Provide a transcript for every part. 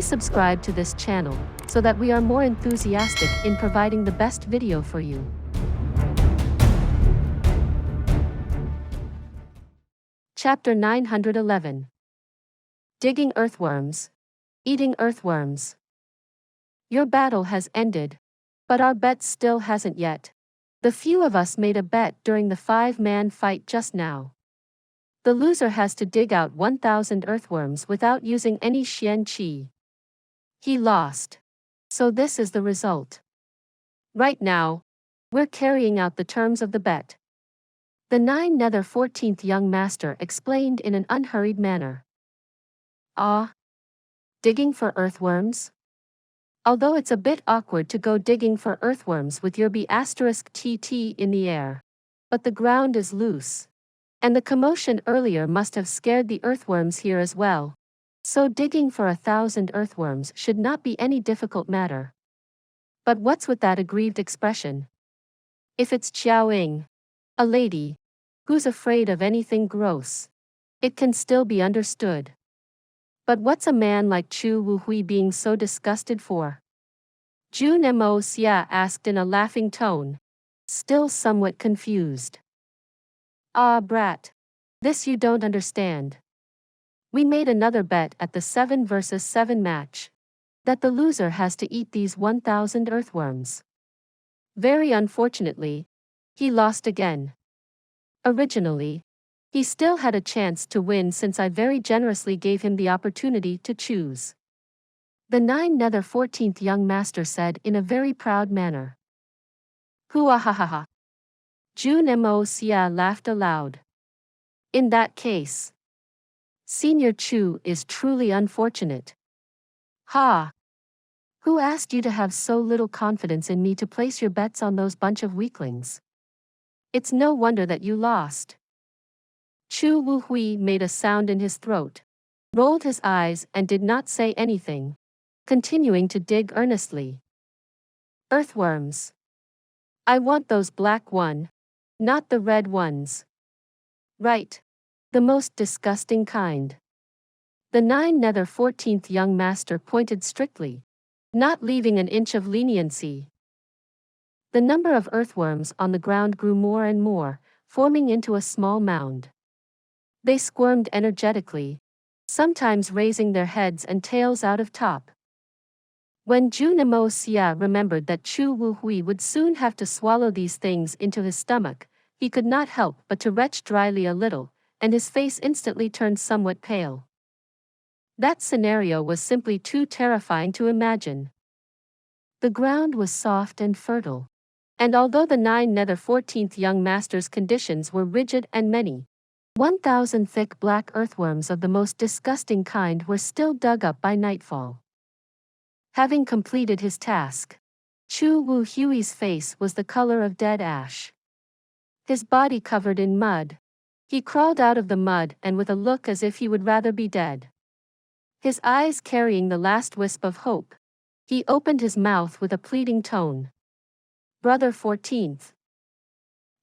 Please subscribe to this channel, so that we are more enthusiastic in providing the best video for you. Chapter 911. Digging Earthworms. Eating Earthworms. Your battle has ended, but our bet still hasn't yet. The few of us made a bet during the 5-man fight just now. The loser has to dig out 1,000 earthworms without using any xian qi. He lost. So this is the result. Right now, we're carrying out the terms of the bet. The 9 Nether 14th young master explained in an unhurried manner. Digging for earthworms? Although it's a bit awkward to go digging for earthworms with your B*TT in the air. But the ground is loose. And the commotion earlier must have scared the earthworms here as well. So digging for 1,000 earthworms should not be any difficult matter. But what's with that aggrieved expression? If it's Xiaoying, a lady, who's afraid of anything gross, it can still be understood. But what's a man like Chu Wuhui being so disgusted for? Jun Moxie asked in a laughing tone, still somewhat confused. Brat. This you don't understand. We made another bet at the 7 versus 7 match. That the loser has to eat these 1,000 earthworms. Very unfortunately, he lost again. Originally, he still had a chance to win since I very generously gave him the opportunity to choose. The 9 Nether 14th young master said in a very proud manner. Hoo-ah-ha-ha-ha. Jun Moxie laughed aloud. In that case, Senior Chu is truly unfortunate. Ha! Who asked you to have so little confidence in me to place your bets on those bunch of weaklings? It's no wonder that you lost. Chu Wuhui made a sound in his throat, rolled his eyes and did not say anything, continuing to dig earnestly. Earthworms. I want those black one, not the red ones. Right. The most disgusting kind. The 9 Nether 14th young master pointed strictly, not leaving an inch of leniency. The number of earthworms on the ground grew more and more, forming into a small mound. They squirmed energetically, sometimes raising their heads and tails out of top. When Jun Moxie remembered that Chu Wuhui would soon have to swallow these things into his stomach, he could not help but to retch dryly a little, and his face instantly turned somewhat pale. That scenario was simply too terrifying to imagine. The ground was soft and fertile. And although the 9 Nether 14th young master's conditions were rigid and many, 1,000 thick black earthworms of the most disgusting kind were still dug up by nightfall. Having completed his task, Chu Wuhui's face was the color of dead ash. His body covered in mud. He crawled out of the mud and with a look as if he would rather be dead. His eyes carrying the last wisp of hope, he opened his mouth with a pleading tone. Brother 14th.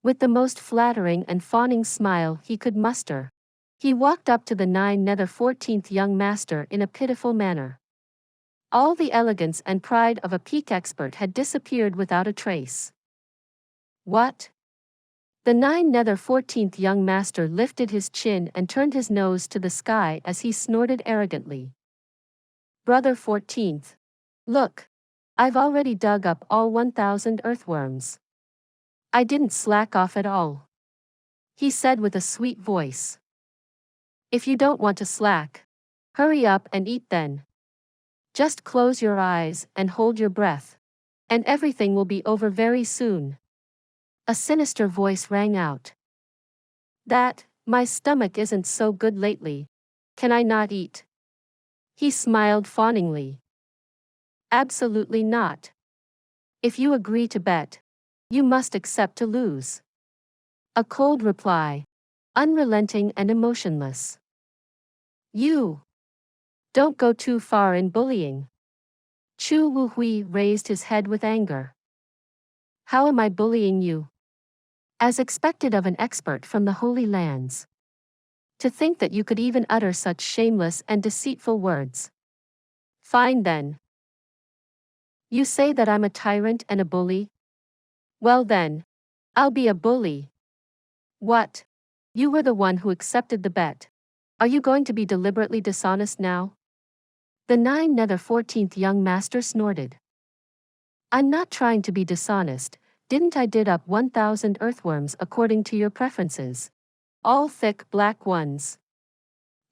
With the most flattering and fawning smile he could muster, he walked up to the 9 Nether 14th young master in a pitiful manner. All the elegance and pride of a peak expert had disappeared without a trace. What? The 9 Nether 14th young master lifted his chin and turned his nose to the sky as he snorted arrogantly. Brother 14th. Look. I've already dug up all 1,000 earthworms. I didn't slack off at all. He said with a sweet voice. If you don't want to slack, hurry up and eat then. Just close your eyes and hold your breath, and everything will be over very soon. A sinister voice rang out. My stomach isn't so good lately. Can I not eat? He smiled fawningly. Absolutely not. If you agree to bet, you must accept to lose. A cold reply, unrelenting and emotionless. You. Don't go too far in bullying. Chu Wuhui raised his head with anger. How am I bullying you? As expected of an expert from the Holy Lands. To think that you could even utter such shameless and deceitful words. Fine then. You say that I'm a tyrant and a bully? Well then, I'll be a bully. What? You were the one who accepted the bet. Are you going to be deliberately dishonest now? The 9 nether 14th young master snorted. I'm not trying to be dishonest. Didn't I dig up 1,000 earthworms according to your preferences? All thick black ones.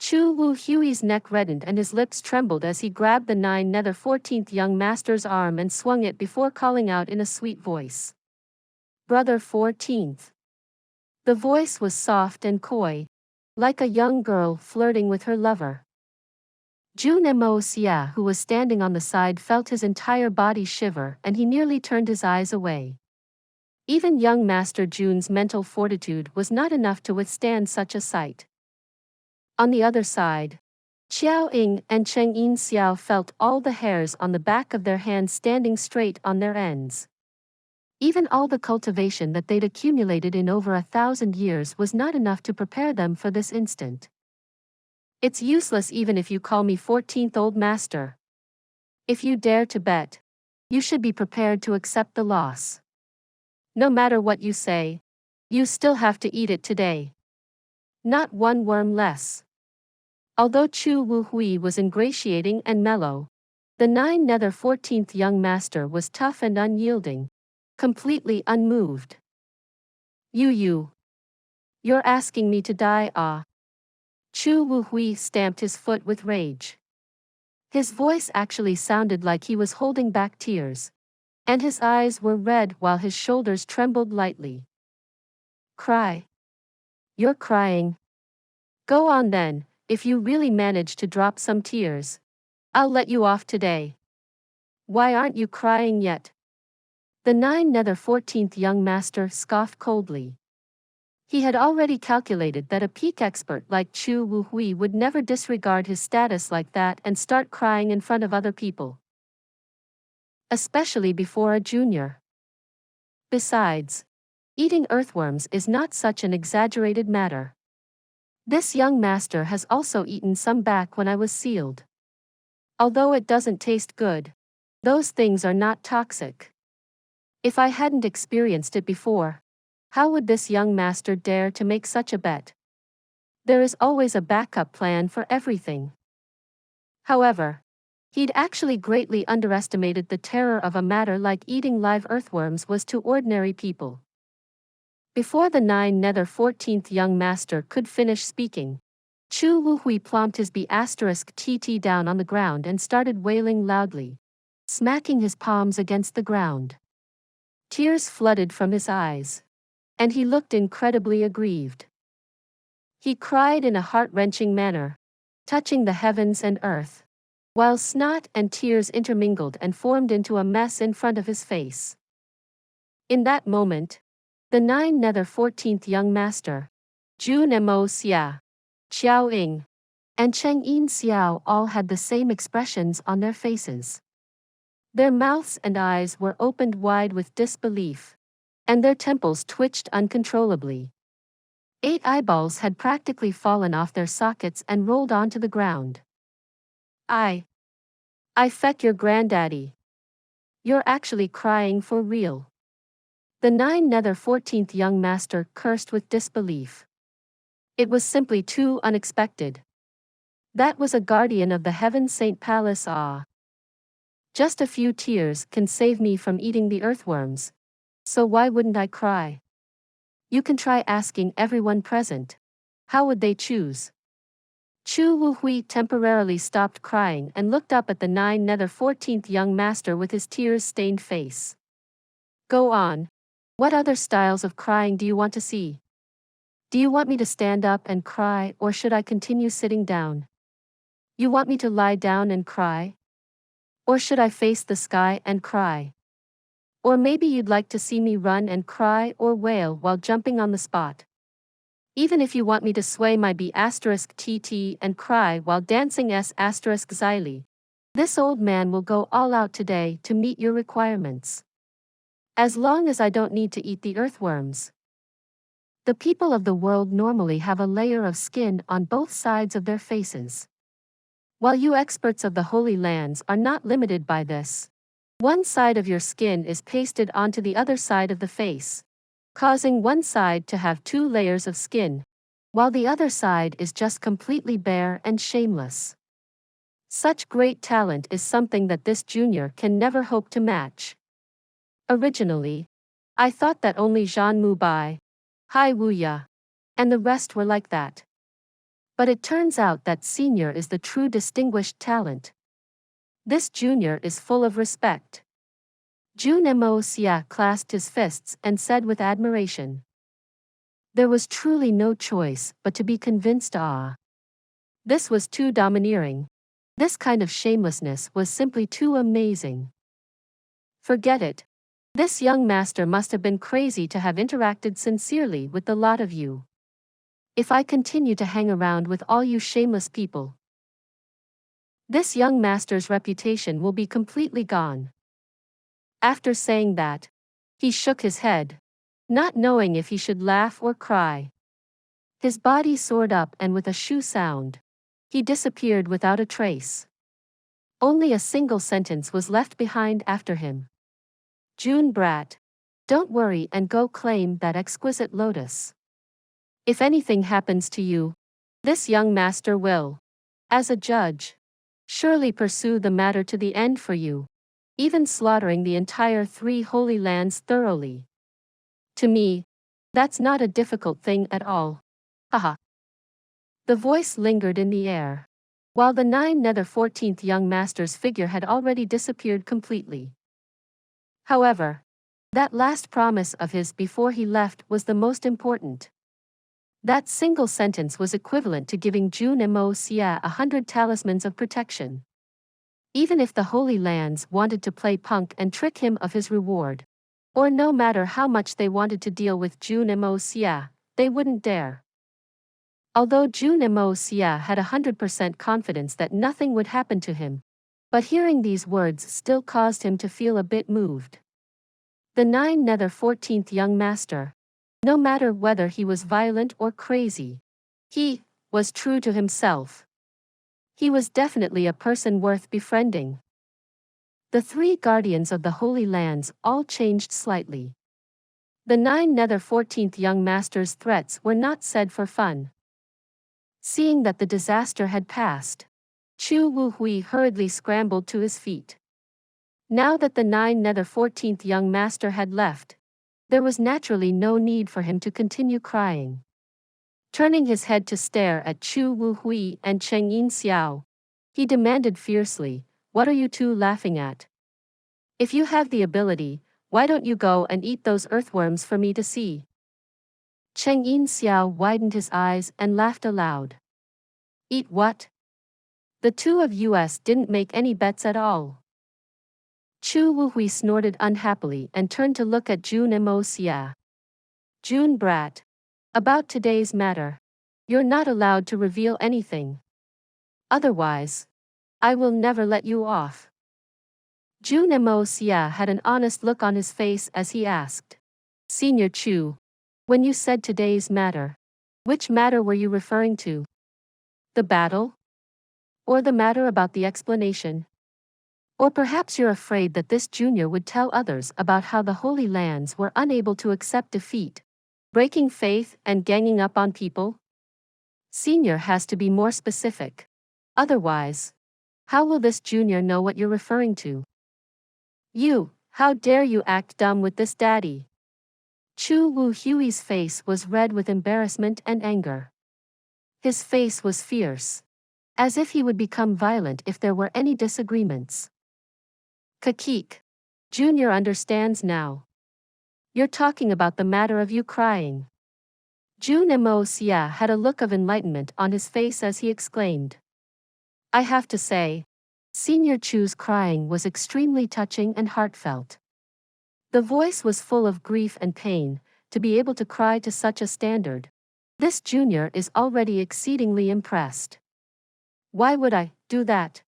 Chu Wu Hui's neck reddened and his lips trembled as he grabbed the 9 nether 14th young master's arm and swung it before calling out in a sweet voice. Brother 14th. The voice was soft and coy, like a young girl flirting with her lover. Jun Moxie, who was standing on the side, felt his entire body shiver and he nearly turned his eyes away. Even young Master Jun's mental fortitude was not enough to withstand such a sight. On the other side, Xiao Ying and Cheng Yin Xiao felt all the hairs on the back of their hands standing straight on their ends. Even all the cultivation that they'd accumulated in over 1,000 years was not enough to prepare them for this instant. It's useless even if you call me 14th old master. If you dare to bet, you should be prepared to accept the loss. No matter what you say, you still have to eat it today. Not one worm less. Although Chu Wu Hui was ingratiating and mellow, the 9 nether 14th young master was tough and unyielding, completely unmoved. You're asking me to die, ah? Chu Wu Hui stamped his foot with rage. His voice actually sounded like he was holding back tears, and his eyes were red while his shoulders trembled lightly. Cry. You're crying. Go on then, if you really manage to drop some tears. I'll let you off today. Why aren't you crying yet? The 9 nether 14th young master scoffed coldly. He had already calculated that a peak expert like Chu Wu Hui would never disregard his status like that and start crying in front of other people. Especially before a junior. Besides, eating earthworms is not such an exaggerated matter. This young master has also eaten some back when I was sealed. Although it doesn't taste good, those things are not toxic. If I hadn't experienced it before, how would this young master dare to make such a bet? There is always a backup plan for everything. However, he'd actually greatly underestimated the terror of a matter like eating live earthworms was to ordinary people. Before the 9 nether 14th young master could finish speaking, Chu Wu Hui plomped his B*TT down on the ground and started wailing loudly, smacking his palms against the ground. Tears flooded from his eyes, and he looked incredibly aggrieved. He cried in a heart-wrenching manner, touching the heavens and earth, while snot and tears intermingled and formed into a mess in front of his face. In that moment, the 9 nether 14th young master, Jun Moxie, Xiao Ying, and Cheng Yin Xiao all had the same expressions on their faces. Their mouths and eyes were opened wide with disbelief, and their temples twitched uncontrollably. 8 eyeballs had practically fallen off their sockets and rolled onto the ground. I feck your granddaddy. You're actually crying for real. The 9 nether 14th young master cursed with disbelief. It was simply too unexpected. That was a guardian of the Heaven Saint Palace, ah. Just a few tears can save me from eating the earthworms, so why wouldn't I cry? You can try asking everyone present. How would they choose? Chu Wu Hui temporarily stopped crying and looked up at the 9 nether 14th young master with his tears-stained face. Go on. What other styles of crying do you want to see? Do you want me to stand up and cry, or should I continue sitting down? You want me to lie down and cry? Or should I face the sky and cry? Or maybe you'd like to see me run and cry or wail while jumping on the spot. Even if you want me to sway my B*TT and cry while dancing S*Xyli, this old man will go all out today to meet your requirements. As long as I don't need to eat the earthworms. The people of the world normally have a layer of skin on both sides of their faces. While you experts of the Holy Lands are not limited by this. One side of your skin is pasted onto the other side of the face, causing one side to have 2 layers of skin, while the other side is just completely bare and shameless. Such great talent is something that this junior can never hope to match. Originally, I thought that only Zhan Mu Bai, Hai Wu Ya, and the rest were like that. But it turns out that senior is the true distinguished talent. This junior is full of respect. Jun Moxie clasped his fists and said with admiration. There was truly no choice but to be convinced. This was too domineering. This kind of shamelessness was simply too amazing. Forget it. This young master must have been crazy to have interacted sincerely with the lot of you. If I continue to hang around with all you shameless people, this young master's reputation will be completely gone. After saying that, he shook his head, not knowing if he should laugh or cry. His body soared up and with a shoo sound, he disappeared without a trace. Only a single sentence was left behind after him. June brat, don't worry and go claim that exquisite lotus. If anything happens to you, this young master will, as a judge, surely pursue the matter to the end for you, even slaughtering the entire 3 holy lands thoroughly. To me, that's not a difficult thing at all. Haha. The voice lingered in the air, while the 14th young master's figure had already disappeared completely. However, that last promise of his before he left was the most important. That single sentence was equivalent to giving Jun Moxie 100 talismans of protection. Even if the Holy Lands wanted to play punk and trick him of his reward, or no matter how much they wanted to deal with Jun Moxie, they wouldn't dare. Although Jun Moxie had 100% confidence that nothing would happen to him, but hearing these words still caused him to feel a bit moved. The 14th young master, no matter whether he was violent or crazy, he was true to himself. He was definitely a person worth befriending. The 3 guardians of the Holy Lands all changed slightly. The 14th young master's threats were not said for fun. Seeing that the disaster had passed, Chu Wuhui hurriedly scrambled to his feet. Now that the 14th young master had left, there was naturally no need for him to continue crying. Turning his head to stare at Chu Wuhui and Cheng Yin Xiao, he demanded fiercely, "What are you 2 laughing at? If you have the ability, why don't you go and eat those earthworms for me to see?" Cheng Yin Xiao widened his eyes and laughed aloud. Eat what? The 2 of us didn't make any bets at all. Chu Wuhui snorted unhappily and turned to look at Jun Moxie. June brat. About today's matter. You're not allowed to reveal anything. Otherwise, I will never let you off. Jun Moxie had an honest look on his face as he asked. Senior Chu, when you said today's matter, which matter were you referring to? The battle? Or the matter about the explanation? Or perhaps you're afraid that this junior would tell others about how the Holy Lands were unable to accept defeat, breaking faith and ganging up on people? Senior has to be more specific. Otherwise, how will this junior know what you're referring to? You, how dare you act dumb with this daddy? Chu Wu Hui's face was red with embarrassment and anger. His face was fierce, as if he would become violent if there were any disagreements. Kakik. Junior understands now. You're talking about the matter of you crying. Jun Moxie had a look of enlightenment on his face as he exclaimed. I have to say, Senior Chu's crying was extremely touching and heartfelt. The voice was full of grief and pain. To be able to cry to such a standard, this junior is already exceedingly impressed. Why would I do that?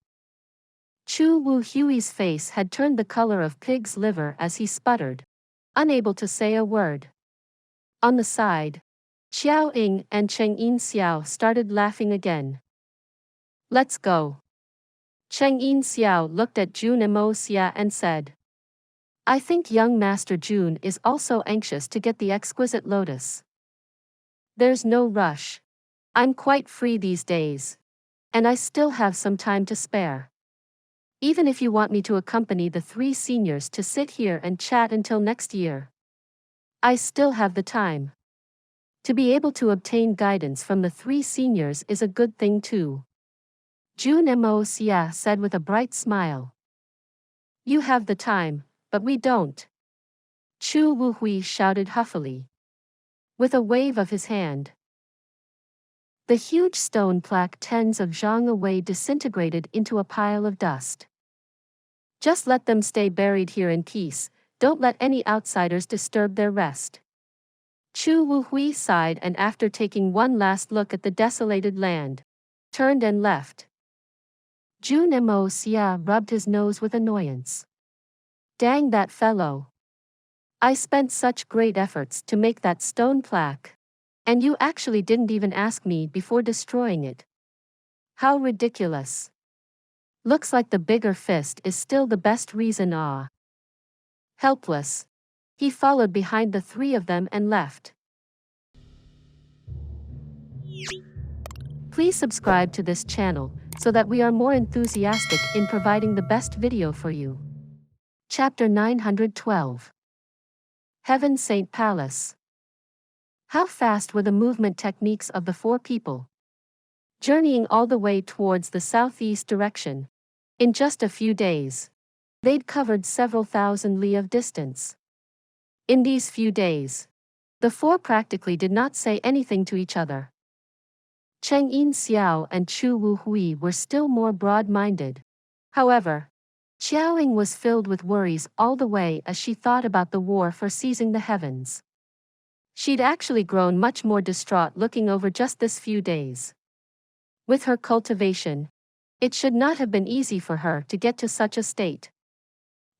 Chu Wu Hui's face had turned the color of pig's liver as he sputtered, unable to say a word. On the side, Xiao Ying and Cheng Yin Xiao started laughing again. Let's go. Chang'in Xiao looked at Jun Moxie and said, I think young Master Jun is also anxious to get the exquisite Lotus. There's no rush. I'm quite free these days. And I still have some time to spare. Even if you want me to accompany the 3 seniors to sit here and chat until next year, I still have the time. To be able to obtain guidance from the 3 seniors is a good thing too. Jun Moxie said with a bright smile. You have the time, but we don't. Chu Wuhui shouted huffily. With a wave of his hand. The huge stone plaque tens of zhang away disintegrated into a pile of dust. Just let them stay buried here in peace, don't let any outsiders disturb their rest. Chu Wuhui sighed and after taking one last look at the desolated land, turned and left. Jun Moxie rubbed his nose with annoyance. Dang that fellow. I spent such great efforts to make that stone plaque. And you actually didn't even ask me before destroying it. How ridiculous. Looks like the bigger fist is still the best reason. Helpless. He followed behind the 3 of them and left. Please subscribe to this channel so that we are more enthusiastic in providing the best video for you. Chapter 912. Heaven Saint Palace. How fast were the movement techniques of the 4 people? Journeying all the way towards the southeast direction. In just a few days, they'd covered several thousand li of distance. In these few days, the 4 practically did not say anything to each other. Chang'in Xiao and Chu Wuhui were still more broad-minded. However, Xiaoying was filled with worries all the way as she thought about the war for seizing the heavens. She'd actually grown much more distraught looking over just this few days. With her cultivation, it should not have been easy for her to get to such a state.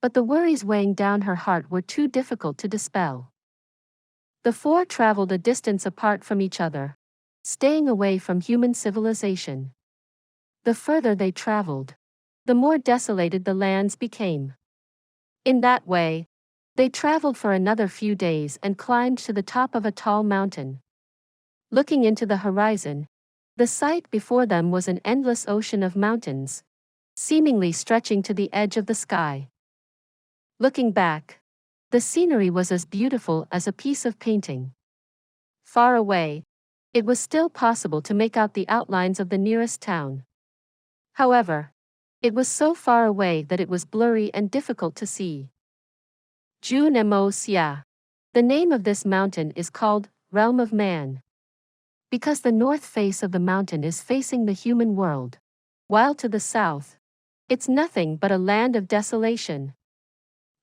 But the worries weighing down her heart were too difficult to dispel. The 4 traveled a distance apart from each other, staying away from human civilization. The further they traveled, the more desolated the lands became. In that way, they traveled for another few days and climbed to the top of a tall mountain. Looking into the horizon, the sight before them was an endless ocean of mountains, seemingly stretching to the edge of the sky. Looking back, the scenery was as beautiful as a piece of painting. Far away, it was still possible to make out the outlines of the nearest town. However, it was so far away that it was blurry and difficult to see. Jun Moxie. The name of this mountain is called Realm of Man, because the north face of the mountain is facing the human world, while to the south, it's nothing but a land of desolation.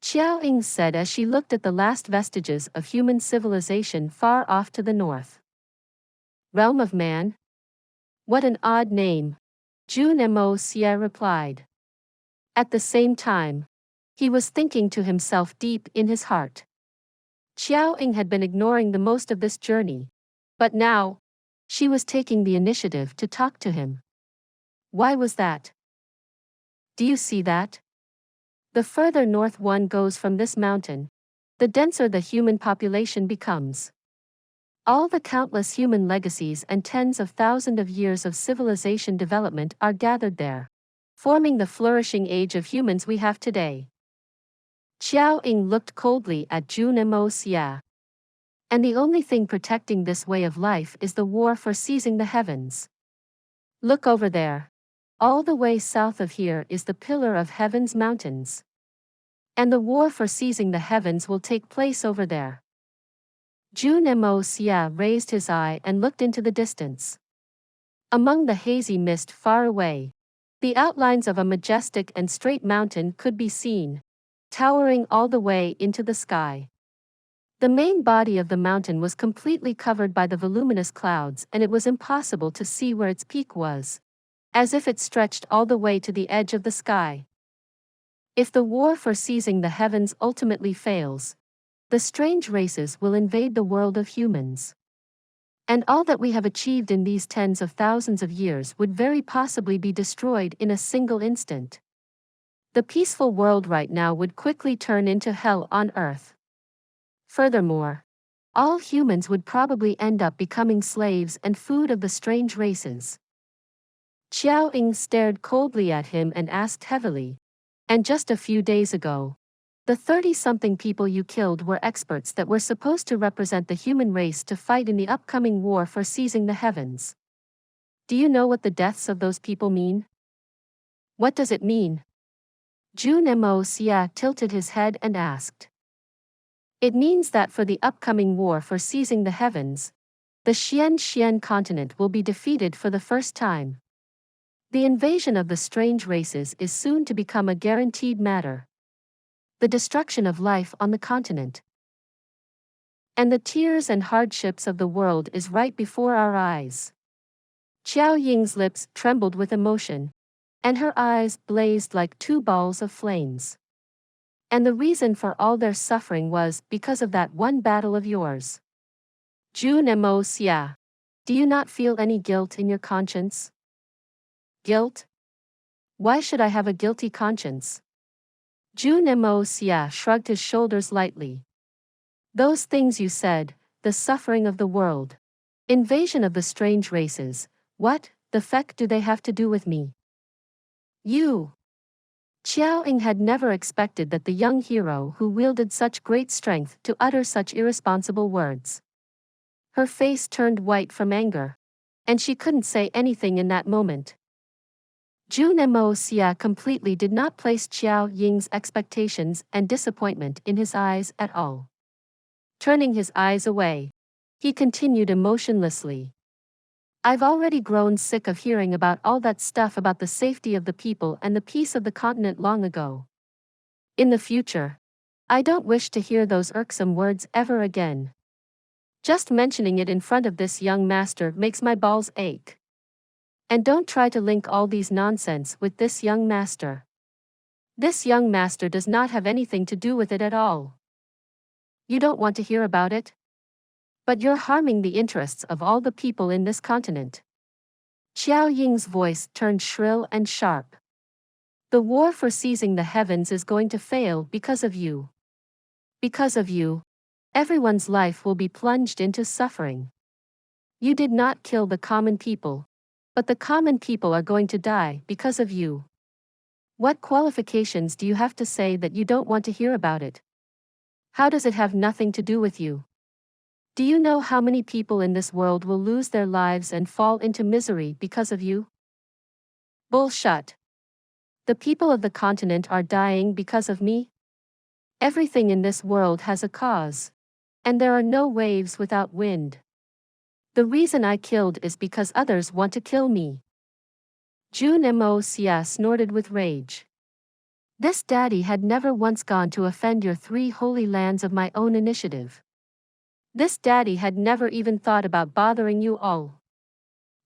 Xiaoying said as she looked at the last vestiges of human civilization far off to the north. Realm of Man? What an odd name, Jun Moxie replied. At the same time, he was thinking to himself deep in his heart. Xiaoying had been ignoring the most of this journey, but now, she was taking the initiative to talk to him. Why was that? Do you see that? The further north one goes from this mountain, the denser the human population becomes. All the countless human legacies and tens of thousands of years of civilization development are gathered there, forming the flourishing age of humans we have today. Xiaoying looked coldly at Jun Moxie. And the only thing protecting this way of life is the war for seizing the heavens. Look over there. All the way south of here is the Pillar of Heaven's mountains. And the war for seizing the heavens will take place over there. Jun Moxie raised his eye and looked into the distance. Among the hazy mist far away, the outlines of a majestic and straight mountain could be seen, towering all the way into the sky. The main body of the mountain was completely covered by the voluminous clouds and it was impossible to see where its peak was, as if it stretched all the way to the edge of the sky. If the war for seizing the heavens ultimately fails, the strange races will invade the world of humans. And all that we have achieved in these tens of thousands of years would very possibly be destroyed in a single instant. The peaceful world right now would quickly turn into hell on Earth. Furthermore, all humans would probably end up becoming slaves and food of the strange races. Qiao Ying stared coldly at him and asked heavily, "And just a few days ago, the 30-something people you killed were experts that were supposed to represent the human race to fight in the upcoming war for seizing the heavens. Do you know what the deaths of those people mean?" "What does it mean?" Jun Moxie tilted his head and asked. "It means that for the upcoming war for seizing the heavens, the Xian continent will be defeated for the first time. The invasion of the strange races is soon to become a guaranteed matter. The destruction of life on the continent. And the tears and hardships of the world is right before our eyes." Qiao Ying's lips trembled with emotion, and her eyes blazed like two balls of flames. "And the reason for all their suffering was because of that one battle of yours. Jun Moxie, do you not feel any guilt in your conscience?" "Guilt? Why should I have a guilty conscience?" Jun Moxie shrugged his shoulders lightly. "Those things you said, the suffering of the world, invasion of the strange races, what the feck do they have to do with me?" "You." Qiao Ying had never expected that the young hero who wielded such great strength to utter such irresponsible words. Her face turned white from anger, and she couldn't say anything in that moment. Jun Moxie completely did not place Qiao Ying's expectations and disappointment in his eyes at all. Turning his eyes away, he continued emotionlessly. "I've already grown sick of hearing about all that stuff about the safety of the people and the peace of the continent long ago. In the future, I don't wish to hear those irksome words ever again. Just mentioning it in front of this young master makes my balls ache. And don't try to link all these nonsense with this young master. This young master does not have anything to do with it at all. You don't want to hear about it? But you're harming the interests of all the people in this continent." Qiao Ying's voice turned shrill and sharp. "The war for seizing the heavens is going to fail because of you. Because of you, everyone's life will be plunged into suffering. You did not kill the common people, but the common people are going to die because of you. What qualifications do you have to say that you don't want to hear about it? How does it have nothing to do with you? Do you know how many people in this world will lose their lives and fall into misery because of you?" "Bullshit. The people of the continent are dying because of me? Everything in this world has a cause. And there are no waves without wind. The reason I killed is because others want to kill me." Jun Moxie snorted with rage. "This daddy had never once gone to offend your 3 holy lands of my own initiative. This daddy had never even thought about bothering you all.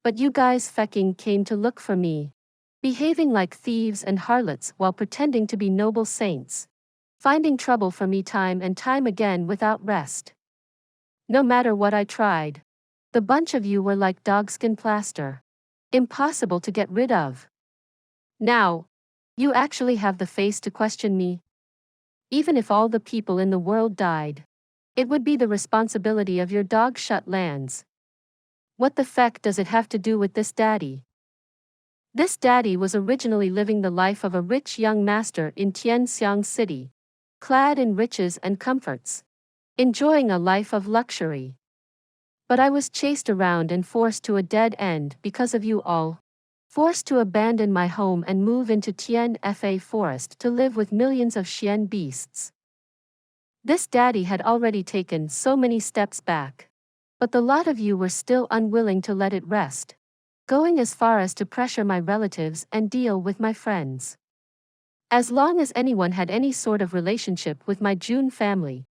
But you guys fecking came to look for me, behaving like thieves and harlots while pretending to be noble saints, finding trouble for me time and time again without rest. No matter what I tried, the bunch of you were like dogskin plaster, impossible to get rid of. Now, you actually have the face to question me? Even if all the people in the world died, it would be the responsibility of your dog-shut lands. What the feck does it have to do with this daddy?" This daddy was originally living the life of a rich young master in Tianxiang City, clad in riches and comforts, enjoying a life of luxury. But I was chased around and forced to a dead end because of you all, forced to abandon my home and move into Tianfa forest to live with millions of Xian beasts. This daddy had already taken so many steps back, but the lot of you were still unwilling to let it rest, going as far as to pressure my relatives and deal with my friends. As long as anyone had any sort of relationship with my Jun family,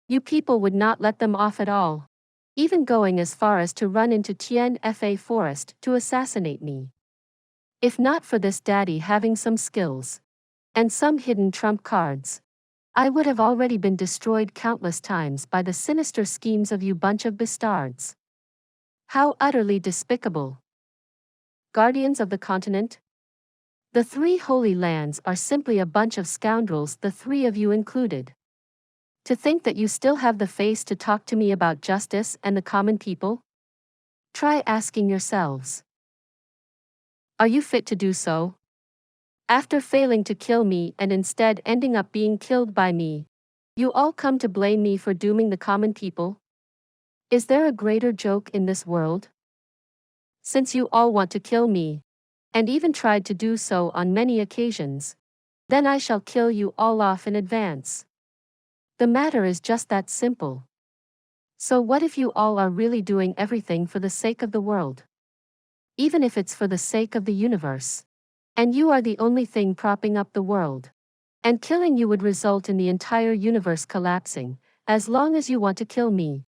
you people would not let them off at all, even going as far as to run into Tianfa forest to assassinate me. If not for this daddy having some skills, and some hidden trump cards, I would have already been destroyed countless times by the sinister schemes of you bunch of bastards. How utterly despicable. Guardians of the continent? The three holy lands are simply a bunch of scoundrels, the three of you included. To think that you still have the face to talk to me about justice and the common people? Try asking yourselves. Are you fit to do so? After failing to kill me and instead ending up being killed by me, you all come to blame me for dooming the common people? Is there a greater joke in this world? Since you all want to kill me, and even tried to do so on many occasions, then I shall kill you all off in advance. The matter is just that simple. So what if you all are really doing everything for the sake of the world? Even if it's for the sake of the universe. And you are the only thing propping up the world. And killing you would result in the entire universe collapsing. As long as you want to kill me,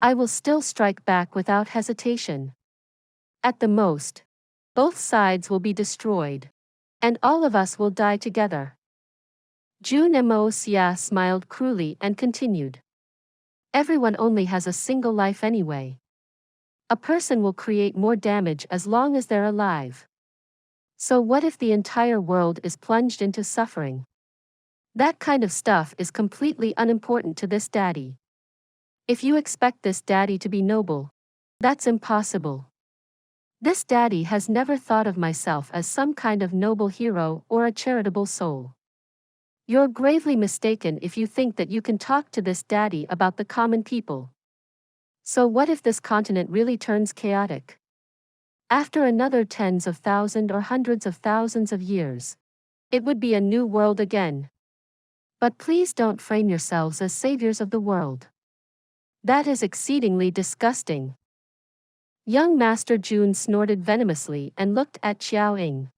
I will still strike back without hesitation. At the most, both sides will be destroyed. And all of us will die together. Jun Moxie smiled cruelly and continued. Everyone only has a single life anyway. A person will create more damage as long as they're alive. So what if the entire world is plunged into suffering? That kind of stuff is completely unimportant to this daddy. If you expect this daddy to be noble, that's impossible. This daddy has never thought of myself as some kind of noble hero or a charitable soul. You're gravely mistaken if you think that you can talk to this daddy about the common people. So what if this continent really turns chaotic? After another tens of thousands or hundreds of thousands of years, it would be a new world again. But please don't frame yourselves as saviors of the world. That is exceedingly disgusting. Young Master Jun snorted venomously and looked at Xiao Ying.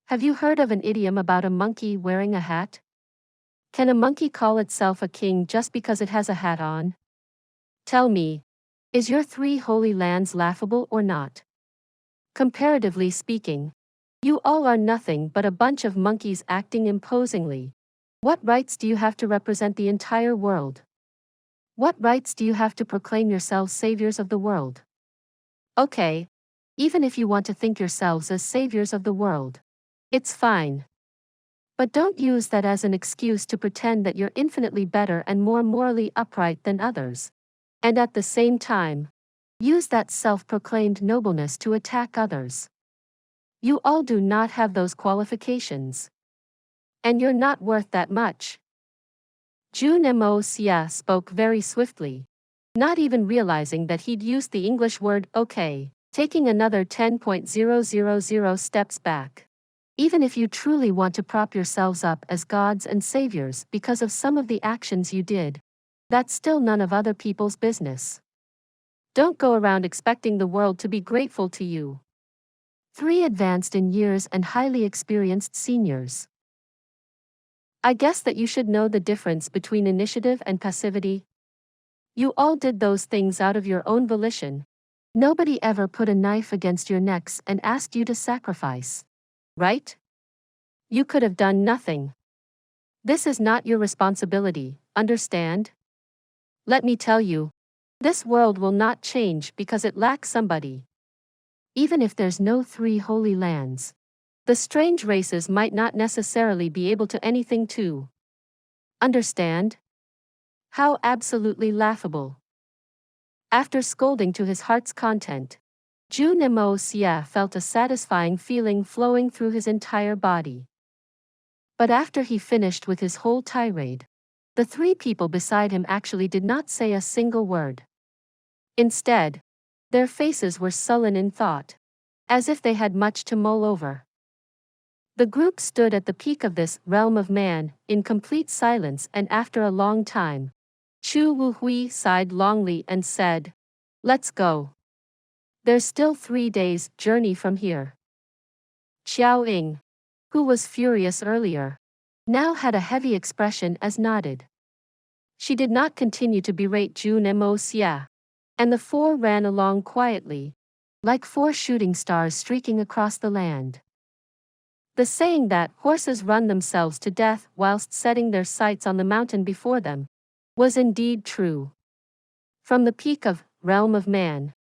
Have you heard of an idiom about a monkey wearing a hat? Can a monkey call itself a king just because it has a hat on? Tell me, is your three holy lands laughable or not? Comparatively speaking, you all are nothing but a bunch of monkeys acting imposingly. What rights do you have to represent the entire world? What rights do you have to proclaim yourselves saviors of the world? Okay, even if you want to think yourselves as saviors of the world, it's fine. But don't use that as an excuse to pretend that you're infinitely better and more morally upright than others. And at the same time, use that self-proclaimed nobleness to attack others. You all do not have those qualifications. And you're not worth that much. Jun Moxie spoke very swiftly, not even realizing that he'd used the English word okay, taking another 10,000 steps back. Even if you truly want to prop yourselves up as gods and saviors because of some of the actions you did, that's still none of other people's business. Don't go around expecting the world to be grateful to you. 3 advanced in years and highly experienced seniors. I guess that you should know the difference between initiative and passivity. You all did those things out of your own volition. Nobody ever put a knife against your necks and asked you to sacrifice. Right? You could have done nothing. This is not your responsibility, understand? Let me tell you, this world will not change because it lacks somebody. Even if there's no 3 holy lands, the strange races might not necessarily be able to anything too. Understand? How absolutely laughable. After scolding to his heart's content, Jun Moxie felt a satisfying feeling flowing through his entire body. But after he finished with his whole tirade, the 3 people beside him actually did not say a single word. Instead, their faces were sullen in thought, as if they had much to mull over. The group stood at the peak of this realm of man, in complete silence, and after a long time, Chu Wuhui sighed longly and said, "Let's go. There's still 3 days' journey from here." Xiao Ying, who was furious earlier, now had a heavy expression as nodded. She did not continue to berate Jun Moxie, and the 4 ran along quietly, like 4 shooting stars streaking across the land. The saying that horses run themselves to death whilst setting their sights on the mountain before them was indeed true. From the peak of realm of man,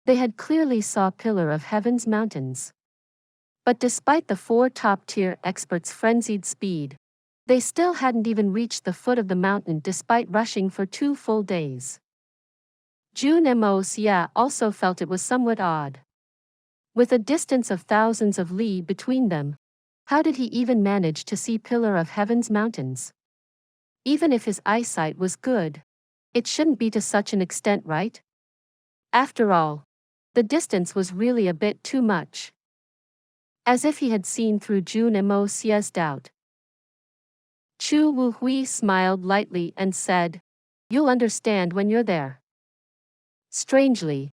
They had clearly saw Pillar of Heaven's mountains. But despite the 4 top-tier experts' frenzied speed, they still hadn't even reached the foot of the mountain despite rushing for 2 full days. Jun Moxie also felt it was somewhat odd. With a distance of thousands of li between them, how did he even manage to see Pillar of Heaven's mountains? Even if his eyesight was good, it shouldn't be to such an extent, right? After all, the distance was really a bit too much. As if he had seen through Jun Moxie's doubt. Chu Wuhui smiled lightly and said, "You'll understand when you're there." Strangely,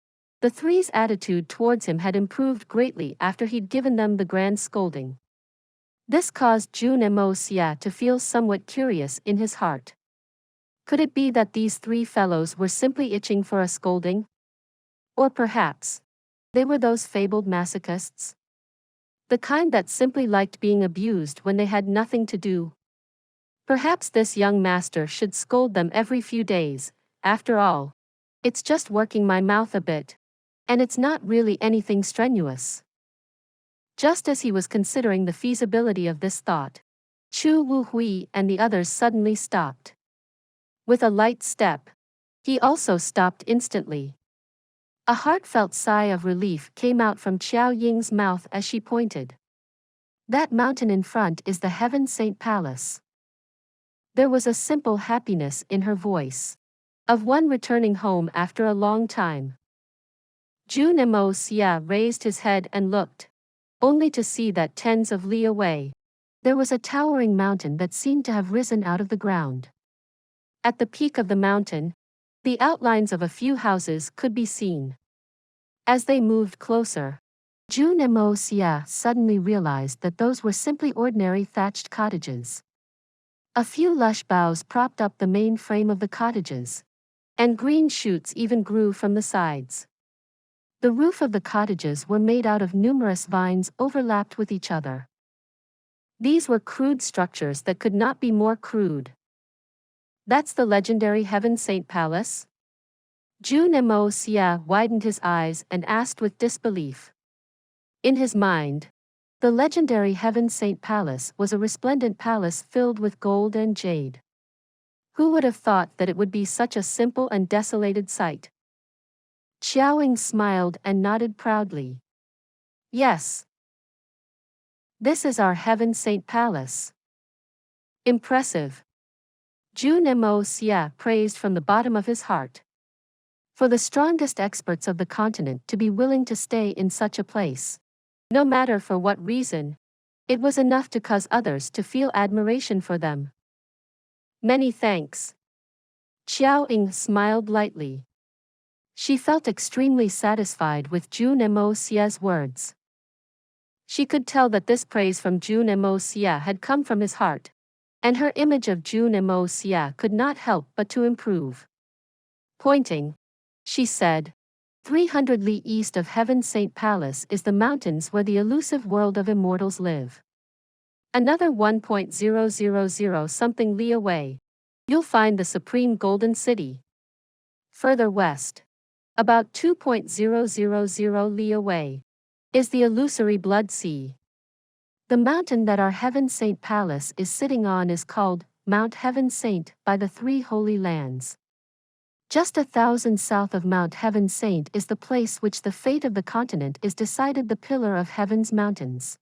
the three's attitude towards him had improved greatly after he'd given them the grand scolding. This caused Jun Moxie to feel somewhat curious in his heart. Could it be that these 3 fellows were simply itching for a scolding? Or perhaps, they were those fabled masochists? The kind that simply liked being abused when they had nothing to do. Perhaps this young master should scold them every few days. After all, it's just working my mouth a bit, and it's not really anything strenuous. Just as he was considering the feasibility of this thought, Chu Wuhui and the others suddenly stopped. With a light step, he also stopped instantly. A heartfelt sigh of relief came out from Qiao Ying's mouth as she pointed. That mountain in front is the Heaven Saint Palace. There was a simple happiness in her voice, of one returning home after a long time. Jun Moxie raised his head and looked, only to see that tens of li away, there was a towering mountain that seemed to have risen out of the ground. At the peak of the mountain, the outlines of a few houses could be seen. As they moved closer, Jun Moxie suddenly realized that those were simply ordinary thatched cottages. A few lush boughs propped up the main frame of the cottages, and green shoots even grew from the sides. The roof of the cottages were made out of numerous vines overlapped with each other. These were crude structures that could not be more crude. That's the legendary Heaven Saint Palace? Jun Moxie widened his eyes and asked with disbelief. In his mind, the legendary Heaven Saint Palace was a resplendent palace filled with gold and jade. Who would have thought that it would be such a simple and desolated sight? Qiaoying smiled and nodded proudly. Yes. This is our Heaven Saint Palace. Impressive. Jun Moxie praised from the bottom of his heart. For the strongest experts of the continent to be willing to stay in such a place, no matter for what reason, it was enough to cause others to feel admiration for them. Many thanks. Qiaoying smiled lightly. She felt extremely satisfied with Jun Moxie's words. She could tell that this praise from Jun Moxie had come from his heart, and her image of Jun Moxie could not help but to improve. Pointing, she said, 300 li east of Heaven Saint Palace is the mountains where the elusive world of immortals live. Another 1.000 something li away, you'll find the Supreme Golden City. Further west, about 2.000 li away, is the illusory Blood Sea. The mountain that our Heaven Saint Palace is sitting on is called Mount Heaven Saint by the 3 Holy Lands. Just 1,000 south of Mount Heaven Saint is the place which the fate of the continent is decided, the Pillar of Heaven's mountains.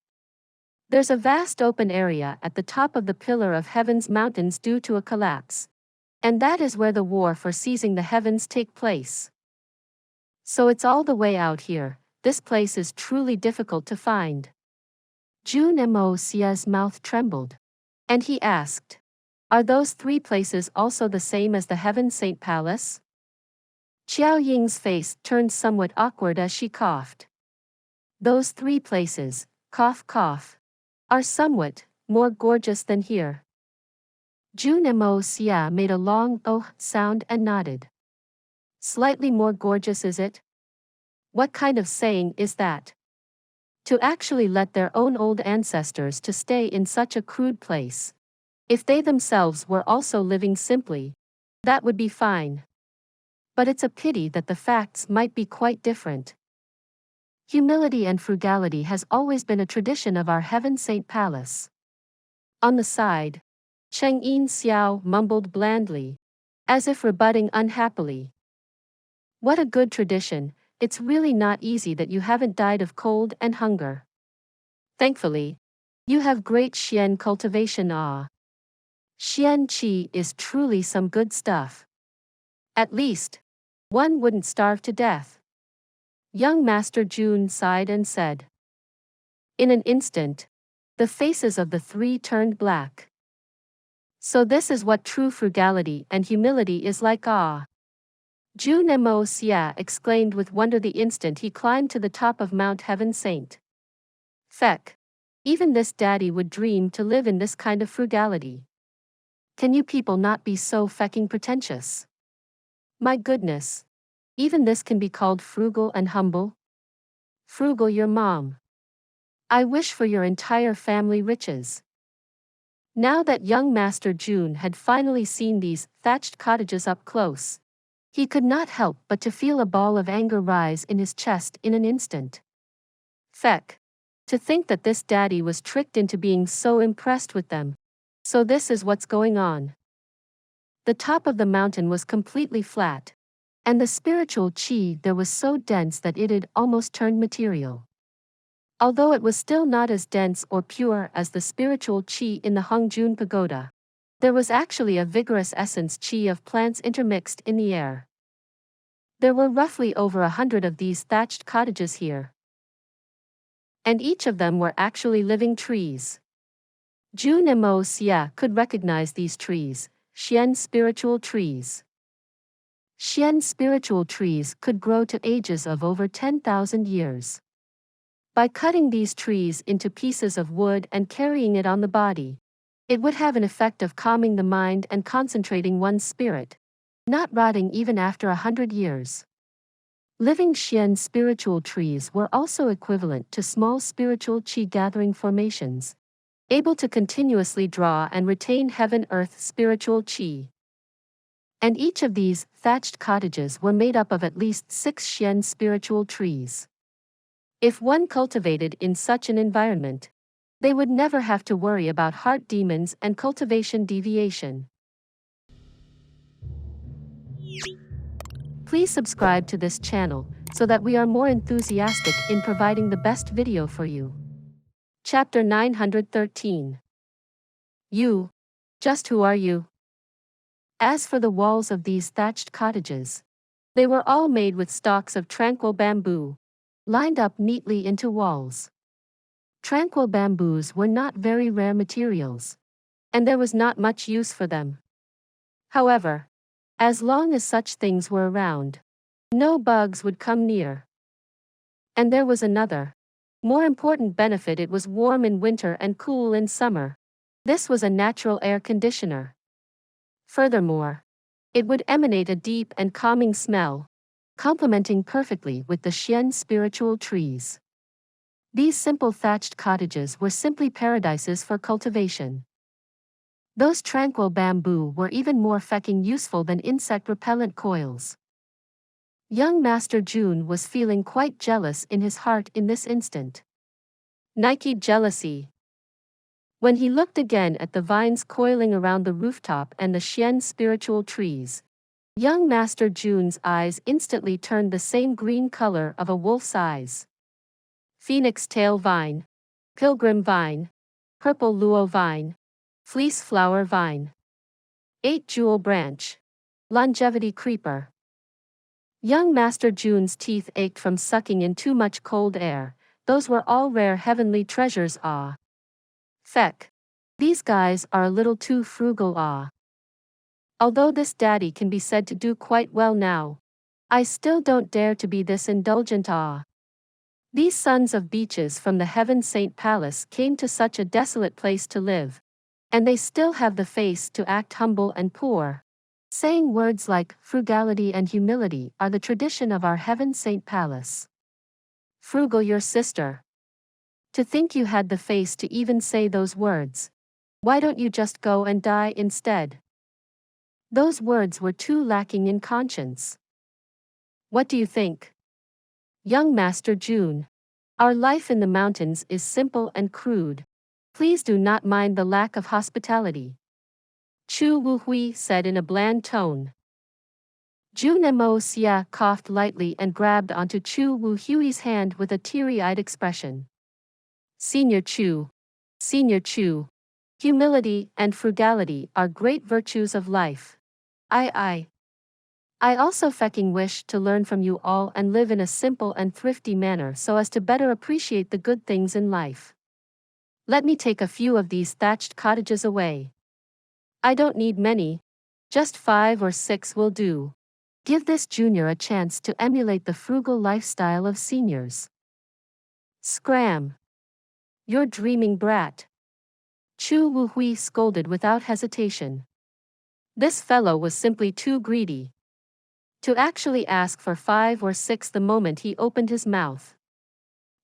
There's a vast open area at the top of the Pillar of Heaven's mountains due to a collapse, and that is where the war for seizing the heavens take place. So it's all the way out here. This place is truly difficult to find. Jun Moxie's mouth trembled, and he asked, "Are those 3 places also the same as the Heaven Saint Palace?" Qiaoying's face turned somewhat awkward as she coughed. Those 3 places, cough cough, are somewhat more gorgeous than here. Jun Moxie made a long oh sound and nodded. Slightly more gorgeous, is it? What kind of saying is that? To actually let their own old ancestors to stay in such a crude place. If they themselves were also living simply, that would be fine. But it's a pity that the facts might be quite different. Humility and frugality has always been a tradition of our Heaven Saint Palace. On the side, Cheng Yin Xiao mumbled blandly, as if rebutting unhappily. What a good tradition, it's really not easy that you haven't died of cold and hunger. Thankfully, you have great Xian cultivation. Xian Qi is truly some good stuff. At least, one wouldn't starve to death. Young Master Jun sighed and said. In an instant, the faces of the three turned black. So this is what true frugality and humility is like. Jun Moxie exclaimed with wonder the instant he climbed to the top of Mount Heaven Saint. Feck. Even this daddy would dream to live in this kind of frugality. Can you people not be so fecking pretentious? My goodness. Even this can be called frugal and humble? Frugal your mom. I wish for your entire family riches. Now that young Master Jun had finally seen these thatched cottages up close, he could not help but to feel a ball of anger rise in his chest in an instant. Feck. To think that this daddy was tricked into being so impressed with them. So this is what's going on. The top of the mountain was completely flat, and the spiritual qi there was so dense that it had almost turned material. Although it was still not as dense or pure as the spiritual qi in the Hongjun Pagoda, there was actually a vigorous essence qi of plants intermixed in the air. There were roughly over 100 of these thatched cottages here. And each of them were actually living trees. Jun Moxie could recognize these trees, Xian spiritual trees. Xian spiritual trees could grow to ages of over 10,000 years. By cutting these trees into pieces of wood and carrying it on the body, it would have an effect of calming the mind and concentrating one's spirit, not rotting even after 100 years. Living Xian spiritual trees were also equivalent to small spiritual qi gathering formations, able to continuously draw and retain heaven-earth spiritual qi. And each of these thatched cottages were made up of at least 6 Xian spiritual trees. If one cultivated in such an environment, they would never have to worry about heart demons and cultivation deviation. Please subscribe to this channel so that we are more enthusiastic in providing the best video for you. Chapter 913. You. Just who are you? As for the walls of these thatched cottages, they were all made with stalks of tranquil bamboo, lined up neatly into walls. Tranquil bamboos were not very rare materials, and there was not much use for them. However, as long as such things were around, no bugs would come near. And there was another, more important benefit: it was warm in winter and cool in summer. This was a natural air conditioner. Furthermore, it would emanate a deep and calming smell, complementing perfectly with the Xian spiritual trees. These simple thatched cottages were simply paradises for cultivation. Those tranquil bamboo were even more fecking useful than insect repellent coils. Young Master Jun was feeling quite jealous in his heart in this instant. Nike jealousy. When he looked again at the vines coiling around the rooftop and the Xian spiritual trees, young Master Jun's eyes instantly turned the same green color of a wolf's eyes. Phoenix tail vine, pilgrim vine, purple luo vine, fleece flower vine, 8-jewel branch, longevity creeper. Young Master Jun's teeth ached from sucking in too much cold air. Those were all rare heavenly treasures. Feck. These guys are a little too frugal. Although this daddy can be said to do quite well now, I still don't dare to be this indulgent. These sons of beaches from the Heaven Saint Palace came to such a desolate place to live, and they still have the face to act humble and poor. Saying words like frugality and humility are the tradition of our Heaven Saint Palace. Frugal your sister. To think you had the face to even say those words. Why don't you just go and die instead? Those words were too lacking in conscience. What do you think? Young Master Jun. Our life in the mountains is simple and crude. Please do not mind the lack of hospitality. Chu Wuhui said in a bland tone. Jun Moxie coughed lightly and grabbed onto Chu Wuhui's hand with a teary-eyed expression. Senior Chu, humility and frugality are great virtues of life. I also fucking wish to learn from you all and live in a simple and thrifty manner so as to better appreciate the good things in life. Let me take a few of these thatched cottages away. I don't need many, just 5 or 6 will do. Give this junior a chance to emulate the frugal lifestyle of seniors. Scram! You're dreaming, brat. Chu Wuhui scolded without hesitation. This fellow was simply too greedy to actually ask for 5 or 6 the moment he opened his mouth.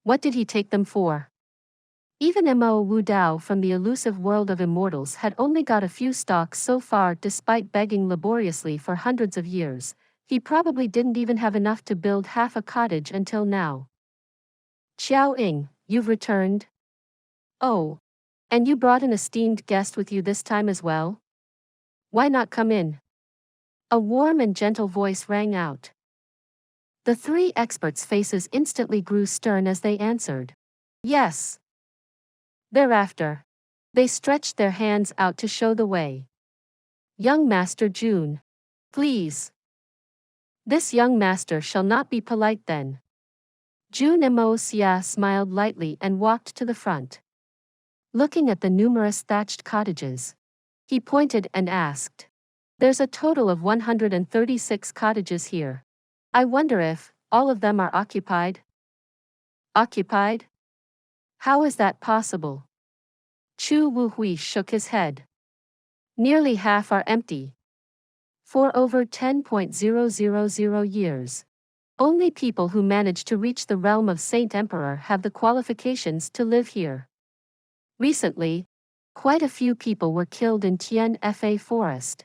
What did he take them for? Even Mo Wu Dao from the elusive world of immortals had only got a few stalks so far despite begging laboriously for hundreds of years. He probably didn't even have enough to build half a cottage until now. Xiao Ying, you've returned? Oh. And you brought an esteemed guest with you this time as well? Why not come in? A warm and gentle voice rang out. The 3 experts' faces instantly grew stern as they answered. Yes. Thereafter, they stretched their hands out to show the way. Young Master Jun. Please. This young master shall not be polite then. Jun Moxie smiled lightly and walked to the front. Looking at the numerous thatched cottages, he pointed and asked. There's a total of 136 cottages here. I wonder if all of them are occupied? Occupied? How is that possible? Chu Wuhui shook his head. Nearly half are empty. For over 10,000 years, only people who manage to reach the realm of Saint Emperor have the qualifications to live here. Recently, quite a few people were killed in Tian Fa Forest.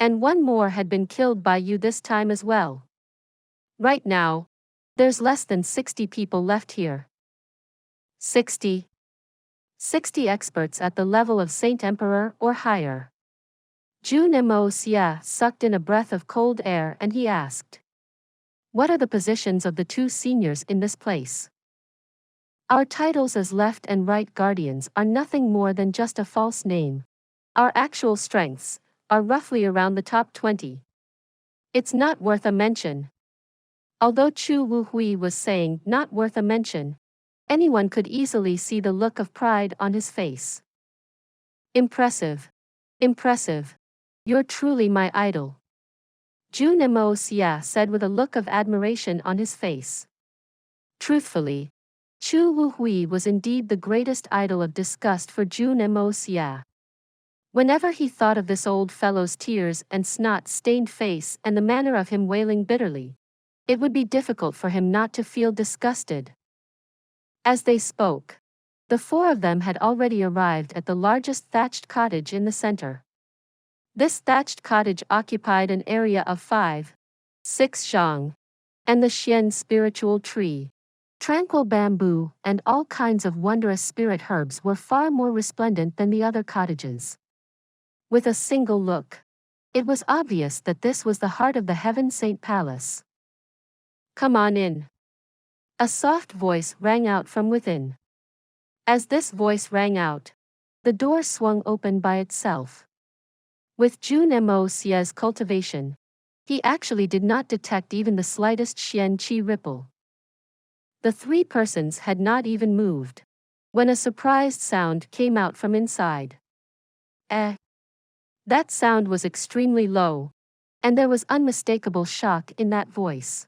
And one more had been killed by you this time as well. Right now, there's less than 60 people left here. 60 experts at the level of Saint Emperor or higher. Jun Moxie sucked in a breath of cold air and he asked. What are the positions of the 2 seniors in this place? Our titles as left and right guardians are nothing more than just a false name. Our actual strengths are roughly around the top 20. It's not worth a mention. Although Chu Wuhui was saying not worth a mention, anyone could easily see the look of pride on his face. Impressive. You're truly my idol. Jun Moxie said with a look of admiration on his face. Truthfully, Chu Wuhui was indeed the greatest idol of disgust for Jun Moxie. Whenever he thought of this old fellow's tears and snot-stained face and the manner of him wailing bitterly, it would be difficult for him not to feel disgusted. As they spoke, the 4 of them had already arrived at the largest thatched cottage in the center. This thatched cottage occupied an area of 5, 6 zhang, and the Xian spiritual tree, tranquil bamboo, and all kinds of wondrous spirit herbs were far more resplendent than the other cottages. With a single look, it was obvious that this was the heart of the Heaven Saint Palace. Come on in. A soft voice rang out from within. As this voice rang out, the door swung open by itself. With Jun Moxie's cultivation, he actually did not detect even the slightest Xian Qi ripple. The 3 persons had not even moved when a surprised sound came out from inside. That sound was extremely low, and there was unmistakable shock in that voice.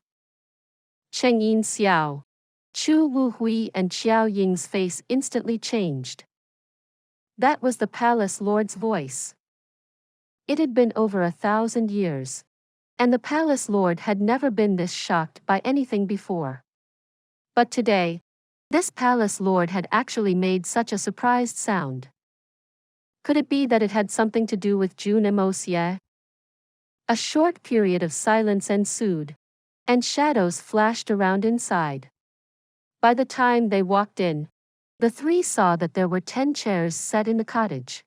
Cheng Yin Xiao, Chu Wuhui and Xiao Ying's face instantly changed. That was the palace lord's voice. It had been over 1,000 years, and the palace lord had never been this shocked by anything before. But today, this palace lord had actually made such a surprised sound. Could it be that it had something to do with Jun Moxie? A short period of silence ensued, and shadows flashed around inside. By the time they walked in, the three saw that there were 10 chairs set in the cottage,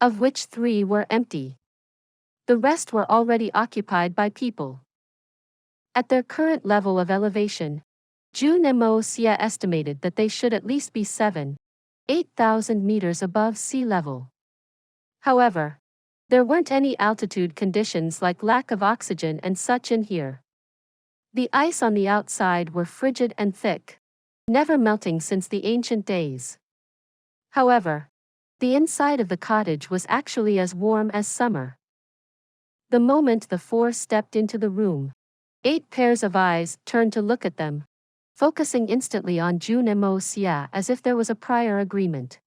of which 3 were empty. The rest were already occupied by people. At their current level of elevation, Jun Moxie estimated that they should at least be 8,000 meters above sea level. However, there weren't any altitude conditions like lack of oxygen and such in here. The ice on the outside were frigid and thick, never melting since the ancient days. However, the inside of the cottage was actually as warm as summer. The moment the 4 stepped into the room, 8 pairs of eyes turned to look at them, focusing instantly on Jun Moxie as if there was a prior agreement.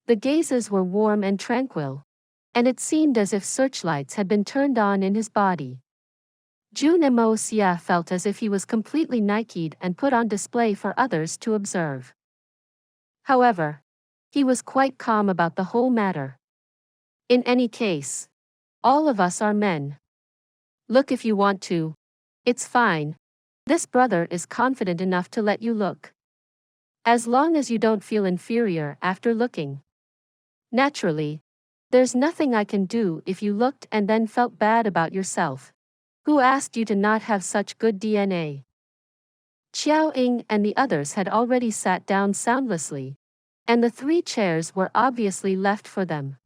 The gazes were warm and tranquil, and it seemed as if searchlights had been turned on in his body. Jun Moxie felt as if he was completely Nike'd and put on display for others to observe. However, he was quite calm about the whole matter. In any case, all of us are men. Look if you want to. It's fine. This brother is confident enough to let you look. As long as you don't feel inferior after looking. Naturally, there's nothing I can do if you looked and then felt bad about yourself. Who asked you to not have such good DNA? Xiao Ying and the others had already sat down soundlessly, and the 3 chairs were obviously left for them.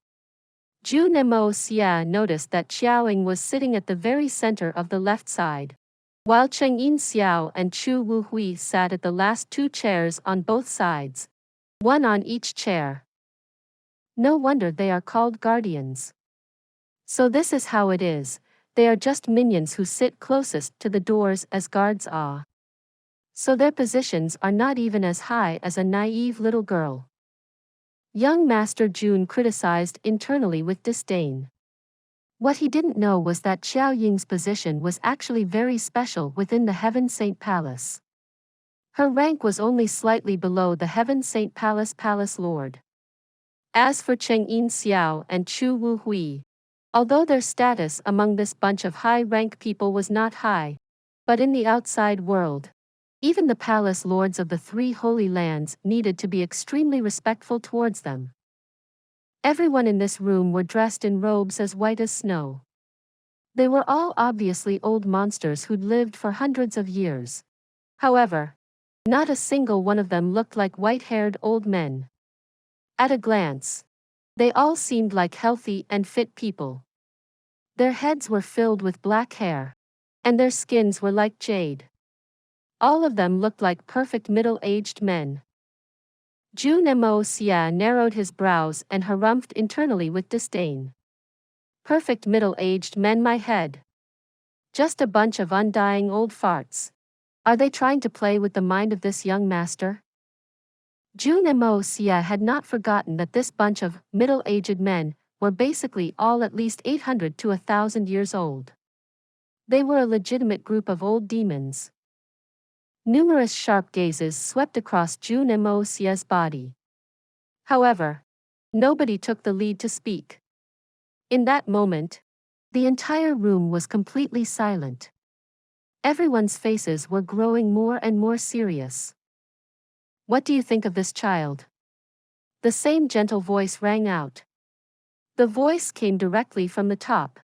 Jun Moxie noticed that Xiao Ying was sitting at the very center of the left side, while Chengyin Xiao and Chu Wuhui sat at the last 2 chairs on both sides, 1 on each chair. No wonder they are called guardians. So this is how it is, they are just minions who sit closest to the doors as guards are. So their positions are not even as high as a naive little girl. Young Master Jun criticized internally with disdain. What he didn't know was that Xiao Ying's position was actually very special within the Heaven Saint Palace. Her rank was only slightly below the Heaven Saint Palace Palace Lord. As for Chengyin Xiao and Chu Wuhui, although their status among this bunch of high-rank people was not high, but in the outside world, even the palace lords of the 3 holy lands needed to be extremely respectful towards them. Everyone in this room were dressed in robes as white as snow. They were all obviously old monsters who'd lived for hundreds of years. However, not a single one of them looked like white-haired old men. At a glance, they all seemed like healthy and fit people. Their heads were filled with black hair, and their skins were like jade. All of them looked like perfect middle-aged men. Jun Moxie narrowed his brows and harumphed internally with disdain. Perfect middle-aged men, my head. Just a bunch of undying old farts. Are they trying to play with the mind of this young master? Jun Moxie had not forgotten that this bunch of middle-aged men were basically all at least 800 to 1,000 years old. They were a legitimate group of old demons. Numerous sharp gazes swept across Jun Moxie's body. However, nobody took the lead to speak. In that moment, the entire room was completely silent. Everyone's faces were growing more and more serious. What do you think of this child? The same gentle voice rang out. The voice came directly from the top,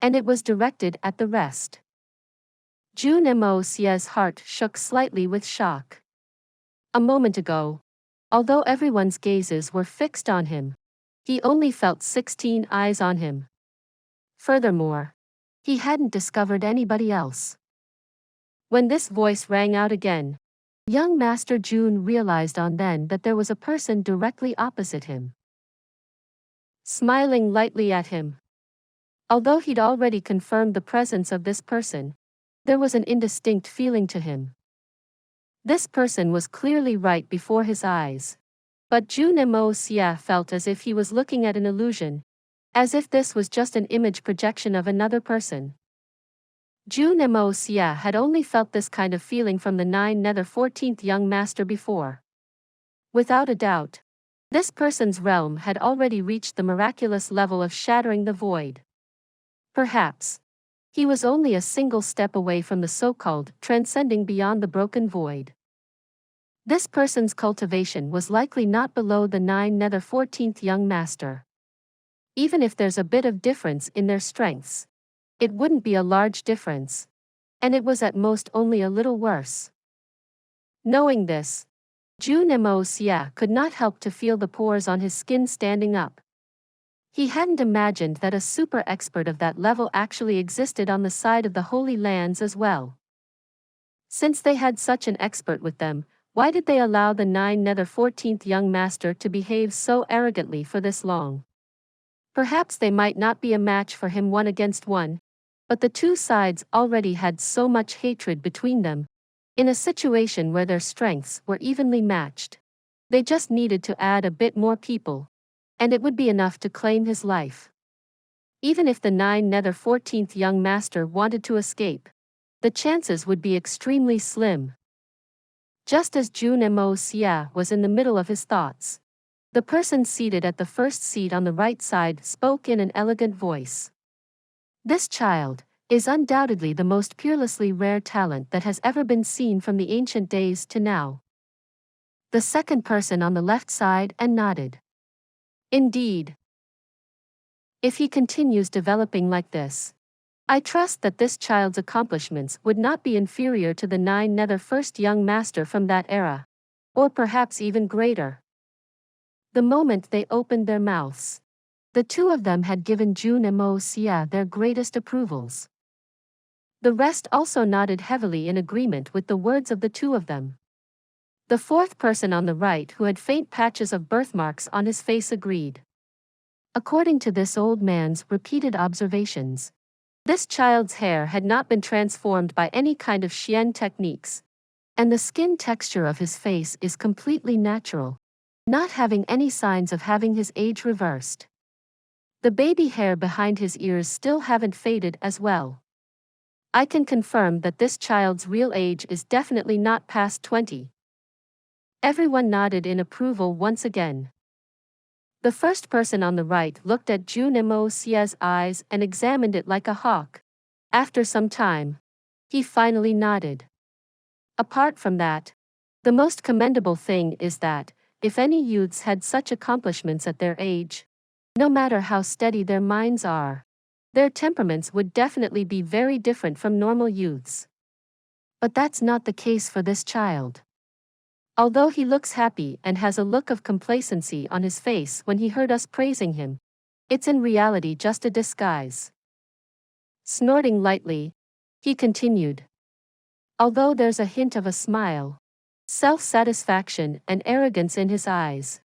and it was directed at the rest. Jun Moxie's heart shook slightly with shock. A moment ago, although everyone's gazes were fixed on him, he only felt 16 eyes on him. Furthermore, he hadn't discovered anybody else. When this voice rang out again, young Master Jun realized on then that there was a person directly opposite him, smiling lightly at him. Although he'd already confirmed the presence of this person, there was an indistinct feeling to him. This person was clearly right before his eyes. But Jun Moxie felt as if he was looking at an illusion, as if this was just an image projection of another person. Jun Moxie had only felt this kind of feeling from the 14th young master before. Without a doubt, this person's realm had already reached the miraculous level of shattering the void. Perhaps He was only a single step away from the so-called transcending beyond the broken void. This person's cultivation was likely not below the 9 nether 14th young master. Even if there's a bit of difference in their strengths, it wouldn't be a large difference, and it was at most only a little worse. Knowing this, Jun Moxie could not help to feel the pores on his skin standing up. He hadn't imagined that a super expert of that level actually existed on the side of the Holy Lands as well. Since they had such an expert with them, why did they allow the 9 nether 14th young master to behave so arrogantly for this long? Perhaps they might not be a match for him 1 against 1, but the two sides already had so much hatred between them. In a situation where their strengths were evenly matched, they just needed to add a bit more people, and it would be enough to claim his life. Even if the 9 nether 14th young master wanted to escape, the chances would be extremely slim. Just as Jun Moxie was in the middle of his thoughts, the person seated at the first seat on the right side spoke in an elegant voice. This child is undoubtedly the most peerlessly rare talent that has ever been seen from the ancient days to now. The second person on the left side and nodded. Indeed. If he continues developing like this, I trust that this child's accomplishments would not be inferior to the 9 nether first young master from that era, or perhaps even greater. The moment they opened their mouths, the two of them had given Jun Moxie their greatest approvals. The rest also nodded heavily in agreement with the words of the two of them. The fourth person on the right, who had faint patches of birthmarks on his face, agreed. According to this old man's repeated observations, this child's hair had not been transformed by any kind of Xian techniques, and the skin texture of his face is completely natural, not having any signs of having his age reversed. The baby hair behind his ears still haven't faded as well. I can confirm that this child's real age is definitely not past 20. Everyone nodded in approval once again. The first person on the right looked at Jun Moxie's eyes and examined it like a hawk. After some time, he finally nodded. Apart from that, the most commendable thing is that, if any youths had such accomplishments at their age, no matter how steady their minds are, their temperaments would definitely be very different from normal youths. But that's not the case for this child. Although he looks happy and has a look of complacency on his face when he heard us praising him, it's in reality just a disguise. Snorting lightly, he continued. Although there's a hint of a smile, self-satisfaction and arrogance in his eyes,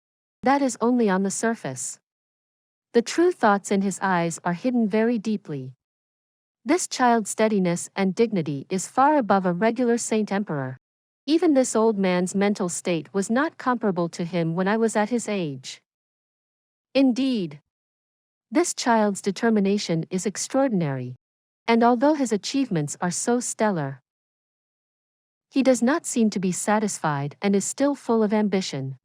that is only on the surface. The true thoughts in his eyes are hidden very deeply. This child's steadiness and dignity is far above a regular saint emperor. Even this old man's mental state was not comparable to him when I was at his age. Indeed, this child's determination is extraordinary, and although his achievements are so stellar, he does not seem to be satisfied and is still full of ambition.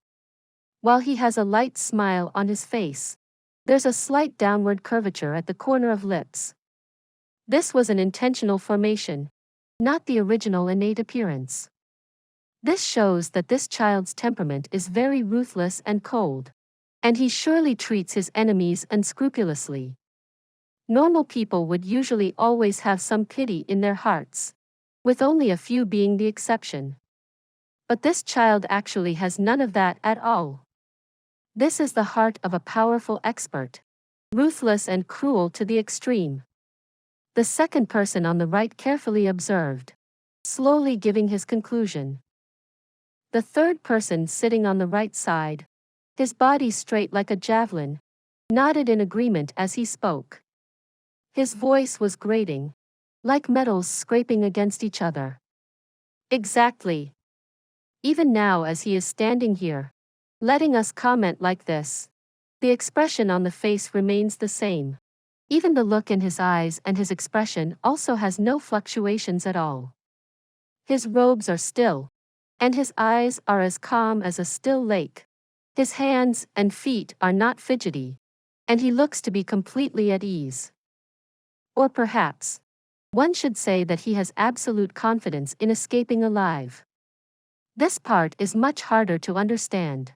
While he has a light smile on his face, there's a slight downward curvature at the corner of lips. This was an intentional formation, not the original innate appearance. This shows that this child's temperament is very ruthless and cold, and he surely treats his enemies unscrupulously. Normal people would usually always have some pity in their hearts, with only a few being the exception. But this child actually has none of that at all. This is the heart of a powerful expert, ruthless and cruel to the extreme. The second person on the right carefully observed, slowly giving his conclusion. The third person sitting on the right side, his body straight like a javelin, nodded in agreement as he spoke. His voice was grating, like metals scraping against each other. Exactly. Even now as he is standing here, letting us comment like this, the expression on the face remains the same. Even the look in his eyes and his expression also has no fluctuations at all. His robes are still, and his eyes are as calm as a still lake. His hands and feet are not fidgety, and he looks to be completely at ease. Or perhaps, one should say that he has absolute confidence in escaping alive. This part is much harder to understand.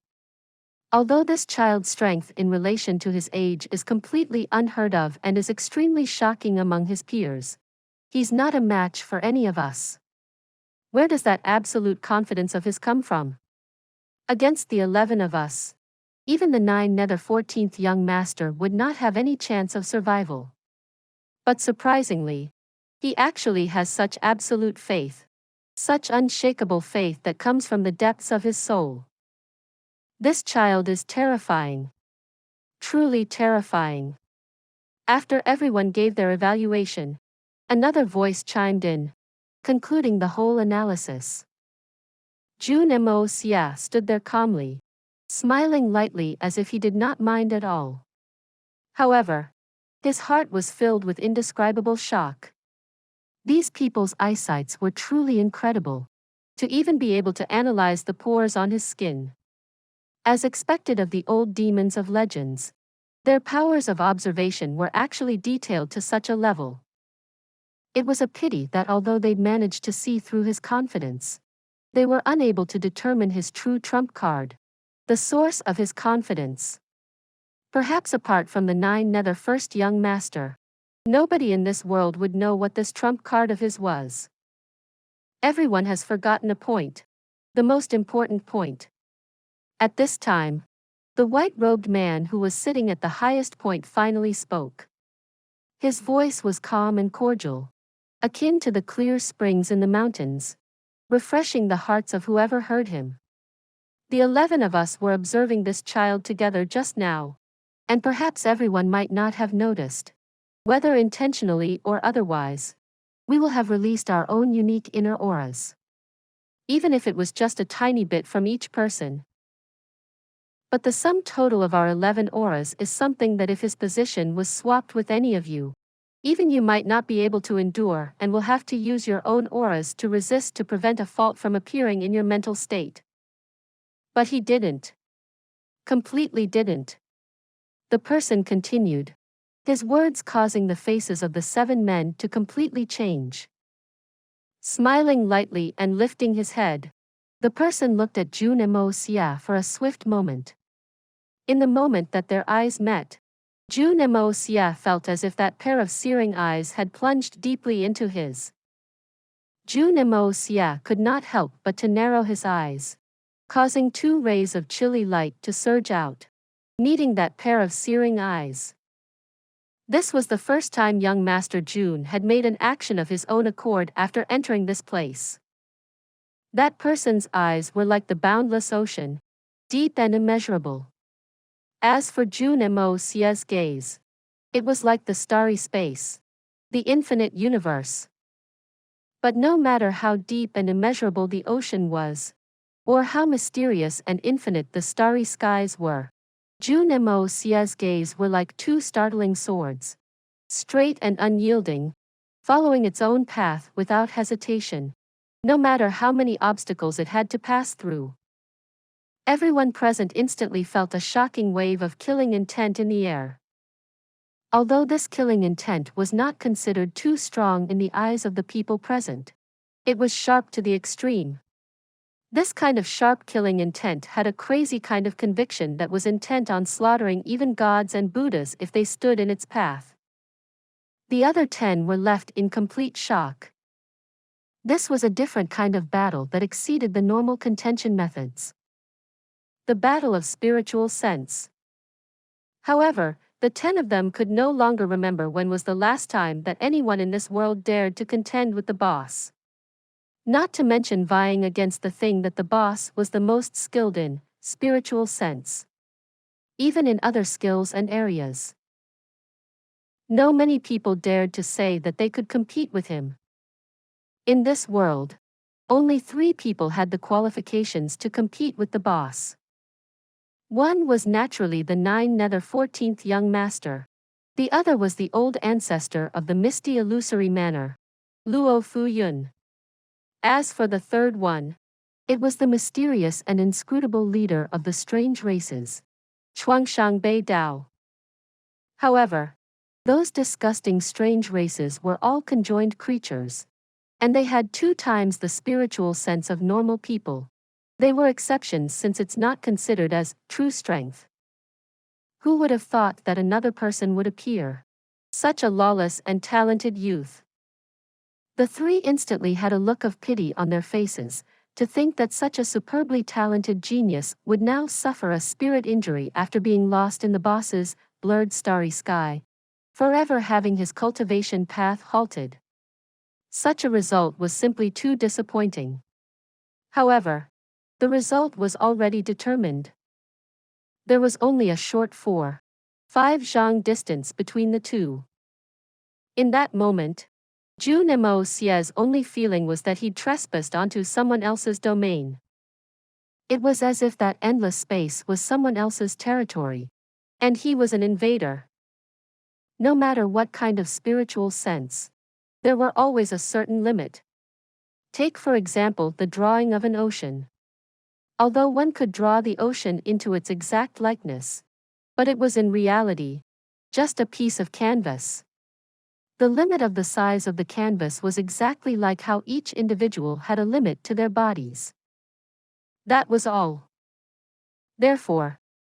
Although this child's strength in relation to his age is completely unheard of and is extremely shocking among his peers, he's not a match for any of us. Where does that absolute confidence of his come from? Against the 11 of us, even the 9th young master would not have any chance of survival. But surprisingly, he actually has such absolute faith, such unshakable faith that comes from the depths of his soul. This child is terrifying. Truly terrifying. After everyone gave their evaluation, another voice chimed in, concluding the whole analysis. Jun Moxie stood there calmly, smiling lightly as if he did not mind at all. However, his heart was filled with indescribable shock. These people's eyesights were truly incredible, to even be able to analyze the pores on his skin. As expected of the old demons of legends, their powers of observation were actually detailed to such a level. It was a pity that although they'd managed to see through his confidence, they were unable to determine his true trump card, the source of his confidence. Perhaps apart from the 9th young master, nobody in this world would know what this trump card of his was. Everyone has forgotten a point, the most important point. At this time, the white-robed man who was sitting at the highest point finally spoke. His voice was calm and cordial, akin to the clear springs in the mountains, refreshing the hearts of whoever heard him. The 11 of us were observing this child together just now, and perhaps everyone might not have noticed, whether intentionally or otherwise. We will have released our own unique inner auras. Even if it was just a tiny bit from each person. But the sum total of our 11 auras is something that if his position was swapped with any of you, even you might not be able to endure and will have to use your own auras to resist to prevent a fault from appearing in your mental state. But he didn't. Completely didn't. The person continued, his words causing the faces of the 7 men to completely change. Smiling lightly and lifting his head, the person looked at Jun Moxie for a swift moment. In the moment that their eyes met, Jun Moxie felt as if that pair of searing eyes had plunged deeply into his. Jun Moxie could not help but to narrow his eyes, causing 2 rays of chilly light to surge out, meeting that pair of searing eyes. This was the first time young Master Jun had made an action of his own accord after entering this place. That person's eyes were like the boundless ocean, deep and immeasurable. As for Jun Moxie's gaze, it was like the starry space, the infinite universe. But no matter how deep and immeasurable the ocean was, or how mysterious and infinite the starry skies were, Jun Moxie's gaze were like 2 startling swords, straight and unyielding, following its own path without hesitation, no matter how many obstacles it had to pass through. Everyone present instantly felt a shocking wave of killing intent in the air. Although this killing intent was not considered too strong in the eyes of the people present, it was sharp to the extreme. This kind of sharp killing intent had a crazy kind of conviction that was intent on slaughtering even gods and Buddhas if they stood in its path. The other 10 were left in complete shock. This was a different kind of battle that exceeded the normal contention methods. The battle of spiritual sense. However, the 10 of them could no longer remember when was the last time that anyone in this world dared to contend with the boss. Not to mention vying against the thing that the boss was the most skilled in, spiritual sense. Even in other skills and areas. No many people dared to say that they could compete with him. In this world, only 3 people had the qualifications to compete with the boss. One was naturally the 9th young master. The other was the old ancestor of the misty illusory manor, Luo Fu Yun. As for the third one, it was the mysterious and inscrutable leader of the strange races, Chuangshang Bei Dao. However, Those disgusting strange races were all conjoined creatures. And they had 2 times the spiritual sense of normal people. They were exceptions since it's not considered as true strength. Who would have thought that another person would appear? Such a lawless and talented youth. The 3 instantly had a look of pity on their faces, to think that such a superbly talented genius would now suffer a spirit injury after being lost in the boss's blurred starry sky, forever having his cultivation path halted. Such a result was simply too disappointing. However, the result was already determined. There was only a short 4-5 zhang distance between the 2. In that moment, Jun Moxie's only feeling was that he'd trespassed onto someone else's domain. It was as if that endless space was someone else's territory, and he was an invader. No matter what kind of spiritual sense, there were always a certain limit. Take for example the drawing of an ocean. Although one could draw the ocean into its exact likeness, but it was in reality just a piece of canvas. The limit of the size of the canvas was exactly like how each individual had a limit to their bodies. That was all. Therefore,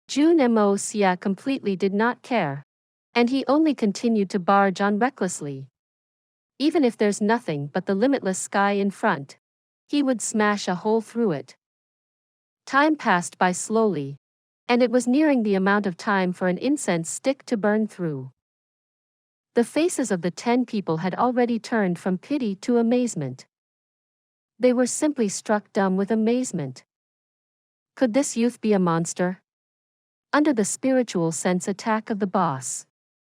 Jun Moxie completely did not care, and he only continued to barge on recklessly. Even if there's nothing but the limitless sky in front, he would smash a hole through it. Time passed by slowly, and it was nearing the amount of time for an incense stick to burn through. The faces of the 10 people had already turned from pity to amazement. They were simply struck dumb with amazement. Could this youth be a monster? Under the spiritual sense attack of the boss,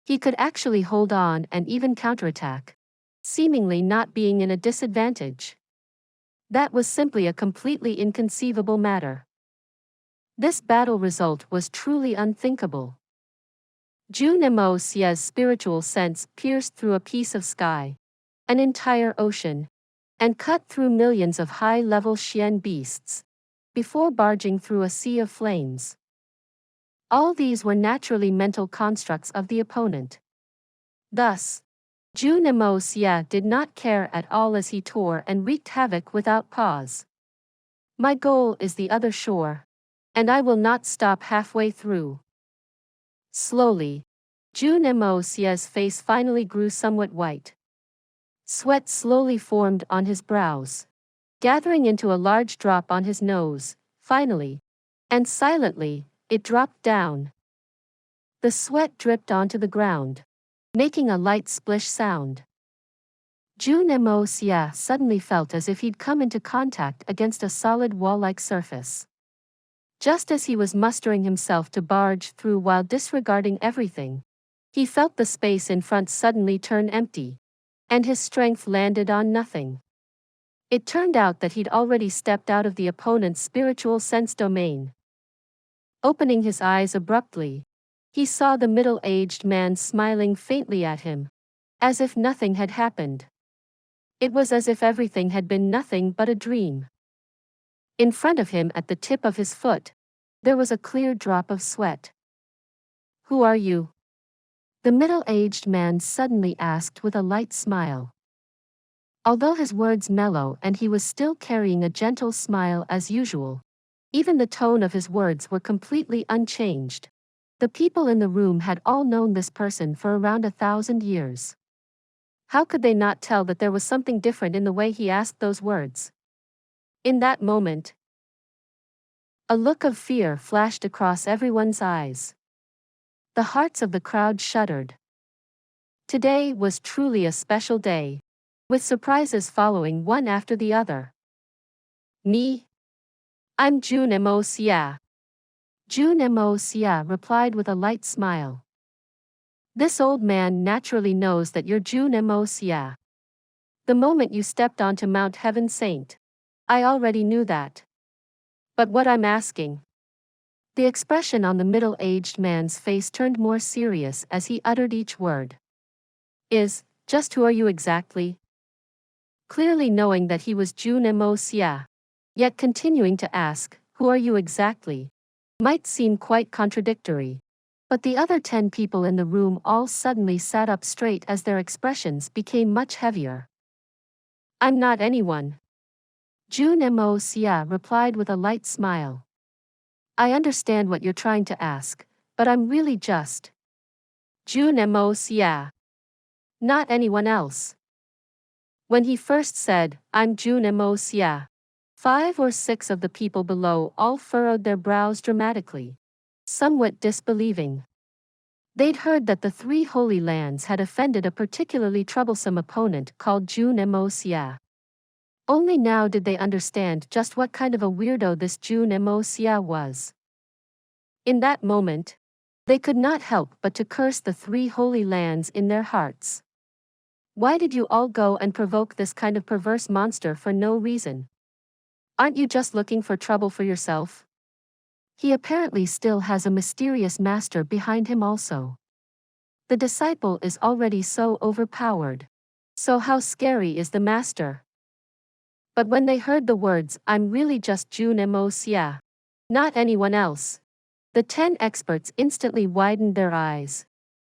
he could actually hold on and even counterattack, seemingly not being in a disadvantage. That was simply a completely inconceivable matter. This battle result was truly unthinkable. Jun Moxie's spiritual sense pierced through a piece of sky, an entire ocean, and cut through millions of high-level Xian beasts, before barging through a sea of flames. All these were naturally mental constructs of the opponent. Thus, Jun Moxie did not care at all as he tore and wreaked havoc without pause. My goal is the other shore, and I will not stop halfway through. Slowly, Jun Moxie's face finally grew somewhat white. Sweat slowly formed on his brows, gathering into a large drop on his nose. Finally, and silently, it dropped down. The sweat dripped onto the ground, making a light splish sound. Jun Moxie suddenly felt as if he'd come into contact against a solid wall-like surface. Just as he was mustering himself to barge through while disregarding everything, he felt the space in front suddenly turn empty, and his strength landed on nothing. It turned out that he'd already stepped out of the opponent's spiritual sense domain. Opening his eyes abruptly, he saw the middle-aged man smiling faintly at him, as if nothing had happened. It was as if everything had been nothing but a dream. In front of him at the tip of his foot, there was a clear drop of sweat. Who are you? The middle-aged man suddenly asked with a light smile. Although his words mellow and he was still carrying a gentle smile as usual, even the tone of his words were completely unchanged. The people in the room had all known this person for around 1,000 years. How could they not tell that there was something different in the way he asked those words? In that moment, a look of fear flashed across everyone's eyes. The hearts of the crowd shuddered. Today was truly a special day, with surprises following one after the other. Me? I'm Jun Moxie. Jun Moxie replied with a light smile. This old man naturally knows that you're Jun Moxie. The moment you stepped onto Mount Heaven Saint, I already knew that. But what I'm asking. The expression on the middle-aged man's face turned more serious as he uttered each word. Is, just who are you exactly? Clearly knowing that he was Jun Moxie, yet continuing to ask, who are you exactly, might seem quite contradictory. But the other 10 people in the room all suddenly sat up straight as their expressions became much heavier. I'm not anyone. Jun Moxie replied with a light smile. I understand what you're trying to ask, but I'm really just Jun Moxie. Not anyone else. When he first said, I'm Jun Moxie, 5 or 6 of the people below all furrowed their brows dramatically, somewhat disbelieving. They'd heard that the 3 Holy Lands had offended a particularly troublesome opponent called Jun Moxie. Only now did they understand just what kind of a weirdo this Jun Moxie was. In that moment, they could not help but to curse the 3 Holy Lands in their hearts. Why did you all go and provoke this kind of perverse monster for no reason? Aren't you just looking for trouble for yourself? He apparently still has a mysterious master behind him also. The disciple is already so overpowered. So how scary is the master? But when they heard the words, I'm really just Jun Moxie, not anyone else, the 10 experts instantly widened their eyes.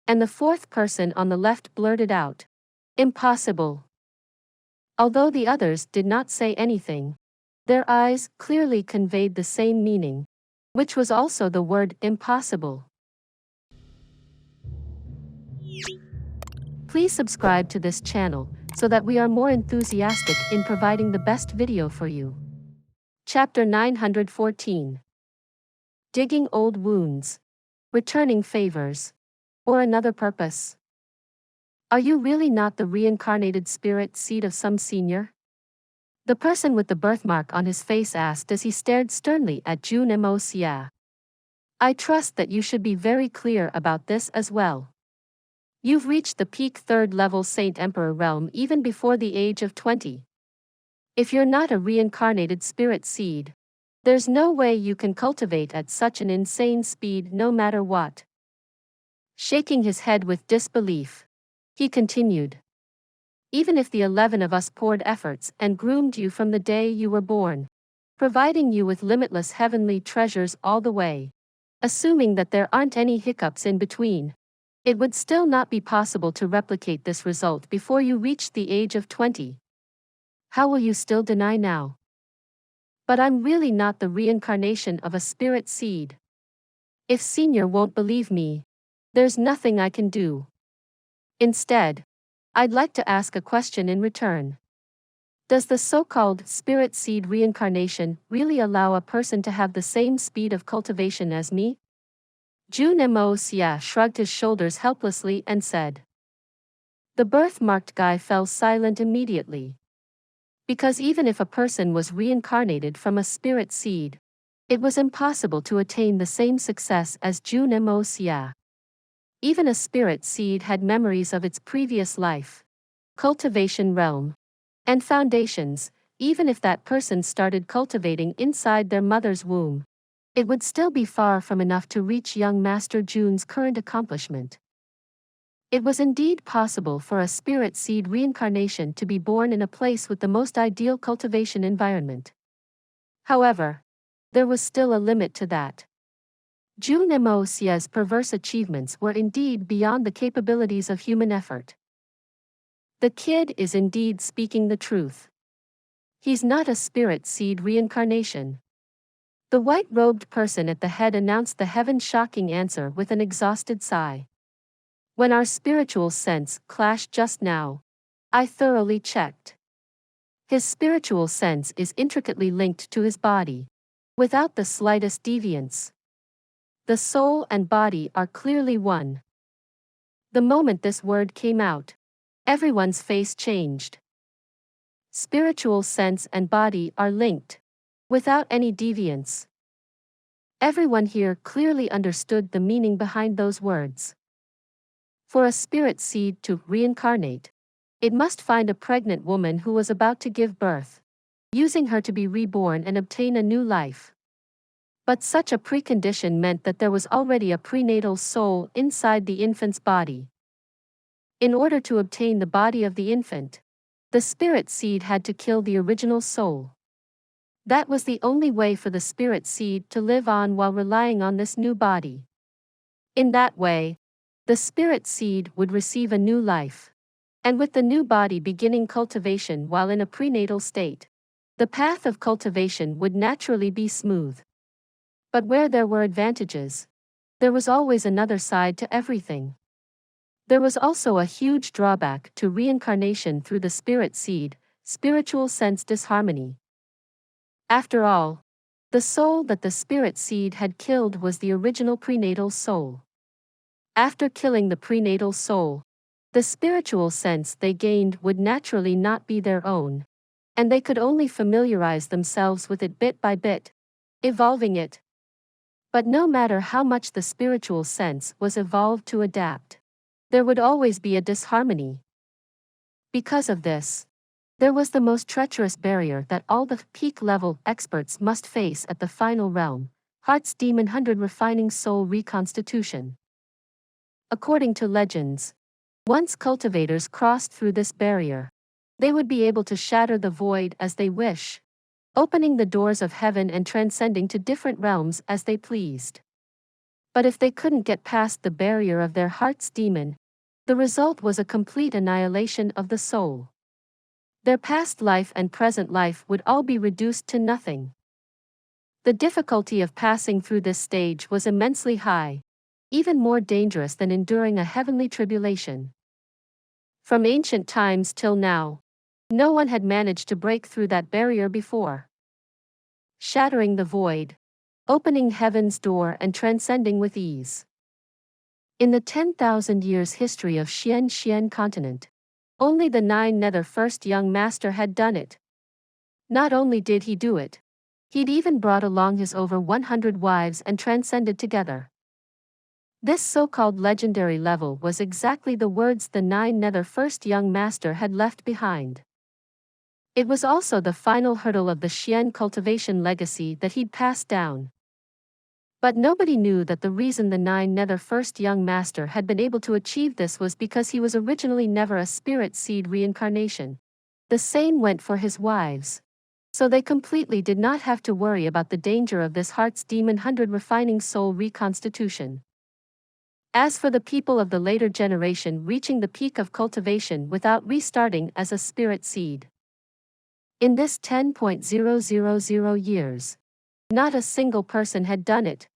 And the 4th person on the left blurted out, impossible. Although the others did not say anything, their eyes clearly conveyed the same meaning, which was also the word impossible. Please subscribe to this channel so that we are more enthusiastic in providing the best video for you. Chapter 914. Digging old wounds, returning favors, or another purpose. Are you really not the reincarnated spirit seed of some senior? The person with the birthmark on his face asked as he stared sternly at Jun Moxie. I trust that you should be very clear about this as well. You've reached the peak 3rd level Saint Emperor realm even before the age of 20. If you're not a reincarnated spirit seed, there's no way you can cultivate at such an insane speed no matter what. Shaking his head with disbelief, he continued. Even if the 11 of us poured efforts and groomed you from the day you were born, providing you with limitless heavenly treasures all the way, assuming that there aren't any hiccups in between, it would still not be possible to replicate this result before you reach the age of 20. How will you still deny now? But I'm really not the reincarnation of a spirit seed. If Senior won't believe me, there's nothing I can do. Instead, I'd like to ask a question in return. Does the so-called spirit seed reincarnation really allow a person to have the same speed of cultivation as me? Jun Moxie shrugged his shoulders helplessly and said. The birthmarked guy fell silent immediately. Because even if a person was reincarnated from a spirit seed, it was impossible to attain the same success as Jun Moxie. Even a spirit seed had memories of its previous life, cultivation realm, and foundations. Even if that person started cultivating inside their mother's womb, it would still be far from enough to reach young Master Jun's current accomplishment. It was indeed possible for a spirit seed reincarnation to be born in a place with the most ideal cultivation environment. However, there was still a limit to that. Jun Moxie's perverse achievements were indeed beyond the capabilities of human effort. The kid is indeed speaking the truth. He's not a spirit seed reincarnation. The white-robed person at the head announced the heaven-shocking answer with an exhausted sigh. When our spiritual sense clashed just now, I thoroughly checked. His spiritual sense is intricately linked to his body, without the slightest deviance. The soul and body are clearly one. The moment this word came out, everyone's face changed. Spiritual sense and body are linked, without any deviance. Everyone here clearly understood the meaning behind those words. For a spirit seed to reincarnate, it must find a pregnant woman who was about to give birth, using her to be reborn and obtain a new life. But such a precondition meant that there was already a prenatal soul inside the infant's body. In order to obtain the body of the infant, the spirit seed had to kill the original soul. That was the only way for the spirit seed to live on while relying on this new body. In that way, the spirit seed would receive a new life. And with the new body beginning cultivation while in a prenatal state, the path of cultivation would naturally be smooth. But where there were advantages, there was always another side to everything. There was also a huge drawback to reincarnation through the spirit seed, spiritual sense disharmony. After all, the soul that the spirit seed had killed was the original prenatal soul. After killing the prenatal soul, the spiritual sense they gained would naturally not be their own, and they could only familiarize themselves with it bit by bit, evolving it. But no matter how much the spiritual sense was evolved to adapt, there would always be a disharmony. Because of this, there was the most treacherous barrier that all the peak-level experts must face at the final realm, Heart's Demon 100 refining soul reconstitution. According to legends, once cultivators crossed through this barrier, they would be able to shatter the void as they wish, opening the doors of heaven and transcending to different realms as they pleased. But if they couldn't get past the barrier of their heart's demon, the result was a complete annihilation of the soul. Their past life and present life would all be reduced to nothing. The difficulty of passing through this stage was immensely high, even more dangerous than enduring a heavenly tribulation. From ancient times till now, no one had managed to break through that barrier before. Shattering the void, opening heaven's door and transcending with ease. In the 10,000 years history of Xian continent, only the 9 Nether first young master had done it. Not only did he do it, he'd even brought along his over 100 wives and transcended together. This so-called legendary level was exactly the words the 9 Nether first young master had left behind. It was also the final hurdle of the Xian cultivation legacy that he'd passed down. But nobody knew that the reason the 9 Nether first young master had been able to achieve this was because he was originally never a spirit seed reincarnation. The same went for his wives. So they completely did not have to worry about the danger of this Heart's Demon 100 refining soul reconstitution. As for the people of the later generation reaching the peak of cultivation without restarting as a spirit seed, in this 10,000 years, not a single person had done it.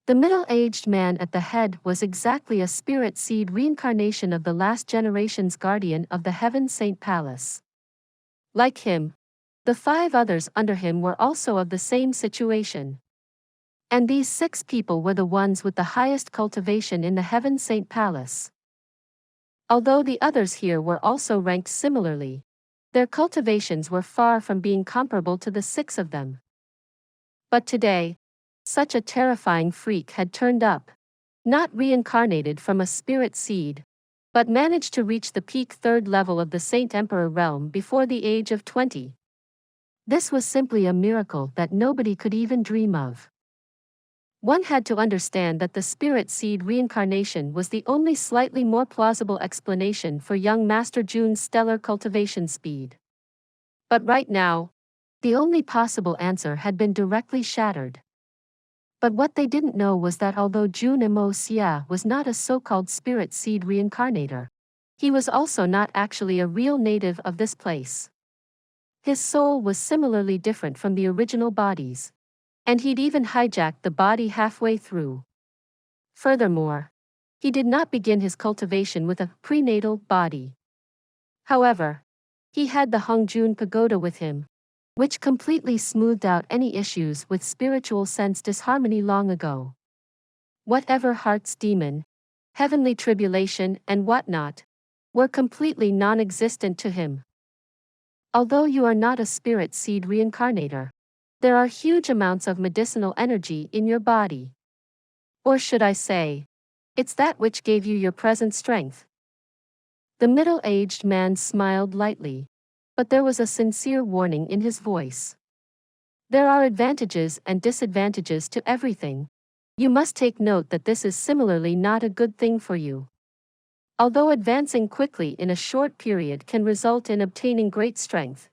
The middle-aged man at the head was exactly a spirit seed reincarnation of the last generation's guardian of the Heaven Saint Palace. Like him, the 5 others under him were also of the same situation. And these 6 people were the ones with the highest cultivation in the Heaven Saint Palace. Although the others here were also ranked similarly, their cultivations were far from being comparable to the 6 of them. But today, such a terrifying freak had turned up, not reincarnated from a spirit seed, but managed to reach the peak 3rd level of the Saint Emperor realm before the age of 20. This was simply a miracle that nobody could even dream of. One had to understand that the spirit seed reincarnation was the only slightly more plausible explanation for young Master Jun's stellar cultivation speed. But right now, the only possible answer had been directly shattered. But what they didn't know was that although Jun Moxie was not a so-called spirit seed reincarnator, he was also not actually a real native of this place. His soul was similarly different from the original bodies, and he'd even hijacked the body halfway through. Furthermore, he did not begin his cultivation with a prenatal body. However, he had the Hongjun Pagoda with him, which completely smoothed out any issues with spiritual sense disharmony long ago. Whatever heart's demon, heavenly tribulation and whatnot, were completely non-existent to him. Although you are not a spirit seed reincarnator, there are huge amounts of medicinal energy in your body. Or should I say, it's that which gave you your present strength. The middle-aged man smiled lightly, but there was a sincere warning in his voice. There are advantages and disadvantages to everything. You must take note that this is similarly not a good thing for you. Although advancing quickly in a short period can result in obtaining great strength,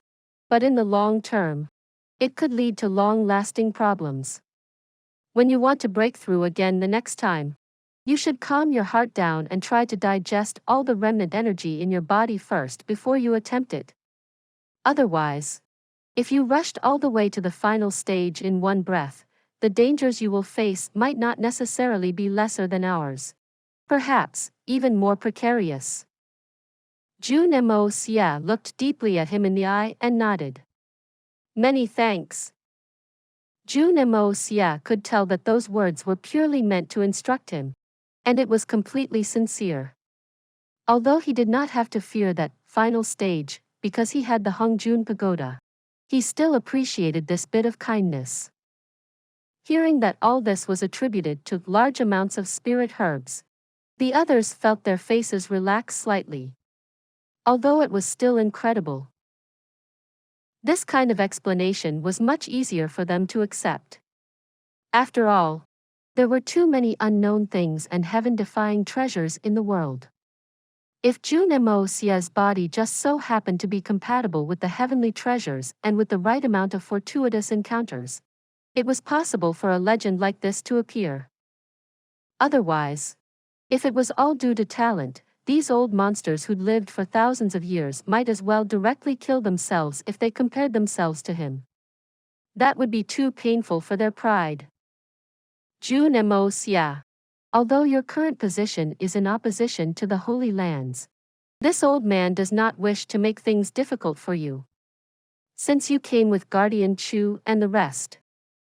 but in the long term, it could lead to long-lasting problems. When you want to break through again the next time, You should calm your heart down and try to digest all the remnant energy in your body first before you attempt it. Otherwise, if you rushed all the way to the final stage in one breath, the dangers you will face might not necessarily be lesser than ours. Perhaps, even more precarious. Jun Moxie looked deeply at him in the eye and nodded. Many thanks. Jun Moxie could tell that those words were purely meant to instruct him, and it was completely sincere. Although he did not have to fear that final stage, because he had the Hongjun Pagoda, he still appreciated this bit of kindness. Hearing that all this was attributed to large amounts of spirit herbs, the others felt their faces relax slightly. Although it was still incredible. This kind of explanation was much easier for them to accept. After all, there were too many unknown things and heaven-defying treasures in the world. If Jun Moxie's body just so happened to be compatible with the heavenly treasures and with the right amount of fortuitous encounters, it was possible for a legend like this to appear. Otherwise, if it was all due to talent, these old monsters who'd lived for thousands of years might as well directly kill themselves if they compared themselves to him. That would be too painful for their pride. Jun Moxie. Although your current position is in opposition to the Holy Lands, this old man does not wish to make things difficult for you. Since you came with Guardian Chu and the rest,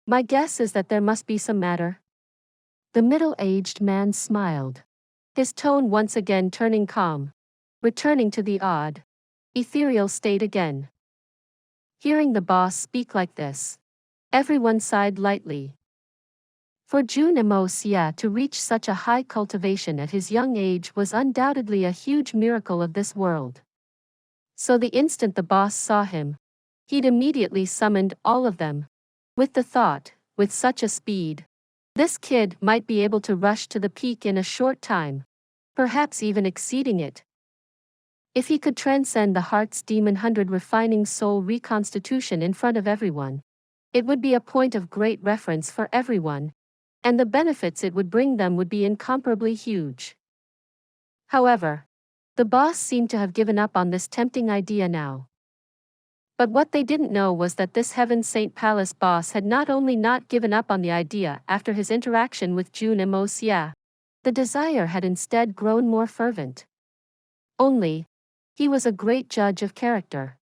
my guess is that there must be some matter. The middle-aged man smiled, his tone once again turning calm, returning to the odd, ethereal state again. Hearing the boss speak like this, everyone sighed lightly. For Jun Moxie to reach such a high cultivation at his young age was undoubtedly a huge miracle of this world. So the instant the boss saw him, he'd immediately summoned all of them, with the thought, with such a speed, this kid might be able to rush to the peak in a short time, perhaps even exceeding it. If he could transcend the heart's demon 100 refining soul reconstitution in front of everyone, it would be a point of great reference for everyone, and the benefits it would bring them would be incomparably huge. However, the boss seemed to have given up on this tempting idea now. But what they didn't know was that this Heaven Saint Palace boss had not only not given up on the idea after his interaction with Jun Moxie, the desire had instead grown more fervent. Only, he was a great judge of character.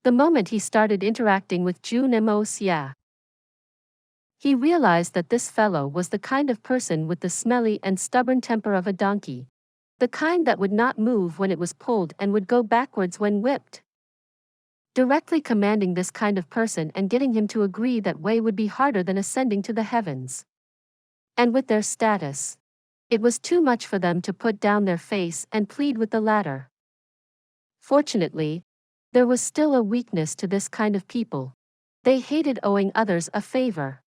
The moment he started interacting with Jun Moxie, he realized that this fellow was the kind of person with the smelly and stubborn temper of a donkey, the kind that would not move when it was pulled and would go backwards when whipped. Directly commanding this kind of person and getting him to agree that way would be harder than ascending to the heavens. And with their status, it was too much for them to put down their face and plead with the latter. Fortunately, there was still a weakness to this kind of people. They hated owing others a favor.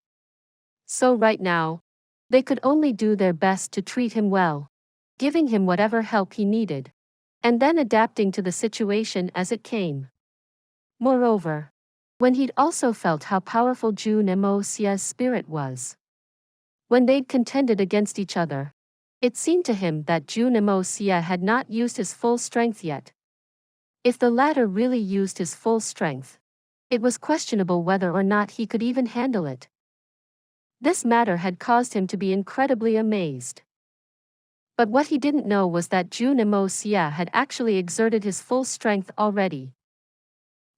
So right now, they could only do their best to treat him well, giving him whatever help he needed, and then adapting to the situation as it came. Moreover, when he'd also felt how powerful Jun Moxie's spirit was, when they'd contended against each other, it seemed to him that Jun Moxie had not used his full strength yet. If the latter really used his full strength, it was questionable whether or not he could even handle it. This matter had caused him to be incredibly amazed. But what he didn't know was that Jun Moxie had actually exerted his full strength already.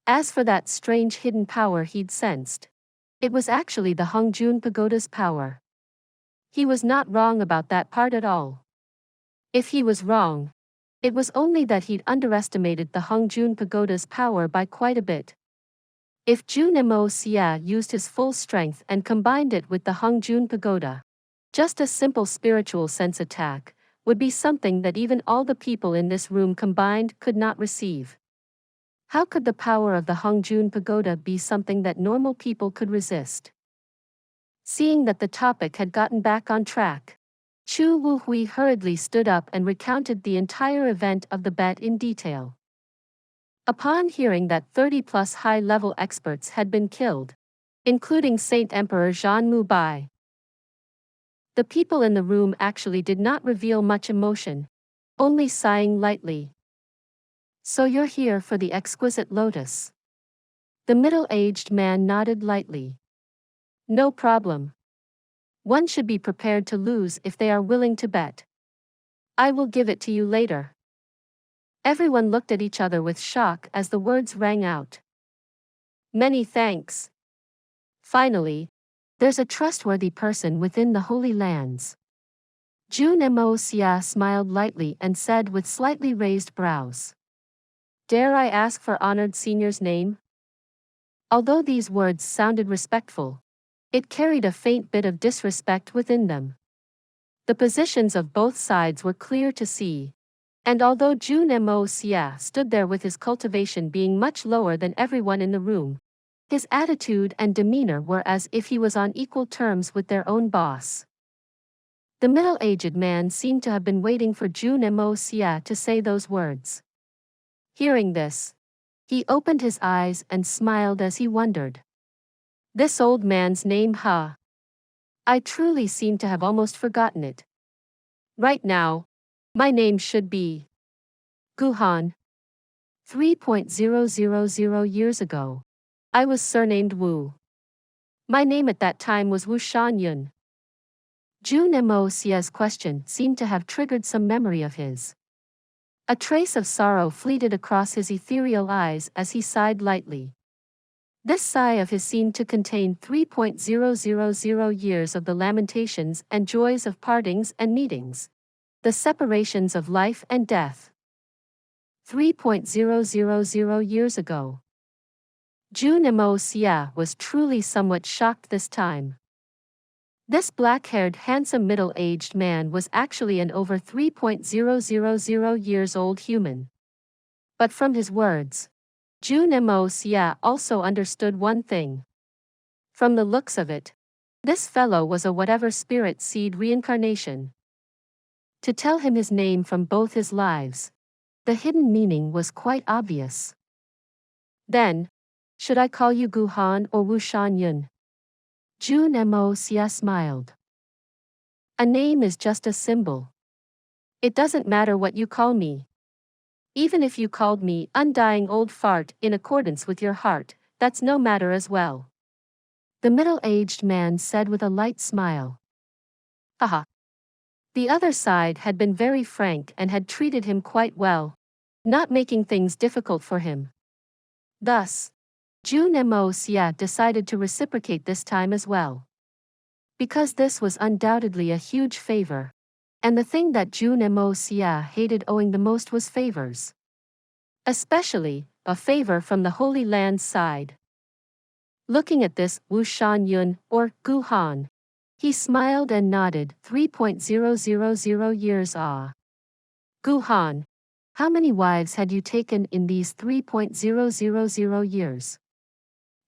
As for that strange hidden power he'd sensed, it was actually the Hongjun Pagoda's power. He was not wrong about that part at all. If he was wrong, it was only that he'd underestimated the Hongjun Pagoda's power by quite a bit. If Jun Moxie used his full strength and combined it with the Hongjun Pagoda, just a simple spiritual sense attack would be something that even all the people in this room combined could not receive. How could the power of the Hongjun Pagoda be something that normal people could resist? Seeing that the topic had gotten back on track, Chu Wuhui hurriedly stood up and recounted the entire event of the bet in detail. Upon hearing that 30-plus high-level experts had been killed, including Saint Emperor Zhan Mubai, The people in the room actually did not reveal much emotion, only sighing lightly. So you're here for the exquisite Lotus. The middle-aged man nodded lightly. No problem. One should be prepared to lose if they are willing to bet. I will give it to you later. Everyone looked at each other with shock as the words rang out. Many thanks. Finally, there's a trustworthy person within the Holy Lands. Jun Moxie smiled lightly and said with slightly raised brows. Dare I ask for honored senior's name? Although these words sounded respectful, it carried a faint bit of disrespect within them. The positions of both sides were clear to see, and although Jun Moxie stood there with his cultivation being much lower than everyone in the room, his attitude and demeanor were as if he was on equal terms with their own boss. The middle-aged man seemed to have been waiting for Jun Moxie to say those words. Hearing this, he opened his eyes and smiled as he wondered. This old man's name, huh? I truly seem to have almost forgotten it. Right now, my name should be Guhan. 3,000 years ago, I was surnamed Wu. My name at that time was Wu Shan. Jun Moxie's question seemed to have triggered some memory of his. A trace of sorrow fleeted across his ethereal eyes as he sighed lightly. This sigh of his seemed to contain 3,000 years of the lamentations and joys of partings and meetings, the separations of life and death. 3,000 years ago. Jun Moxie was truly somewhat shocked this time. This black-haired handsome middle-aged man was actually an over 3,000 years old human. But from his words, Jun Moxie also understood one thing. From the looks of it, this fellow was a whatever spirit seed reincarnation. To tell him his name from both his lives, the hidden meaning was quite obvious. Then, should I call you Guhan or Wu Shan? Jun Moxie smiled. A name is just a symbol. It doesn't matter what you call me. Even if you called me undying old fart in accordance with your heart, that's no matter as well. The middle-aged man said with a light smile. Haha. The other side had been very frank and had treated him quite well, not making things difficult for him. Thus, Jun Moxie decided to reciprocate this time as well. Because this was undoubtedly a huge favor, and the thing that Jun Moxie hated owing the most was favors. Especially, a favor from the Holy Land's side. Looking at this Wu Shan or Guhan, he smiled and nodded. 3,000 years. Guhan, how many wives had you taken in these 3,000 years?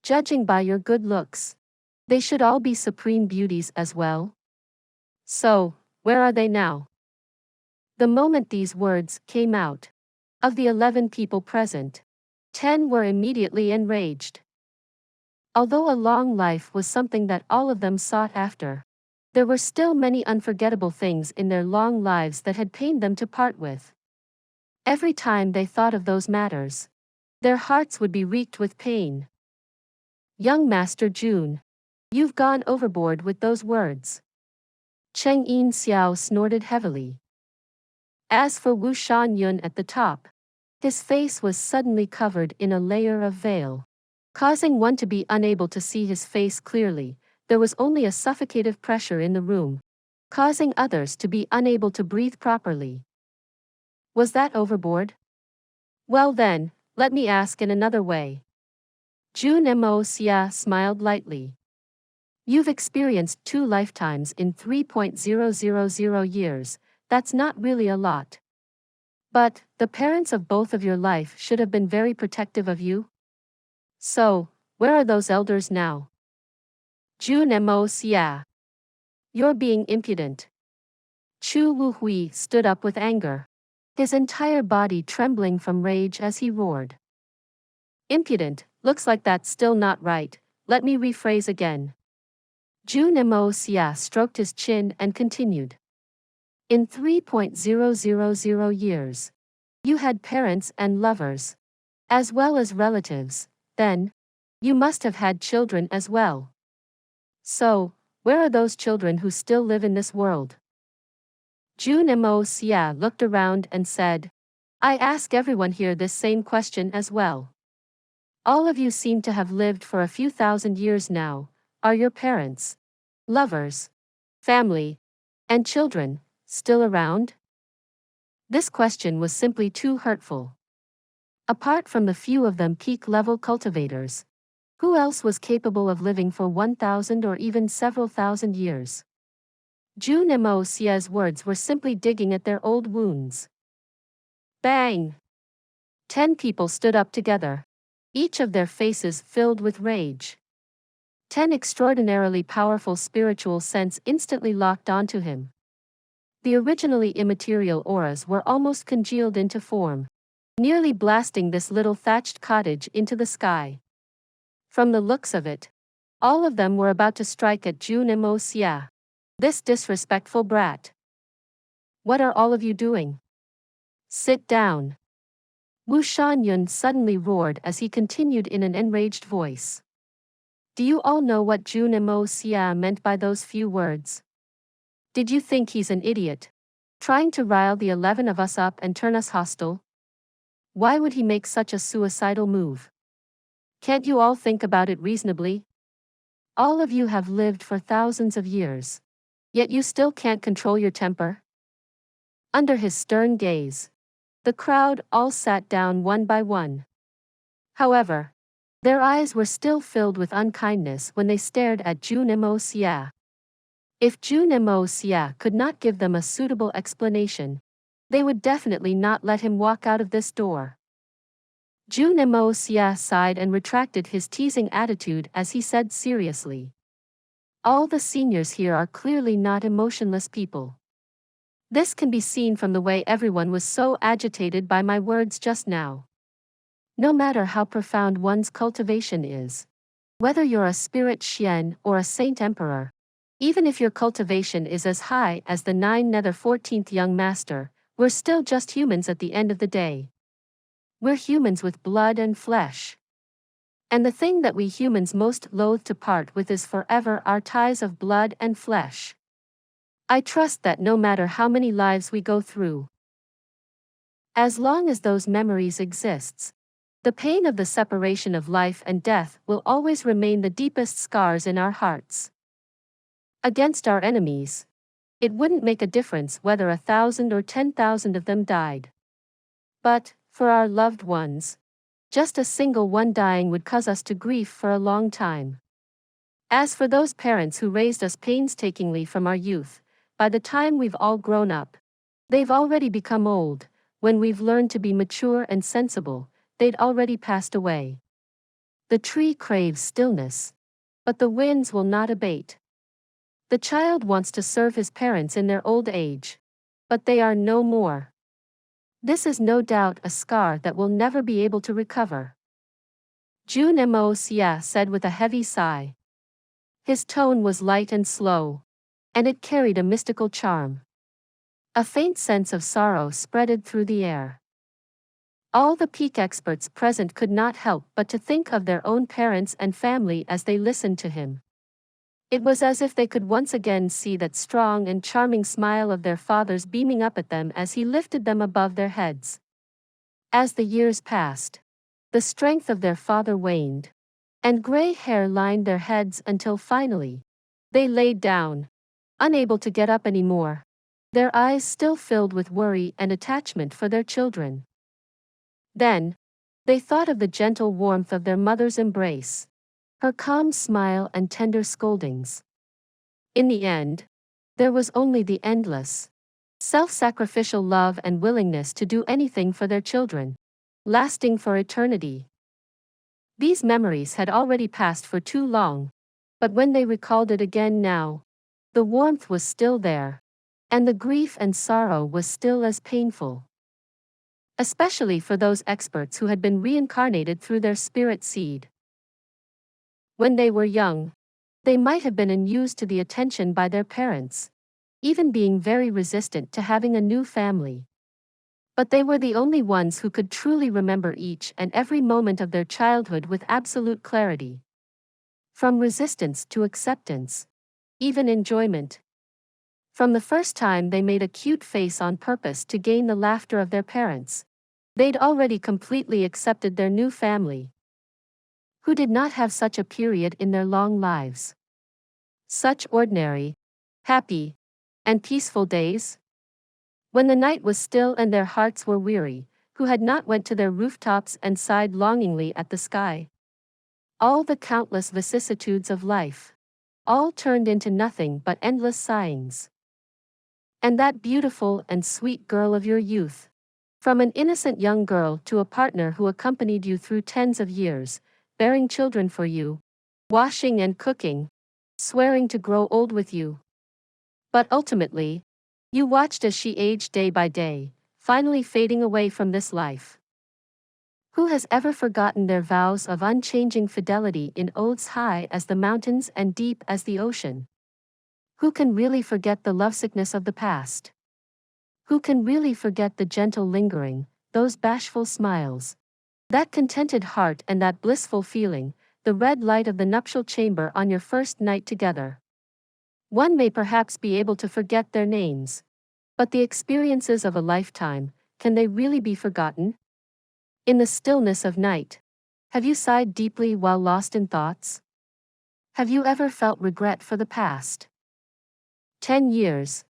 Judging by your good looks, they should all be supreme beauties as well. So, where are they now? The moment these words came out, of the 11 people present, 10 were immediately enraged. Although a long life was something that all of them sought after, there were still many unforgettable things in their long lives that had pained them to part with. Every time they thought of those matters, their hearts would be reeked with pain. Young Master Jun, you've gone overboard with those words. Cheng Yin Xiao snorted heavily. As for Wu Shan at the top, his face was suddenly covered in a layer of veil, causing one to be unable to see his face clearly. There was only a suffocative pressure in the room, causing others to be unable to breathe properly. Was that overboard? Well then, let me ask in another way. Jun Moxie smiled lightly. You've experienced 2 lifetimes in 3,000 years, that's not really a lot. But, the parents of both of your life should have been very protective of you. So, where are those elders now? Jun Moxie. You're being impudent. Chu Wuhui stood up with anger, his entire body trembling from rage as he roared. Impudent, looks like that's still not right, let me rephrase again. Jun Moxie stroked his chin and continued. In 3.000 years, you had parents and lovers, as well as relatives. Then, you must have had children as well. So, where are those children who still live in this world? Jun Moxie looked around and said, I ask everyone here this same question as well. All of you seem to have lived for a few thousand years now. Are your parents, lovers, family, and children still around? This question was simply too hurtful. Apart from the few of them peak-level cultivators, who else was capable of living for 1,000 or even several thousand years? Jun Moxie's words were simply digging at their old wounds. Bang! 10 people stood up together, each of their faces filled with rage. 10 extraordinarily powerful spiritual scents instantly locked onto him. The originally immaterial auras were almost congealed into form, nearly blasting this little thatched cottage into the sky. From the looks of it, all of them were about to strike at Jun Moxie, this disrespectful brat. What are all of you doing? Sit down. Wu Shangyun suddenly roared as he continued in an enraged voice. Do you all know what Jun Moxie meant by those few words? Did you think he's an idiot, trying to rile the 11 of us up and turn us hostile? Why would he make such a suicidal move? Can't you all think about it reasonably? All of you have lived for thousands of years, yet you still can't control your temper? Under his stern gaze, the crowd all sat down one by one. However, their eyes were still filled with unkindness when they stared at Jun Moxie. If Jun Moxie could not give them a suitable explanation, they would definitely not let him walk out of this door. Jun Moxie sighed and retracted his teasing attitude as he said seriously. All the seniors here are clearly not emotionless people. This can be seen from the way everyone was so agitated by my words just now. No matter how profound one's cultivation is, whether you're a spirit Xian or a saint emperor, even if your cultivation is as high as the 9 nether 14th young master, we're still just humans at the end of the day. We're humans with blood and flesh. And the thing that we humans most loathe to part with is forever our ties of blood and flesh. I trust that no matter how many lives we go through, as long as those memories exists, the pain of the separation of life and death will always remain the deepest scars in our hearts. Against our enemies, it wouldn't make a difference whether 1,000 or 10,000 of them died. But, for our loved ones, just a single one dying would cause us to grief for a long time. As for those parents who raised us painstakingly from our youth, by the time we've all grown up, they've already become old. When we've learned to be mature and sensible, they'd already passed away. The tree craves stillness, but the winds will not abate. The child wants to serve his parents in their old age, but they are no more. This is no doubt a scar that will never be able to recover. Jun Moxie said with a heavy sigh. His tone was light and slow, and it carried a mystical charm. A faint sense of sorrow spreaded through the air. All the peak experts present could not help but to think of their own parents and family as they listened to him. It was as if they could once again see that strong and charming smile of their fathers beaming up at them as he lifted them above their heads. As the years passed, the strength of their father waned, and gray hair lined their heads until finally, they laid down, unable to get up anymore, their eyes still filled with worry and attachment for their children. Then, they thought of the gentle warmth of their mother's embrace, her calm smile and tender scoldings. In the end, there was only the endless, self-sacrificial love and willingness to do anything for their children, lasting for eternity. These memories had already passed for too long, but when they recalled it again now, the warmth was still there, and the grief and sorrow was still as painful. Especially for those experts who had been reincarnated through their spirit seed. When they were young, They might have been unused to the attention by their parents, even being very resistant to having a new family. But they were the only ones who could truly remember each and every moment of their childhood with absolute clarity. From resistance to acceptance, even enjoyment. From the first time they made a cute face on purpose to gain the laughter of their parents, they'd already completely accepted their new family. Who did not have such a period in their long lives? Such ordinary, happy, and peaceful days? When the night was still and their hearts were weary, who had not went to their rooftops and sighed longingly at the sky? All the countless vicissitudes of life, all turned into nothing but endless sighings. And that beautiful and sweet girl of your youth, from an innocent young girl to a partner who accompanied you through tens of years, bearing children for you, washing and cooking, swearing to grow old with you. But ultimately, you watched as she aged day by day, finally fading away from this life. Who has ever forgotten their vows of unchanging fidelity in oaths high as the mountains and deep as the ocean? Who can really forget the lovesickness of the past? Who can really forget the gentle lingering, those bashful smiles, that contented heart and that blissful feeling, the red light of the nuptial chamber on your first night together? One may perhaps be able to forget their names, but the experiences of a lifetime, can they really be forgotten? In the stillness of night, have you sighed deeply while lost in thoughts? Have you ever felt regret for the past? 10 years,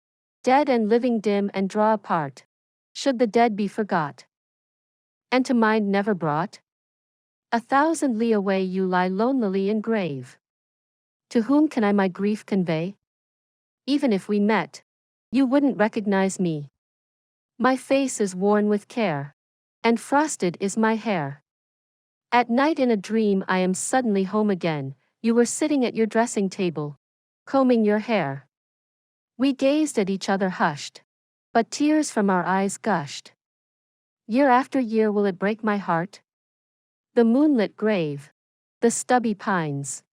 dead and living dim and draw apart, should the dead be forgot, and to mind never brought? 1,000 li away you lie lonelily in grave. To whom can I my grief convey? Even if we met, you wouldn't recognize me. My face is worn with care, and frosted is my hair. At night in a dream I am suddenly home again, you were sitting at your dressing table, combing your hair. We gazed at each other hushed, but tears from our eyes gushed. Year after year will it break my heart? The moonlit grave, the stubby pines.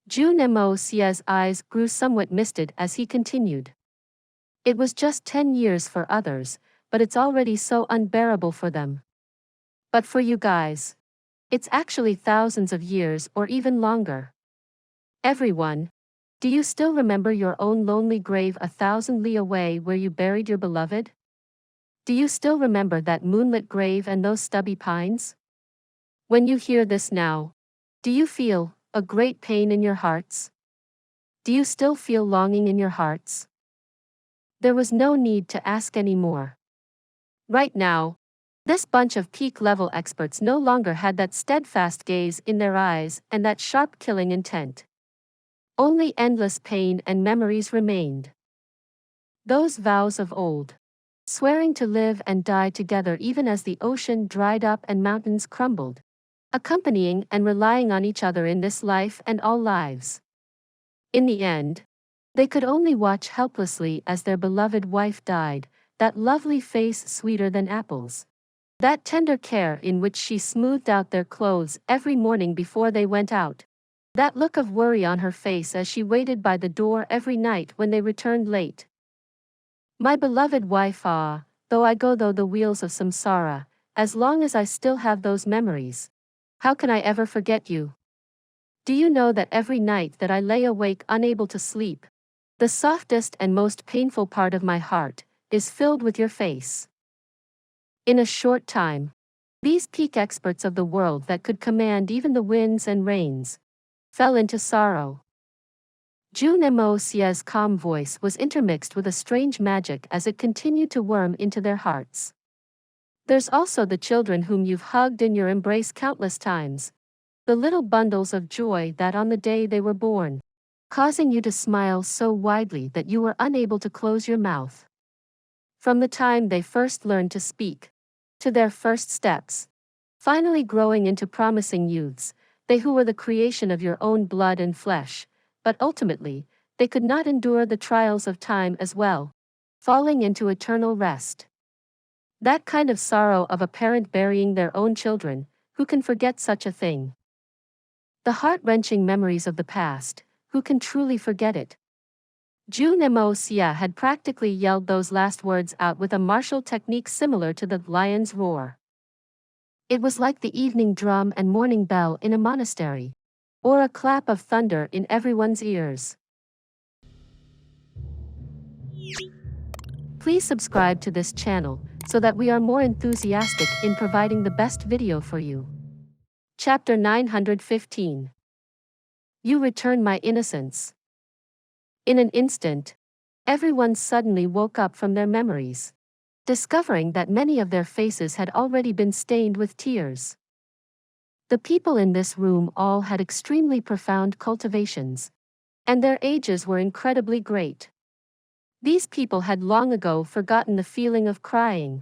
Jun Moxie's eyes grew somewhat misted as he continued. It was just 10 years for others, but it's already so unbearable for them. But for you guys, it's actually thousands of years or even longer. Everyone, do you still remember your own lonely grave 1,000 li away where you buried your beloved? Do you still remember that moonlit grave and those stubby pines? When you hear this now, do you feel a great pain in your hearts? Do you still feel longing in your hearts? There was no need to ask any more. Right now, this bunch of peak-level experts no longer had that steadfast gaze in their eyes and that sharp killing intent. Only endless pain and memories remained. Those vows of old, swearing to live and die together even as the ocean dried up and mountains crumbled, accompanying and relying on each other in this life and all lives. In the end, they could only watch helplessly as their beloved wife died, that lovely face sweeter than apples. That tender care in which she smoothed out their clothes every morning before they went out. That look of worry on her face as she waited by the door every night when they returned late. My beloved wife, though I go though the wheels of samsara, as long as I still have those memories, how can I ever forget you? Do you know that every night that I lay awake unable to sleep, the softest and most painful part of my heart is filled with your face? In a short time, these peak experts of the world that could command even the winds and rains fell into sorrow. Jun Moxie's calm voice was intermixed with a strange magic as it continued to worm into their hearts. There's also the children whom you've hugged in your embrace countless times, the little bundles of joy that on the day they were born, causing you to smile so widely that you were unable to close your mouth. From the time they first learned to speak, to their first steps, finally growing into promising youths, they who were the creation of your own blood and flesh, but ultimately, they could not endure the trials of time as well, falling into eternal rest. That kind of sorrow of a parent burying their own children, who can forget such a thing? The heart-wrenching memories of the past, who can truly forget it? Jun Moxie had practically yelled those last words out with a martial technique similar to the lion's roar. It was like the evening drum and morning bell in a monastery, or a clap of thunder in everyone's ears. Please subscribe to this channel so that we are more enthusiastic in providing the best video for you. Chapter 915. You return my innocence. In an instant, everyone suddenly woke up from their memories, discovering that many of their faces had already been stained with tears. The people in this room all had extremely profound cultivations, and their ages were incredibly great. These people had long ago forgotten the feeling of crying,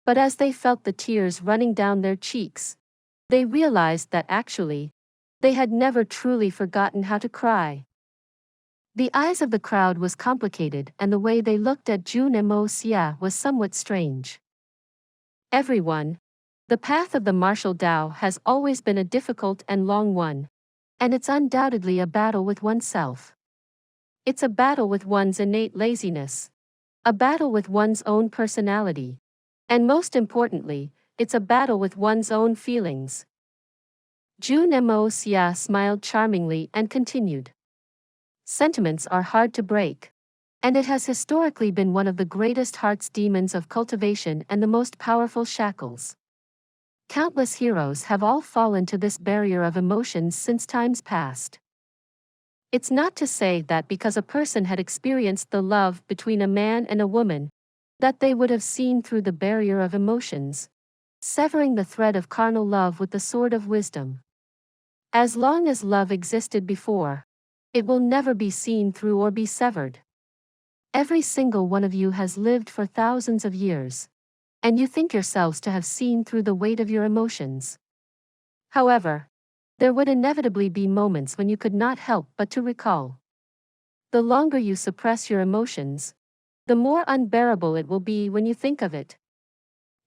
but as they felt the tears running down their cheeks, they realized that actually, they had never truly forgotten how to cry. The eyes of the crowd was complicated and the way they looked at Jun Moxie was somewhat strange. Everyone, the path of the martial Tao has always been a difficult and long one, and it's undoubtedly a battle with oneself. It's a battle with one's innate laziness, a battle with one's own personality, and most importantly, it's a battle with one's own feelings. Jun Moxie smiled charmingly and continued. Sentiments are hard to break, and it has historically been one of the greatest heart's demons of cultivation and the most powerful shackles. Countless heroes have all fallen to this barrier of emotions since times past. It's not to say that because a person had experienced the love between a man and a woman, that they would have seen through the barrier of emotions, severing the thread of carnal love with the sword of wisdom. As long as love existed before, it will never be seen through or be severed. Every single one of you has lived for thousands of years, and you think yourselves to have seen through the weight of your emotions. However, there would inevitably be moments when you could not help but to recall. The longer you suppress your emotions, the more unbearable it will be when you think of it.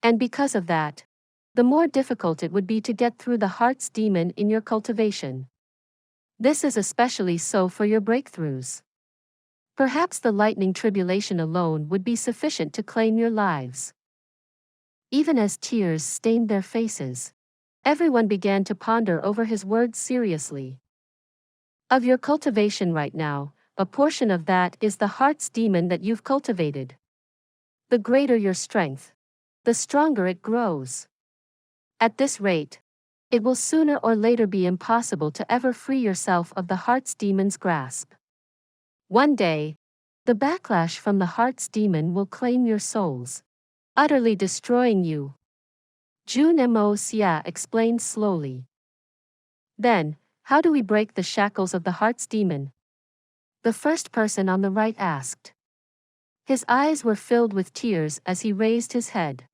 And because of that, the more difficult it would be to get through the heart's demon in your cultivation. This is especially so for your breakthroughs. Perhaps the lightning tribulation alone would be sufficient to claim your lives. Even as tears stained their faces, everyone began to ponder over his words seriously. Of your cultivation right now, a portion of that is the heart's demon that you've cultivated. The greater your strength, the stronger it grows. At this rate, it will sooner or later be impossible to ever free yourself of the heart's demon's grasp. One day, the backlash from the heart's demon will claim your souls, utterly destroying you. Jun Moxie explained slowly. Then, how do we break the shackles of the heart's demon? The first person on the right asked. His eyes were filled with tears as he raised his head.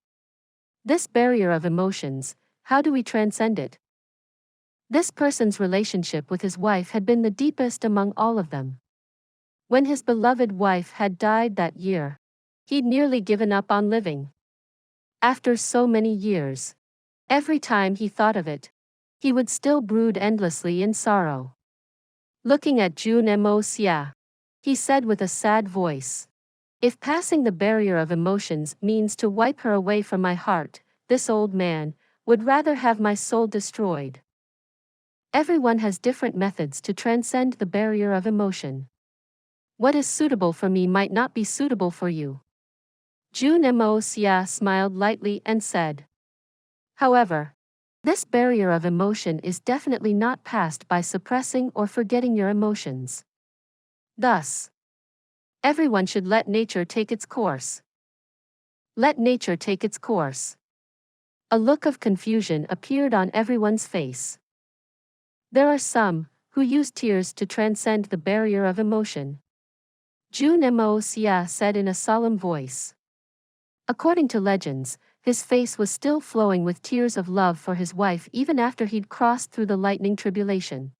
This barrier of emotions, how do we transcend it? This person's relationship with his wife had been the deepest among all of them. When his beloved wife had died that year, he'd nearly given up on living. After so many years, every time he thought of it, he would still brood endlessly in sorrow. Looking at Jun Moxie, he said with a sad voice, "If passing the barrier of emotions means to wipe her away from my heart, this old man would rather have my soul destroyed." Everyone has different methods to transcend the barrier of emotion. What is suitable for me might not be suitable for you. Jun Moxie smiled lightly and said. However, this barrier of emotion is definitely not passed by suppressing or forgetting your emotions. Thus, everyone should let nature take its course. Let nature take its course. A look of confusion appeared on everyone's face. There are some who use tears to transcend the barrier of emotion. Jun Moxie said in a solemn voice. According to legends, his face was still flowing with tears of love for his wife even after he'd crossed through the lightning tribulation.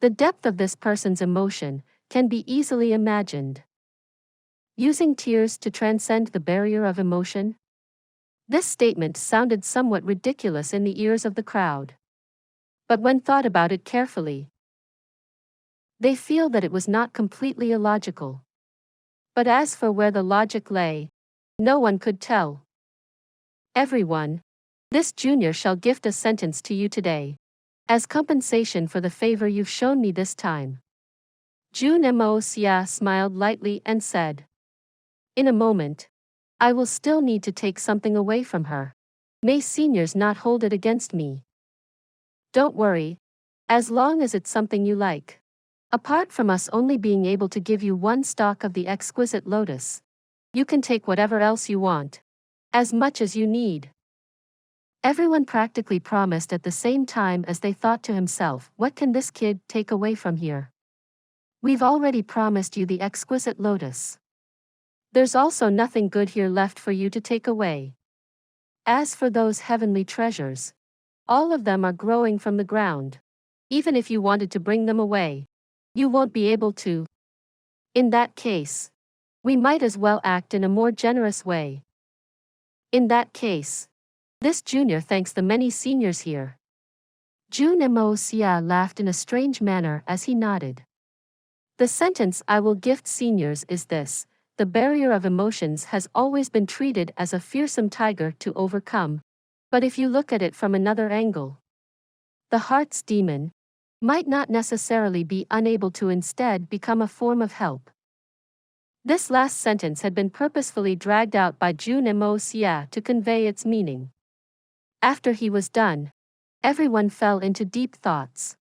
The depth of this person's emotion can be easily imagined. Using tears to transcend the barrier of emotion? This statement sounded somewhat ridiculous in the ears of the crowd. But when thought about it carefully, They feel that it was not completely illogical. But as for where the logic lay, no one could tell. Everyone, this junior shall gift a sentence to you today, as compensation for the favor you've shown me this time. Jun Moxie smiled lightly and said, in a moment, I will still need to take something away from her. May seniors not hold it against me. Don't worry, as long as it's something you like. Apart from us only being able to give you one stalk of the exquisite lotus, you can take whatever else you want, as much as you need. Everyone practically promised at the same time as they thought to himself, what can this kid take away from here? We've already promised you the exquisite lotus. There's also nothing good here left for you to take away. As for those heavenly treasures, all of them are growing from the ground. Even if you wanted to bring them away, you won't be able to. In that case, we might as well act in a more generous way. In that case, this junior thanks the many seniors here. Jun Moxie laughed in a strange manner as he nodded. The sentence I will gift seniors is this: the barrier of emotions has always been treated as a fearsome tiger to overcome, but if you look at it from another angle, the heart's demon might not necessarily be unable to instead become a form of help. This last sentence had been purposefully dragged out by Jun Moxie to convey its meaning. After he was done, everyone fell into deep thoughts.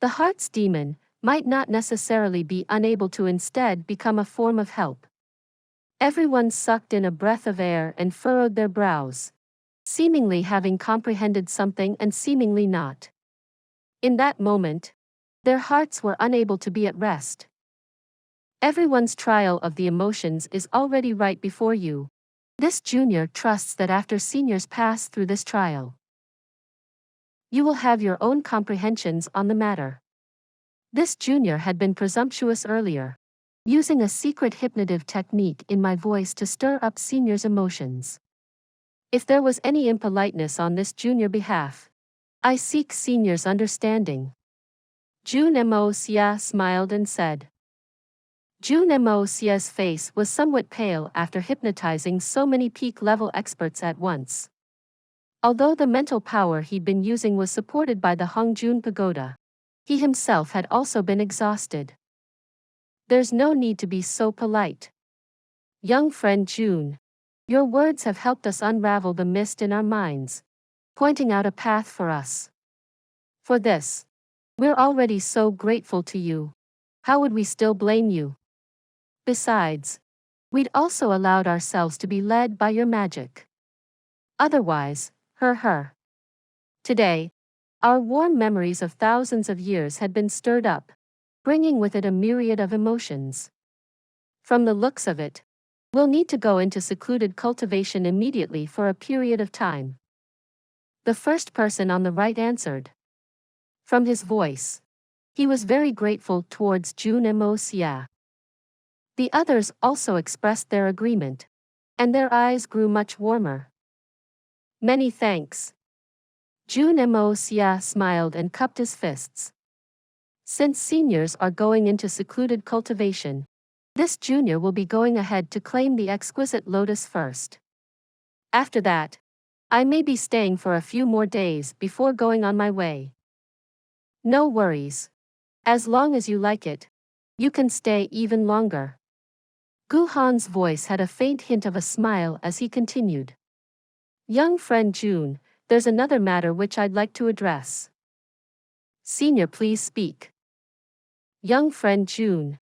The heart's demon might not necessarily be unable to instead become a form of help. Everyone sucked in a breath of air and furrowed their brows, seemingly having comprehended something and seemingly not. In that moment, their hearts were unable to be at rest. Everyone's trial of the emotions is already right before you. This junior trusts that after seniors pass through this trial, you will have your own comprehensions on the matter. This junior had been presumptuous earlier, using a secret hypnotive technique in my voice to stir up seniors' emotions. If there was any impoliteness on this junior behalf, I seek seniors' understanding. Jun Moxie smiled and said. Jun Moxie's face was somewhat pale after hypnotizing so many peak-level experts at once. Although the mental power he'd been using was supported by the Hongjun Pagoda, he himself had also been exhausted. There's no need to be so polite. Young friend Jun, your words have helped us unravel the mist in our minds, pointing out a path for us. For this, we're already so grateful to you. How would we still blame you? Besides, we'd also allowed ourselves to be led by your magic. Otherwise, Today, our warm memories of thousands of years had been stirred up, bringing with it a myriad of emotions. From the looks of it, we'll need to go into secluded cultivation immediately for a period of time. The first person on the right answered. From his voice, he was very grateful towards Jun Moxie. The others also expressed their agreement, and their eyes grew much warmer. Many thanks. Jun Moxie smiled and cupped his fists. Since seniors are going into secluded cultivation, this junior will be going ahead to claim the exquisite lotus first. After that, I may be staying for a few more days before going on my way. No worries. As long as you like it, you can stay even longer. Gu Han's voice had a faint hint of a smile as he continued. Young friend Jun, there's another matter which I'd like to address. Senior, please speak. Young friend Jun,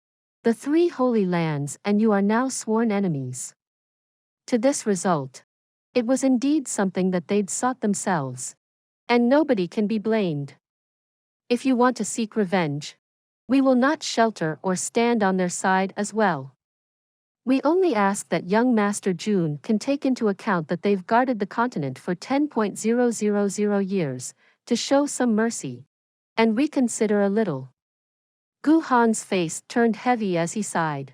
the three holy lands and you are now sworn enemies. To this result, it was indeed something that they'd sought themselves, and nobody can be blamed. If you want to seek revenge, we will not shelter or stand on their side as well. We only ask that young Master Jun can take into account that they've guarded the continent for 10,000 years, to show some mercy, and reconsider a little. Gu Han's face turned heavy as he sighed.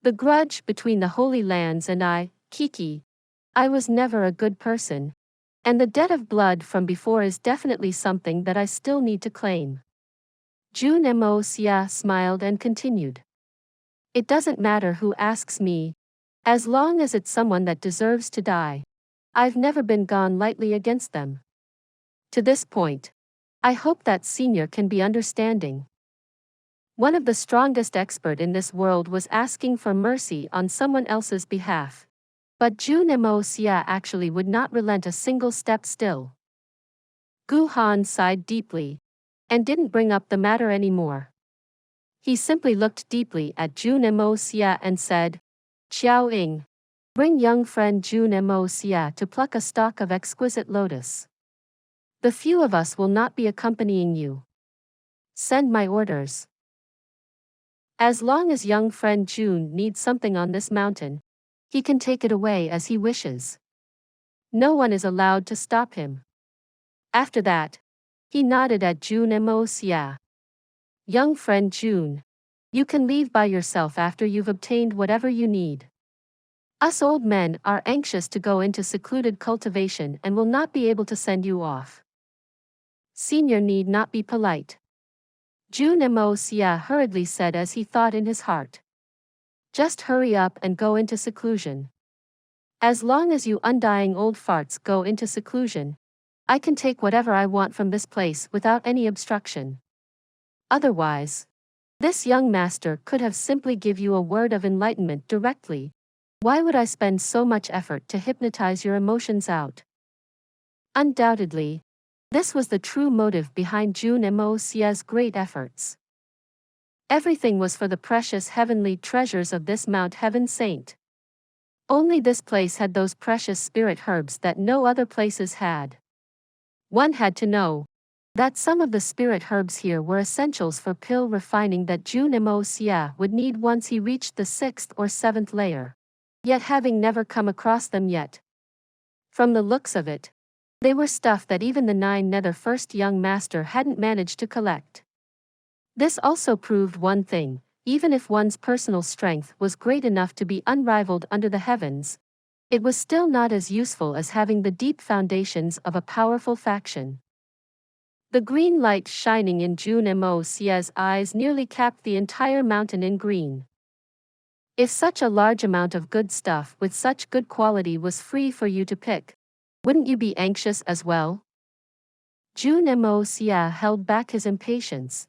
The grudge between the Holy Lands and I was never a good person, and the debt of blood from before is definitely something that I still need to claim. Jun Moxie smiled and continued. It doesn't matter who asks me, as long as it's someone that deserves to die. I've never been gone lightly against them. To this point, I hope that senior can be understanding. One of the strongest expert in this world was asking for mercy on someone else's behalf. But Jun Moxie actually would not relent a single step still. Gu Han sighed deeply, and didn't bring up the matter anymore. He simply looked deeply at Jun Moxie and said, Xiao Ying, bring young friend Jun Moxie to pluck a stalk of exquisite lotus. The few of us will not be accompanying you. Send my orders. As long as young friend Jun needs something on this mountain, he can take it away as he wishes. No one is allowed to stop him. After that, he nodded at Jun Moxie. Young friend Jun, you can leave by yourself after you've obtained whatever you need. Us old men are anxious to go into secluded cultivation and will not be able to send you off. Senior need not be polite. Jun Moxie hurriedly said as he thought in his heart. Just hurry up and go into seclusion. As long as you undying old farts go into seclusion, I can take whatever I want from this place without any obstruction. Otherwise, this young master could have simply give you a word of enlightenment directly. Why would I spend so much effort to hypnotize your emotions out? Undoubtedly, this was the true motive behind Jun Moxie's great efforts. Everything was for the precious heavenly treasures of this Mount Heaven Saint. Only this place had those precious spirit herbs that no other places had. One had to know that some of the spirit herbs here were essentials for pill refining that Jun Moxie would need once he reached the 6th or 7th layer, yet having never come across them yet. From the looks of it, they were stuff that even the 9 nether first young master hadn't managed to collect. This also proved one thing: even if one's personal strength was great enough to be unrivaled under the heavens, it was still not as useful as having the deep foundations of a powerful faction. The green light shining in Jun Moxie's eyes nearly capped the entire mountain in green. If such a large amount of good stuff with such good quality was free for you to pick, wouldn't you be anxious as well? Jun Moxie held back his impatience,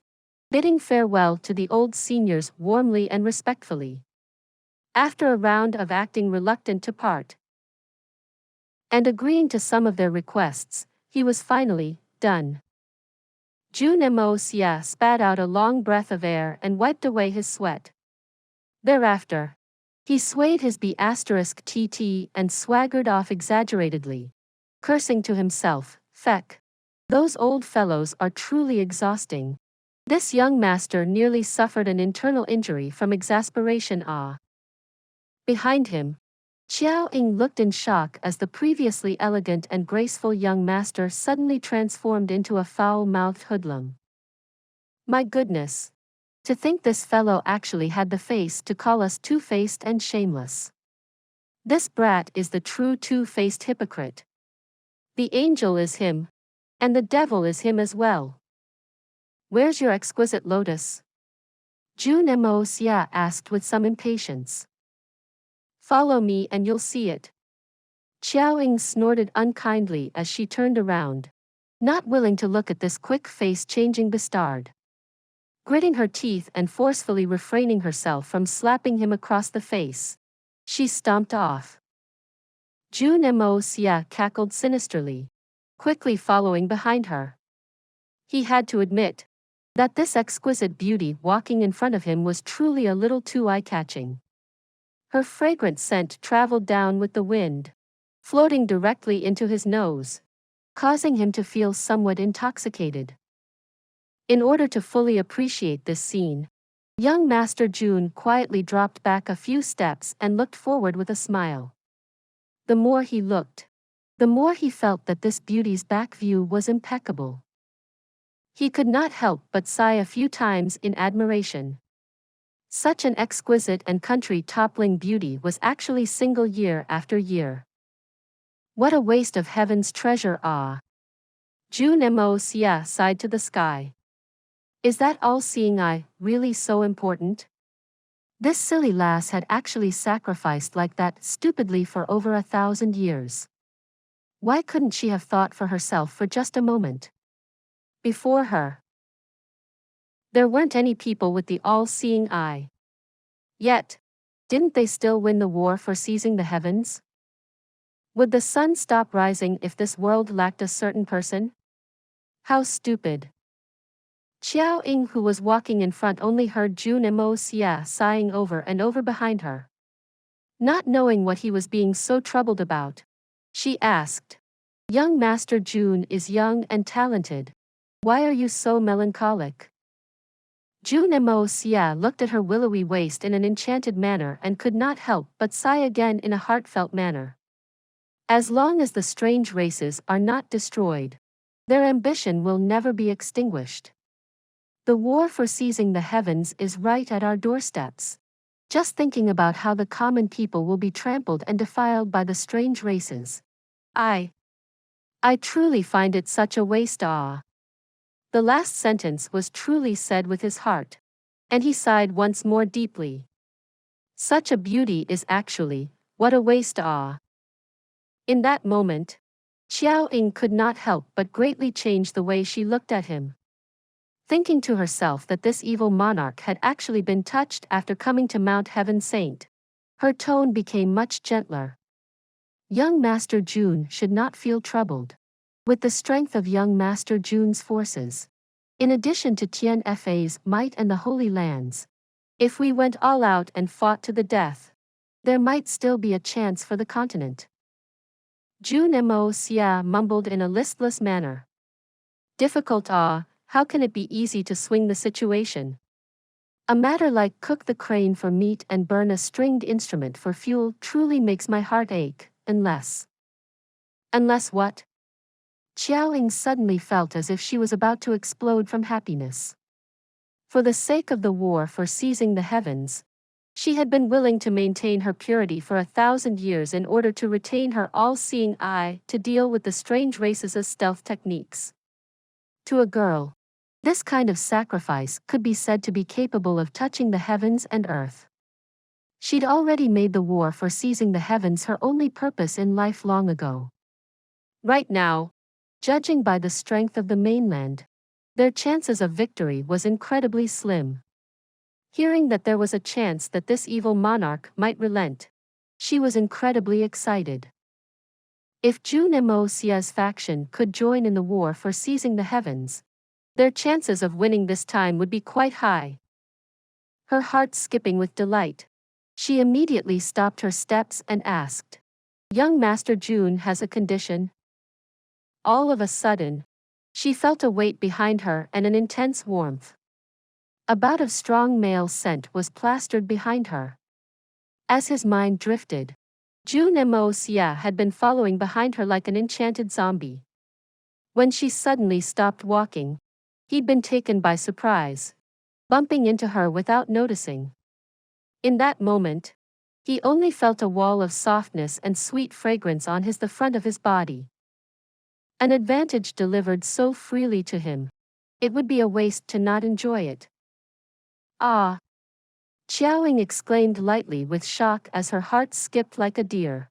bidding farewell to the old seniors warmly and respectfully. After a round of acting reluctant to part, and agreeing to some of their requests, he was finally done. Jun Moxie spat out a long breath of air and wiped away his sweat. Thereafter, he swayed his B*TT and swaggered off exaggeratedly, cursing to himself, Feck. Those old fellows are truly exhausting. This young master nearly suffered an internal injury from exasperation. Behind him, Xiao Ying looked in shock as the previously elegant and graceful young master suddenly transformed into a foul-mouthed hoodlum. My goodness! To think this fellow actually had the face to call us two-faced and shameless. This brat is the true two-faced hypocrite. The angel is him, and the devil is him as well. Where's your exquisite lotus? Jun Moxie asked with some impatience. Follow me and you'll see it. Xiao Ying snorted unkindly as she turned around, not willing to look at this quick face-changing bastard. Gritting her teeth and forcefully refraining herself from slapping him across the face, she stomped off. Jun Moxie cackled sinisterly, quickly following behind her. He had to admit that this exquisite beauty walking in front of him was truly a little too eye-catching. Her fragrant scent traveled down with the wind, floating directly into his nose, causing him to feel somewhat intoxicated. In order to fully appreciate this scene, young Master Jun quietly dropped back a few steps and looked forward with a smile. The more he looked, the more he felt that this beauty's back view was impeccable. He could not help but sigh a few times in admiration. Such an exquisite and country-toppling beauty was actually single year after year. What a waste of heaven's treasure! Jun Moxie sighed to the sky. Is that all-seeing eye really so important? This silly lass had actually sacrificed like that stupidly for over 1,000 years. Why couldn't she have thought for herself for just a moment? Before her, there weren't any people with the all-seeing eye. Yet, didn't they still win the war for seizing the heavens? Would the sun stop rising if this world lacked a certain person? How stupid. Xiao Ying, who was walking in front, only heard Jun Moxie sighing over and over behind her. Not knowing what he was being so troubled about, she asked, "Young Master Jun is young and talented. Why are you so melancholic?" Jun Moxie looked at her willowy waist in an enchanted manner and could not help but sigh again in a heartfelt manner. As long as the strange races are not destroyed, their ambition will never be extinguished. The war for seizing the heavens is right at our doorsteps. Just thinking about how the common people will be trampled and defiled by the strange races. I truly find it such a waste. The last sentence was truly said with his heart. And he sighed once more deeply. Such a beauty is actually, what a waste. In that moment, Xiao Ying could not help but greatly change the way she looked at him. Thinking to herself that this evil monarch had actually been touched after coming to Mount Heaven Saint, her tone became much gentler. Young Master Jun should not feel troubled. With the strength of young Master Jun's forces, in addition to Tian Fa's might and the Holy Lands, if we went all out and fought to the death, there might still be a chance for the continent. Jun Moxie mumbled in a listless manner. Difficult. How can it be easy to swing the situation? A matter like cook the crane for meat and burn a stringed instrument for fuel truly makes my heart ache, unless what? Xiao Ying suddenly felt as if she was about to explode from happiness. For the sake of the war for seizing the heavens, she had been willing to maintain her purity for 1,000 years in order to retain her all-seeing eye to deal with the strange races' stealth techniques. To a girl, this kind of sacrifice could be said to be capable of touching the heavens and earth. She'd already made the war for seizing the heavens her only purpose in life long ago. Right now, judging by the strength of the mainland, their chances of victory was incredibly slim. Hearing that there was a chance that this evil monarch might relent, she was incredibly excited. If Jun Moxie's faction could join in the war for seizing the heavens, their chances of winning this time would be quite high. Her heart skipping with delight, she immediately stopped her steps and asked, "Young Master Jun has a condition?" All of a sudden, she felt a weight behind her and an intense warmth. A bout of strong male scent was plastered behind her. As his mind drifted, Jun Moxie had been following behind her like an enchanted zombie. When she suddenly stopped walking, he'd been taken by surprise, bumping into her without noticing. In that moment, he only felt a wall of softness and sweet fragrance on the front of his body. An advantage delivered so freely to him, it would be a waste to not enjoy it. "Ah!" Xiao Ying exclaimed lightly with shock as her heart skipped like a deer.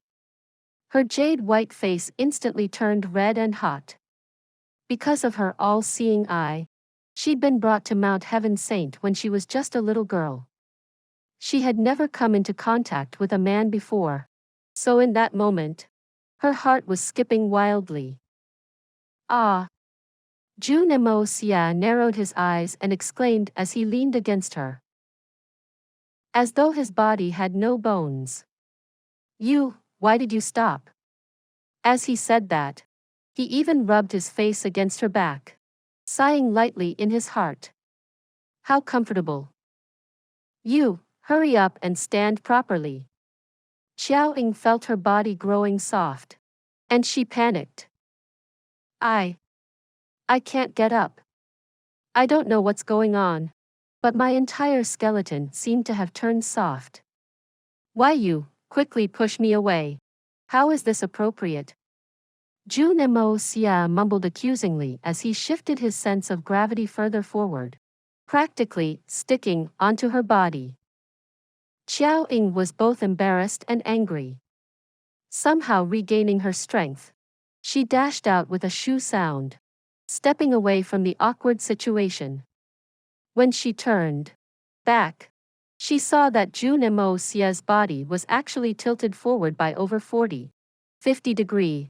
Her jade-white face instantly turned red and hot. Because of her all-seeing eye, she'd been brought to Mount Heaven Saint when she was just a little girl. She had never come into contact with a man before, so in that moment, her heart was skipping wildly. "Ah!" Jun Moxie narrowed his eyes and exclaimed as he leaned against her, as though his body had no bones. Why did you stop?" As he said that, he even rubbed his face against her back, sighing lightly in his heart. "How comfortable." Hurry up and stand properly." Xiao Ying felt her body growing soft, and she panicked. I can't get up. I don't know what's going on, but my entire skeleton seemed to have turned soft." "Why you quickly push me away? How is this appropriate?" Jun Moxie mumbled accusingly as he shifted his sense of gravity further forward. practically sticking onto her body. Qiao Ying was both embarrassed and angry. Somehow regaining her strength, she dashed out with a shoo sound, stepping away from the awkward situation. When she turned back, she saw that Jun Moxie's body was actually tilted forward by over 50 degrees,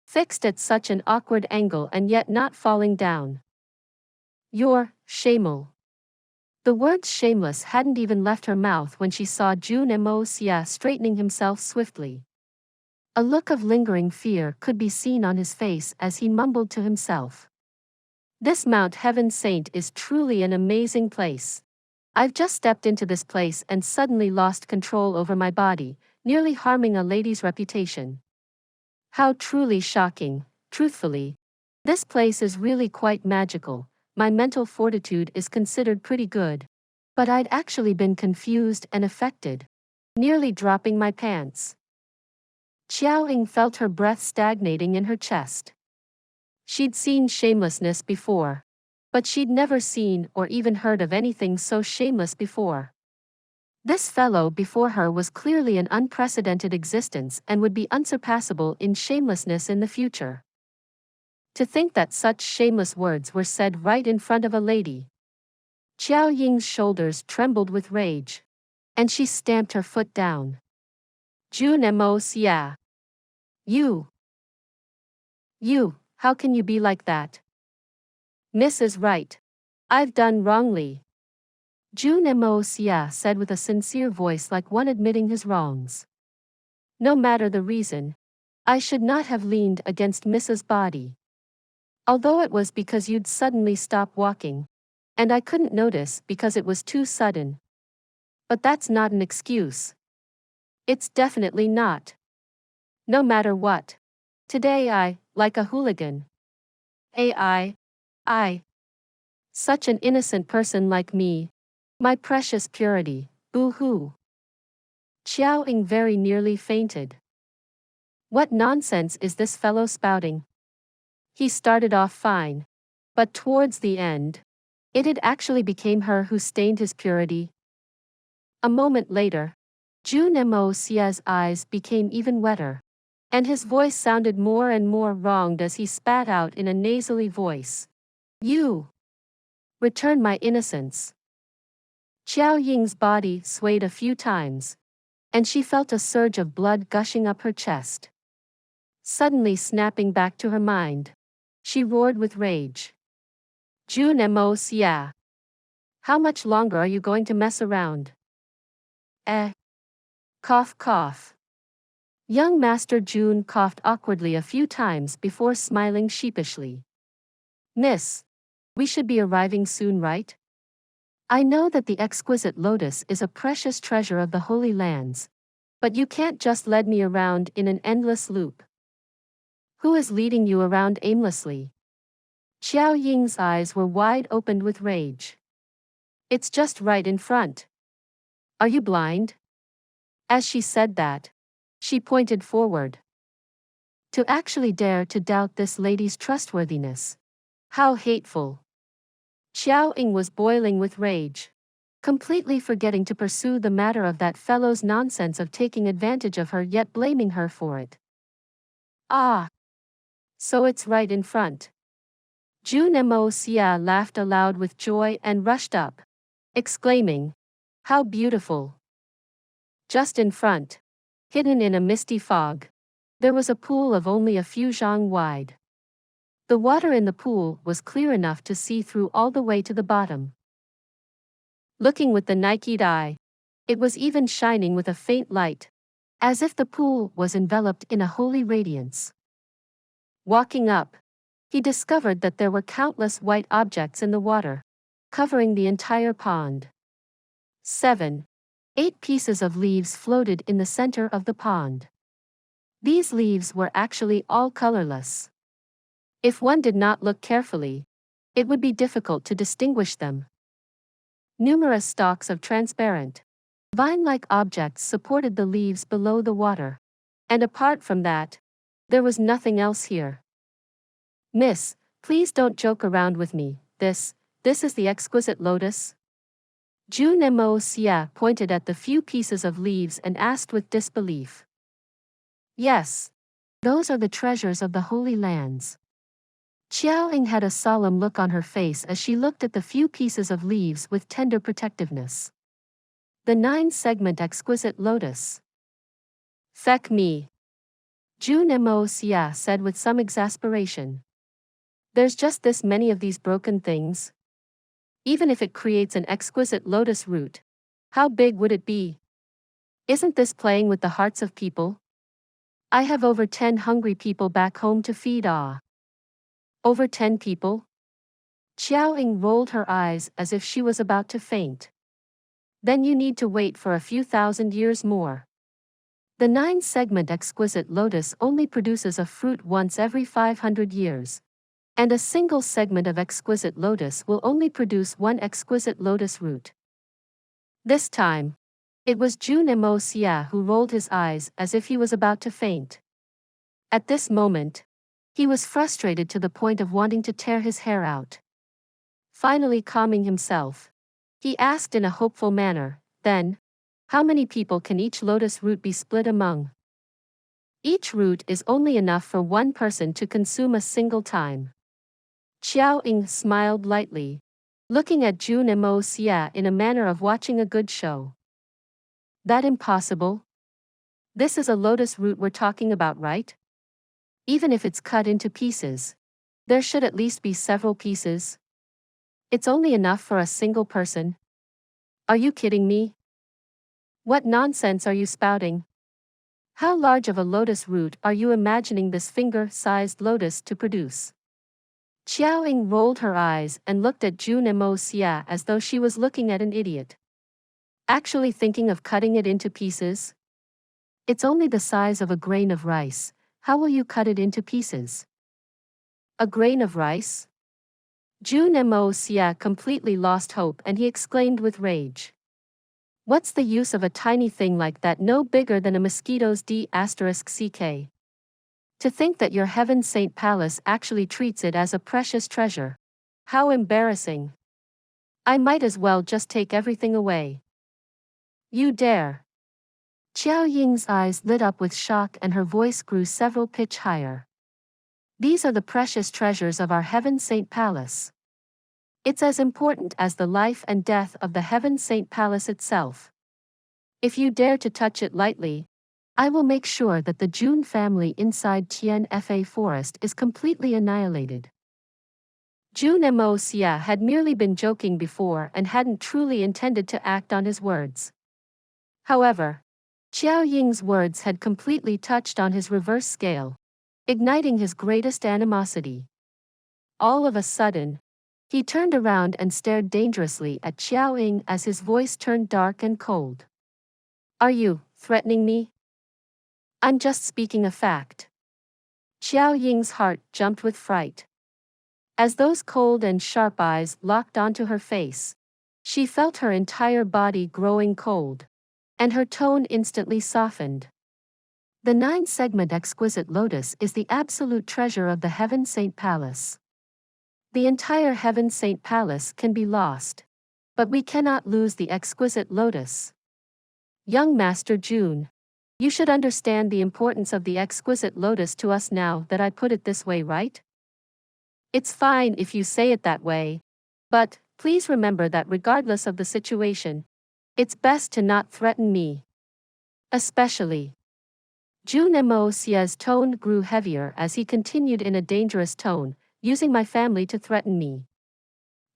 fixed at such an awkward angle and yet not falling down. You're shameful. The words shameless hadn't even left her mouth when she saw Jun Moxie straightening himself swiftly. A look of lingering fear could be seen on his face as he mumbled to himself. This Mount Heaven Saint is truly an amazing place. I've just stepped into this place and suddenly lost control over my body, nearly harming a lady's reputation. How truly shocking, truthfully. This place is really quite magical. My mental fortitude is considered pretty good. But I'd actually been confused and affected, nearly dropping my pants. Qiao Ying felt her breath stagnating in her chest. She'd seen shamelessness before, but she'd never seen or even heard of anything so shameless before. This fellow before her was clearly an unprecedented existence and would be unsurpassable in shamelessness in the future. To think that such shameless words were said right in front of a lady. Qiao Ying's shoulders trembled with rage, and she stamped her foot down. Jun Moxie. You, how can you be like that? Miss is right. I've done wrongly. Jun Moxie said with a sincere voice like one admitting his wrongs. No matter the reason, I should not have leaned against Mrs. Body. Although it was because you'd suddenly stop walking, and I couldn't notice because it was too sudden. But that's not an excuse. It's definitely not. No matter what. Today I, like a hooligan. I. Such an innocent person like me. My precious purity, boo-hoo. Qiao Ying very nearly fainted. What nonsense is this fellow spouting? He started off fine, but towards the end, it had actually became her who stained his purity. A moment later, Jun Moxie's eyes became even wetter, and his voice sounded more and more wronged as he spat out in a nasally voice. You! Return my innocence. Qiao Ying's body swayed a few times, and she felt a surge of blood gushing up her chest. Suddenly snapping back to her mind, she roared with rage. Jun Moxie. How much longer are you going to mess around? Cough cough. Young Master Jun coughed awkwardly a few times before smiling sheepishly. Miss, we should be arriving soon, right? I know that the exquisite Lotus is a precious treasure of the Holy Lands, but you can't just lead me around in an endless loop. Who is leading you around aimlessly? Qiao Ying's eyes were wide opened with rage. It's just right in front. Are you blind? As she said that, she pointed forward. To actually dare to doubt this lady's trustworthiness. How hateful. Qiao Ying was boiling with rage, completely forgetting to pursue the matter of that fellow's nonsense of taking advantage of her yet blaming her for it. Ah! So it's right in front. Jun Moxie laughed aloud with joy and rushed up, exclaiming, how beautiful. Just in front, hidden in a misty fog, there was a pool of only a few zhang wide. The water in the pool was clear enough to see through all the way to the bottom. Looking with the naked eye, it was even shining with a faint light, as if the pool was enveloped in a holy radiance. Walking up, he discovered that there were countless white objects in the water, covering the entire pond. 7. 8 pieces of leaves floated in the center of the pond. These leaves were actually all colorless. If one did not look carefully, it would be difficult to distinguish them. Numerous stalks of transparent, vine-like objects supported the leaves below the water, and apart from that, there was nothing else here. Miss, please don't joke around with me. This This is the exquisite lotus? Jun Moxie pointed at the few pieces of leaves and asked with disbelief. Yes. Those are the treasures of the Holy Lands. Xiaoying had a solemn look on her face as she looked at the few pieces of leaves with tender protectiveness. The 9-segment exquisite lotus. Feck me. Jun Moxie said with some exasperation. There's just this many of these broken things. Even if it creates an exquisite lotus root, how big would it be? Isn't this playing with the hearts of people? I have over 10 hungry people back home to feed. Over 10 people? Xiaoying rolled her eyes as if she was about to faint. Then you need to wait for a few thousand years more. The 9-segment exquisite lotus only produces a fruit once every 500 years. And a single segment of exquisite lotus will only produce one exquisite lotus root. This time, it was Jun Moxie who rolled his eyes as if he was about to faint. At this moment, he was frustrated to the point of wanting to tear his hair out. Finally calming himself, he asked in a hopeful manner, then, how many people can each lotus root be split among? Each root is only enough for one person to consume a single time. Xiaoying smiled lightly, looking at Jun Moxie in a manner of watching a good show. That impossible? This is a lotus root we're talking about, right? Even if it's cut into pieces, there should at least be several pieces. It's only enough for a single person. Are you kidding me? What nonsense are you spouting? How large of a lotus root are you imagining this finger-sized lotus to produce? Xiaoying rolled her eyes and looked at Jun Moxie as though she was looking at an idiot. Actually thinking of cutting it into pieces? It's only the size of a grain of rice. How will you cut it into pieces? A grain of rice? Jun Moxie completely lost hope and he exclaimed with rage. What's the use of a tiny thing like that no bigger than a mosquito's d*ck? To think that your Heaven Saint Palace actually treats it as a precious treasure. How embarrassing. I might as well just take everything away. You dare. Xiaoying's eyes lit up with shock and her voice grew several pitch higher. These are the precious treasures of our Heaven Saint Palace. It's as important as the life and death of the Heaven Saint Palace itself. If you dare to touch it lightly, I will make sure that the Jun family inside Tianfa Forest is completely annihilated. Jun Moxie had merely been joking before and hadn't truly intended to act on his words. However, Xiaoying's words had completely touched on his reverse scale, igniting his greatest animosity. All of a sudden, he turned around and stared dangerously at Xiaoying as his voice turned dark and cold. Are you threatening me? I'm just speaking a fact. Xiaoying's heart jumped with fright. As those cold and sharp eyes locked onto her face, she felt her entire body growing cold, and her tone instantly softened. The 9-segment exquisite lotus is the absolute treasure of the Heaven Saint Palace. The entire Heaven Saint Palace can be lost, but we cannot lose the exquisite lotus. Young Master Jun, you should understand the importance of the exquisite lotus to us now that I put it this way, right? It's fine if you say it that way, but please remember that regardless of the situation, it's best to not threaten me. Especially. Jun Moxie's tone grew heavier as he continued in a dangerous tone, using my family to threaten me.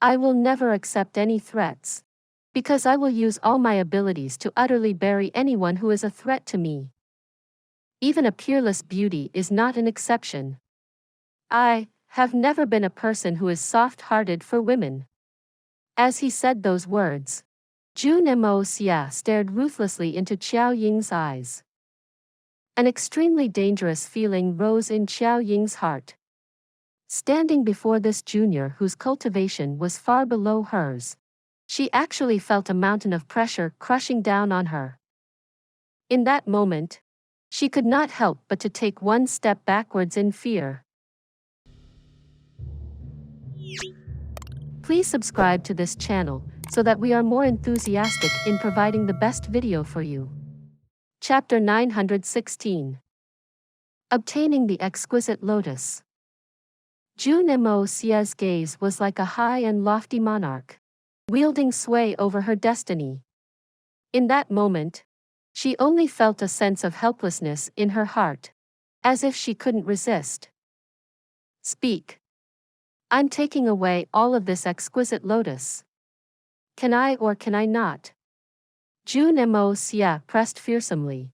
I will never accept any threats, because I will use all my abilities to utterly bury anyone who is a threat to me. Even a peerless beauty is not an exception. I have never been a person who is soft-hearted for women. As he said those words, Jun Moxie stared ruthlessly into Xiaoying's eyes. An extremely dangerous feeling rose in Xiaoying's heart. Standing before this junior whose cultivation was far below hers, she actually felt a mountain of pressure crushing down on her. In that moment, she could not help but to take one step backwards in fear. Please subscribe to this channel so that we are more enthusiastic in providing the best video for you. Chapter 916. Obtaining the Exquisite Lotus. Jun Moxie's gaze was like a high and lofty monarch, wielding sway over her destiny. In that moment, she only felt a sense of helplessness in her heart, as if she couldn't resist. Speak. I'm taking away all of this exquisite lotus. Can I or can I not? Jun Moxie pressed fearsomely.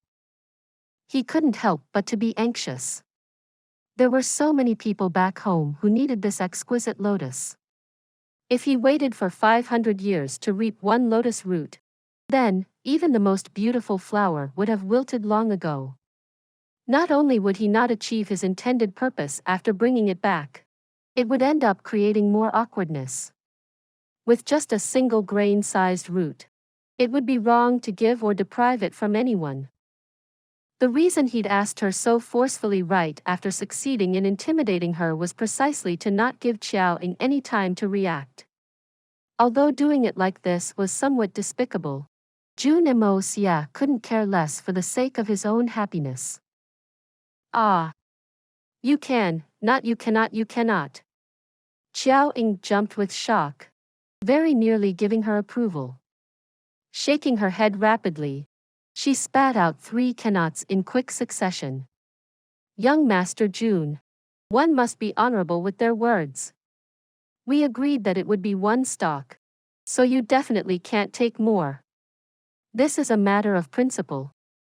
He couldn't help but to be anxious. There were so many people back home who needed this exquisite lotus. If he waited for 500 years to reap one lotus root, then, even the most beautiful flower would have wilted long ago. Not only would he not achieve his intended purpose after bringing it back, it would end up creating more awkwardness. With just a single grain-sized root, it would be wrong to give or deprive it from anyone. The reason he'd asked her so forcefully right after succeeding in intimidating her was precisely to not give Xiaoying any time to react. Although doing it like this was somewhat despicable, Jun Moxie couldn't care less for the sake of his own happiness. Ah! You can, not you cannot, you cannot. Xiaoying jumped with shock, very nearly giving her approval. Shaking her head rapidly, she spat out 3 cannots in quick succession. Young Master Jun, one must be honorable with their words. We agreed that it would be 1 stalk, so you definitely can't take more. This is a matter of principle.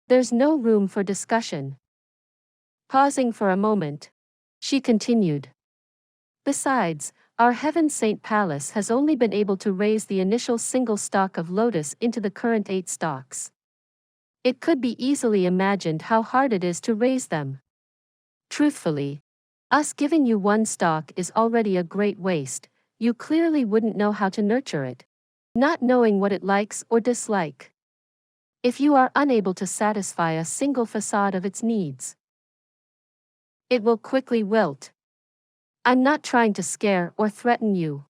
There's no room for discussion. Pausing for a moment, she continued. Besides, our Heaven Saint Palace has only been able to raise the initial single stalk of lotus into the current 8 stalks. It could be easily imagined how hard it is to raise them. Truthfully, us giving you 1 stalk is already a great waste. You clearly wouldn't know how to nurture it, not knowing what it likes or dislike. If you are unable to satisfy a single facade of its needs, it will quickly wilt. I'm not trying to scare or threaten you.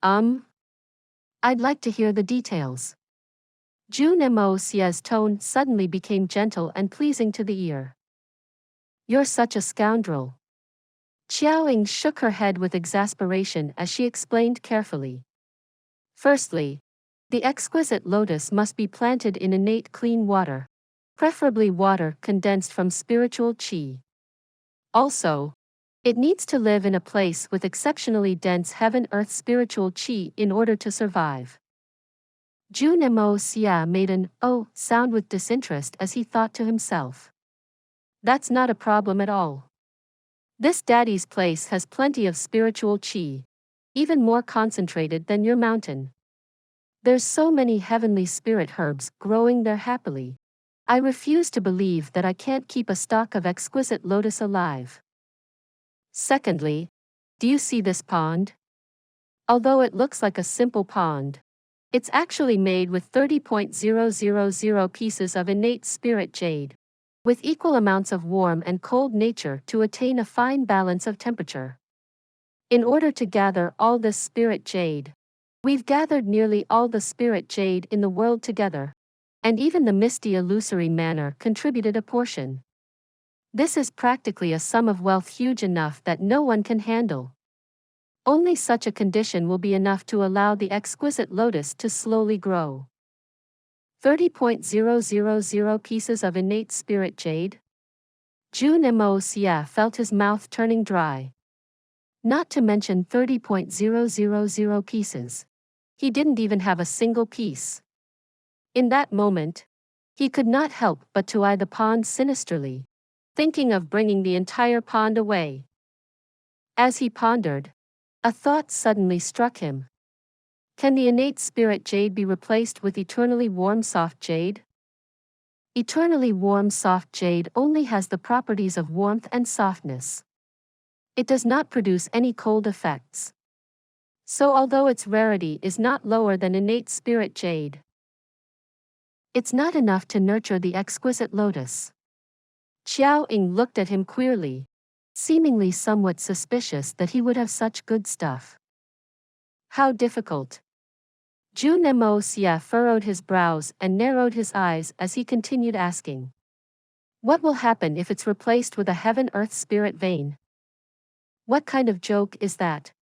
I'd like to hear the details. Jun Moxie's tone suddenly became gentle and pleasing to the ear. You're such a scoundrel. Xiaoying shook her head with exasperation as she explained carefully. Firstly, the exquisite lotus must be planted in innate clean water, preferably water condensed from spiritual qi. Also, it needs to live in a place with exceptionally dense heaven-earth spiritual qi in order to survive. Jun Moxie made an "oh" sound with disinterest as he thought to himself. That's not a problem at all. This daddy's place has plenty of spiritual qi, even more concentrated than your mountain. There's so many heavenly spirit herbs growing there happily. I refuse to believe that I can't keep a stalk of exquisite lotus alive. Secondly, do you see this pond? Although it looks like a simple pond, it's actually made with 30,000 pieces of innate spirit jade, with equal amounts of warm and cold nature to attain a fine balance of temperature. In order to gather all this spirit jade, we've gathered nearly all the spirit jade in the world together, and even the misty illusory manor contributed a portion. This is practically a sum of wealth huge enough that no one can handle. Only such a condition will be enough to allow the exquisite lotus to slowly grow. 30,000 pieces of innate spirit jade? Jun Moxie felt his mouth turning dry. Not to mention 30,000 pieces. He didn't even have a single piece. In that moment, he could not help but to eye the pond sinisterly, thinking of bringing the entire pond away. As he pondered, a thought suddenly struck him. Can the innate spirit jade be replaced with eternally warm soft jade? Eternally warm soft jade only has the properties of warmth and softness. It does not produce any cold effects. So although its rarity is not lower than innate spirit jade, it's not enough to nurture the exquisite lotus. Xiaoying looked at him queerly, seemingly somewhat suspicious that he would have such good stuff. How difficult. Jun Moxie furrowed his brows and narrowed his eyes as he continued asking. What will happen if it's replaced with a heaven-earth spirit vein? What kind of joke is that?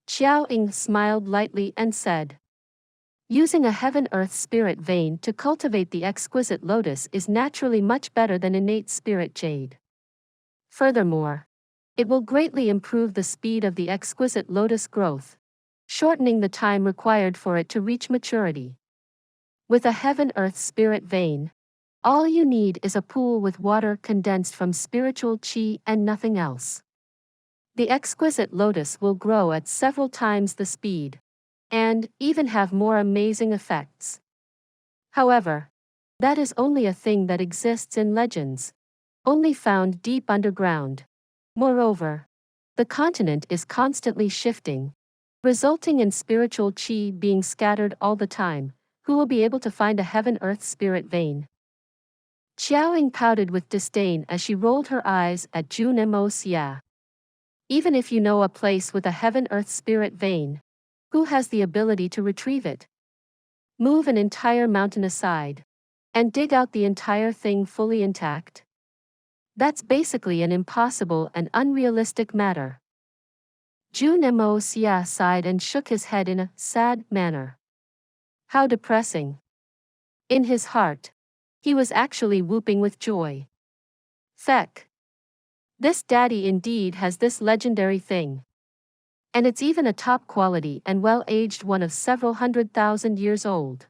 Qiao Ying smiled lightly and said. Using a heaven-earth spirit vein to cultivate the exquisite lotus is naturally much better than innate spirit jade. Furthermore, it will greatly improve the speed of the exquisite lotus growth, shortening the time required for it to reach maturity. With a heaven-earth spirit vein, all you need is a pool with water condensed from spiritual qi and nothing else. The exquisite lotus will grow at several times the speed, and even have more amazing effects. However, that is only a thing that exists in legends, only found deep underground. Moreover, the continent is constantly shifting, resulting in spiritual qi being scattered all the time. Who will be able to find a heaven-earth spirit vein? Qiao Ying pouted with disdain as she rolled her eyes at Jun Moxie. Even if you know a place with a heaven-earth spirit vein, who has the ability to retrieve it? Move an entire mountain aside, and dig out the entire thing fully intact? That's basically an impossible and unrealistic matter. Jun Moxie sighed and shook his head in a sad manner. How depressing. In his heart, he was actually whooping with joy. Feck. This daddy indeed has this legendary thing. And it's even a top quality and well-aged one of several 100,000 years old.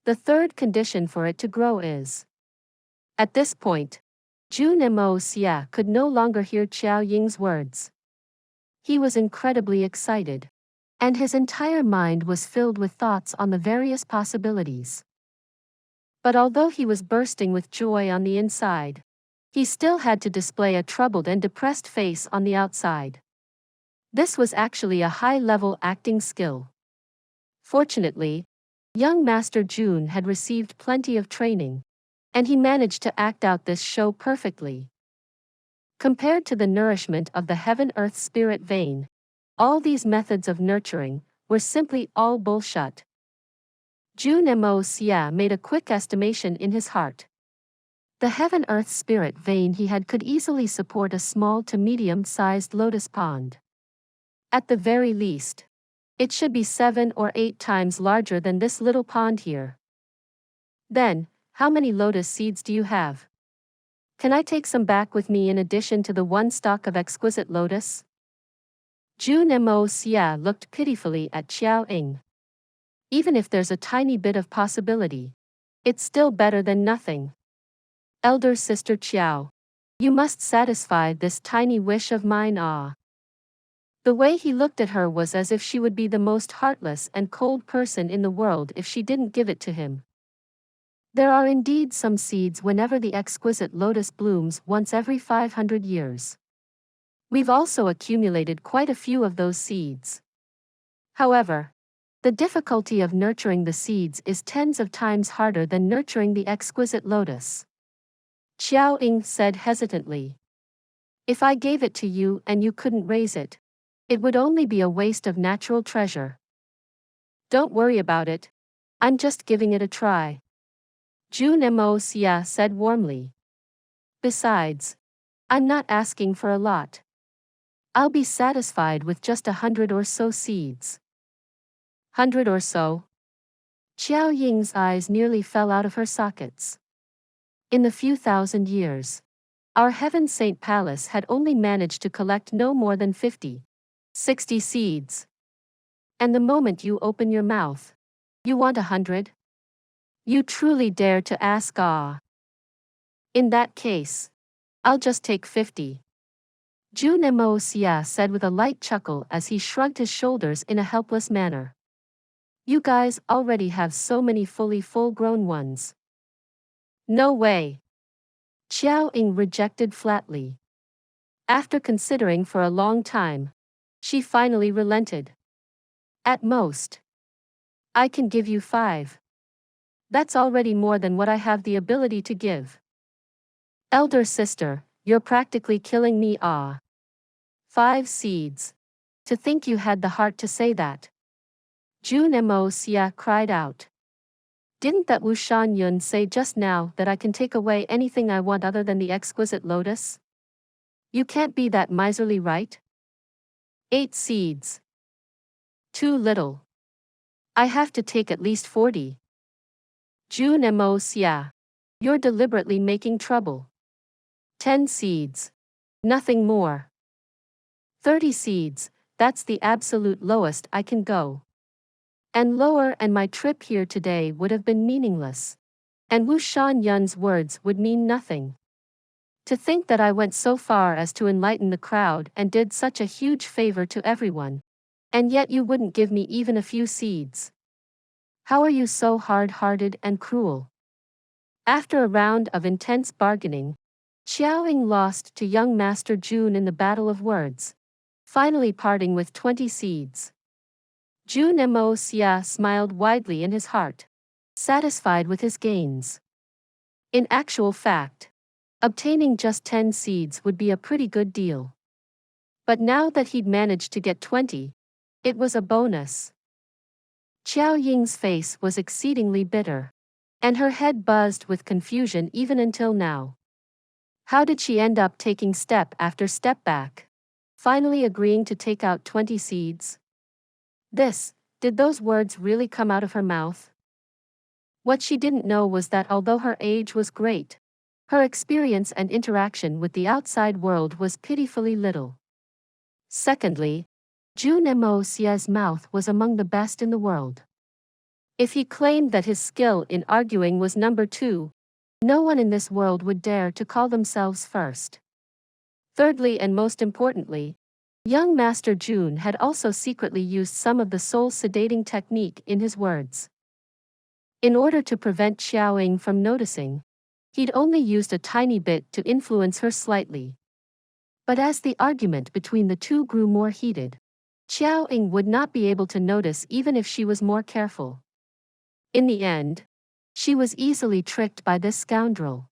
The third condition for it to grow is. At this point, Jun Moxie could no longer hear Qiao Ying's words. He was incredibly excited, and his entire mind was filled with thoughts on the various possibilities. But although he was bursting with joy on the inside, he still had to display a troubled and depressed face on the outside. This was actually a high-level acting skill. Fortunately, young Master Jun had received plenty of training, and he managed to act out this show perfectly. Compared to the nourishment of the heaven-earth spirit vein, all these methods of nurturing were simply all bullshit. Jun Moxie made a quick estimation in his heart. The heaven-earth spirit vein he had could easily support a small to medium-sized lotus pond. At the very least, it should be 7 or 8 times larger than this little pond here. Then, how many lotus seeds do you have? Can I take some back with me in addition to the one stalk of exquisite lotus? Jun Moxie looked pitifully at Qiao Ying. Even if there's a tiny bit of possibility, it's still better than nothing. Elder Sister Qiao, you must satisfy this tiny wish of mine. The way he looked at her was as if she would be the most heartless and cold person in the world if she didn't give it to him. There are indeed some seeds whenever the exquisite lotus blooms once every 500 years. We've also accumulated quite a few of those seeds. However, the difficulty of nurturing the seeds is tens of times harder than nurturing the exquisite lotus. Qiao Ying said hesitantly. If I gave it to you and you couldn't raise it, it would only be a waste of natural treasure. Don't worry about it. I'm just giving it a try. Jun Moxie said warmly. Besides, I'm not asking for a lot. I'll be satisfied with just 100 or so seeds. 100 or so? Qiao Ying's eyes nearly fell out of her sockets. In the few thousand years, our Heaven Saint Palace had only managed to collect no more than 50, 60 seeds. And the moment you open your mouth, you want 100? You truly dare to ask? In that case, I'll just take 50. Jun Moxie said with a light chuckle as he shrugged his shoulders in a helpless manner. You guys already have so many fully full-grown ones. No way. Qiao Ying rejected flatly. After considering for a long time, she finally relented. At most, I can give you 5. That's already more than what I have the ability to give. Elder sister, you're practically killing me. 5 seeds. To think you had the heart to say that. Jun Moxie cried out. Didn't that Wu Shan Yun say just now that I can take away anything I want other than the exquisite lotus? You can't be that miserly, right? 8 seeds. Too little. I have to take at least 40. Jun Moxie. You're deliberately making trouble. 10 seeds. Nothing more. 30 seeds, that's the absolute lowest I can go. And lower, and my trip here today would have been meaningless. And Wu Shan Yun's words would mean nothing. To think that I went so far as to enlighten the crowd and did such a huge favor to everyone. And yet you wouldn't give me even a few seeds. How are you so hard-hearted and cruel? After a round of intense bargaining, Xiaoying lost to young Master Jun in the battle of words, finally parting with 20 seeds. Jun Moxie smiled widely in his heart, satisfied with his gains. In actual fact, obtaining just 10 seeds would be a pretty good deal. But now that he'd managed to get 20, it was a bonus. Xiaoying's face was exceedingly bitter, and her head buzzed with confusion even until now. How did she end up taking step after step back, finally agreeing to take out 20 seeds? Did those words really come out of her mouth? What she didn't know was that although her age was great, her experience and interaction with the outside world was pitifully little. Secondly, Jun Moxie's mouth was among the best in the world. If he claimed that his skill in arguing was number 2, no one in this world would dare to call themselves first. Thirdly, and most importantly, young Master Jun had also secretly used some of the soul-sedating technique in his words. In order to prevent Xiaoying from noticing, he'd only used a tiny bit to influence her slightly. But as the argument between the two grew more heated, Xiaoying would not be able to notice even if she was more careful. In the end, she was easily tricked by this scoundrel.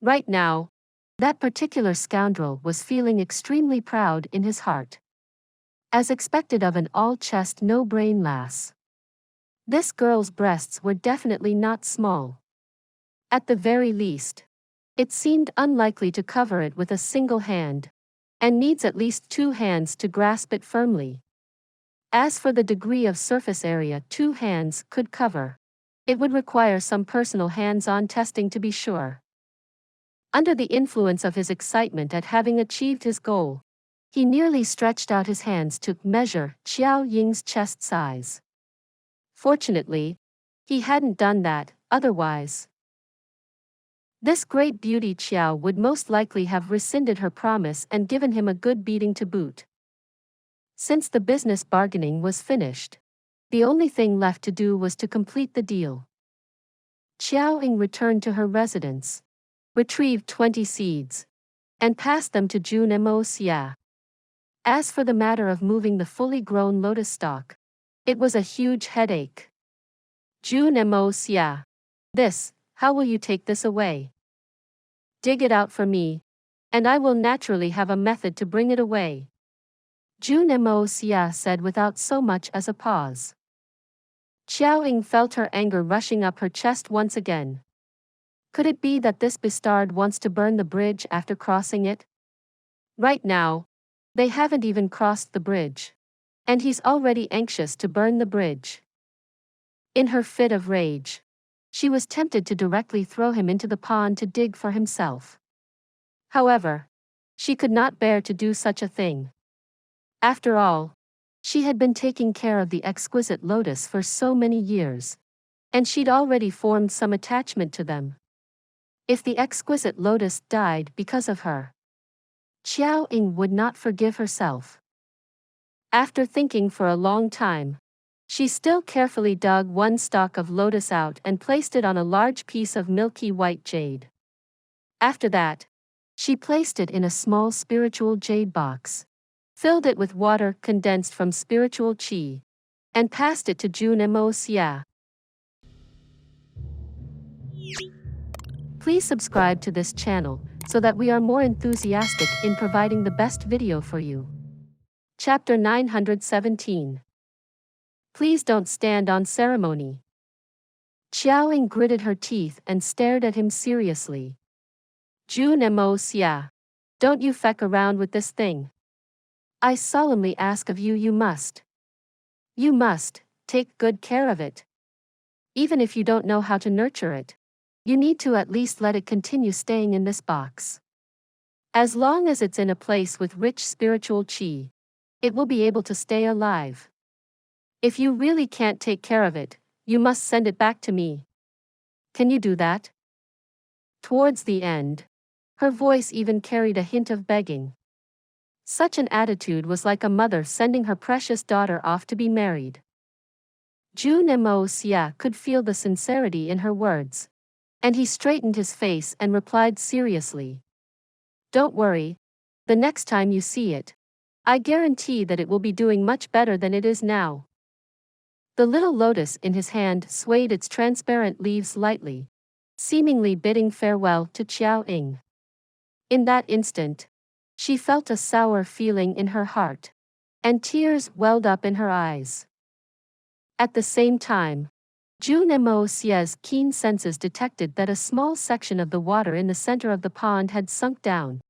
Right now, that particular scoundrel was feeling extremely proud in his heart. As expected of an all-chest no-brain lass. This girl's breasts were definitely not small. At the very least, it seemed unlikely to cover it with a single hand, and needs at least 2 hands to grasp it firmly. As for the degree of surface area 2 hands could cover, it would require some personal hands-on testing to be sure. Under the influence of his excitement at having achieved his goal, he nearly stretched out his hands to measure Xiaoying's chest size. Fortunately, he hadn't done that, otherwise. This great beauty Xiao would most likely have rescinded her promise and given him a good beating to boot. Since the business bargaining was finished, the only thing left to do was to complete the deal. Xiaoying returned to her residence, retrieved 20 seeds, and passed them to Jun Moxie. As for the matter of moving the fully grown lotus stalk, it was a huge headache. Jun Moxie. How will you take this away? Dig it out for me, and I will naturally have a method to bring it away. Jun Moxie said without so much as a pause. Xiaoying felt her anger rushing up her chest once again. Could it be that this bastard wants to burn the bridge after crossing it? Right now, they haven't even crossed the bridge, and he's already anxious to burn the bridge. In her fit of rage, she was tempted to directly throw him into the pond to dig for himself. However, she could not bear to do such a thing. After all, she had been taking care of the exquisite lotus for so many years, and she'd already formed some attachment to them. If the exquisite lotus died because of her, Xiaoying would not forgive herself. After thinking for a long time, she still carefully dug one stalk of lotus out and placed it on a large piece of milky white jade. After that, she placed it in a small spiritual jade box, filled it with water condensed from spiritual qi, and passed it to Jun Moxie. Please subscribe to this channel so that we are more enthusiastic in providing the best video for you. Chapter 917. Please don't stand on ceremony. Xiaoying gritted her teeth and stared at him seriously. Jun Moxie, don't you feck around with this thing. I solemnly ask of you, you must. You must take good care of it. Even if you don't know how to nurture it, you need to at least let it continue staying in this box. As long as it's in a place with rich spiritual qi, it will be able to stay alive. If you really can't take care of it, you must send it back to me. Can you do that? Towards the end, her voice even carried a hint of begging. Such an attitude was like a mother sending her precious daughter off to be married. Jun Moxie could feel the sincerity in her words, and he straightened his face and replied seriously. Don't worry. The next time you see it, I guarantee that it will be doing much better than it is now. The little lotus in his hand swayed its transparent leaves lightly, seemingly bidding farewell to Xiaoying. In that instant, she felt a sour feeling in her heart, and tears welled up in her eyes. At the same time, Jun Moxie's keen senses detected that a small section of the water in the center of the pond had sunk down,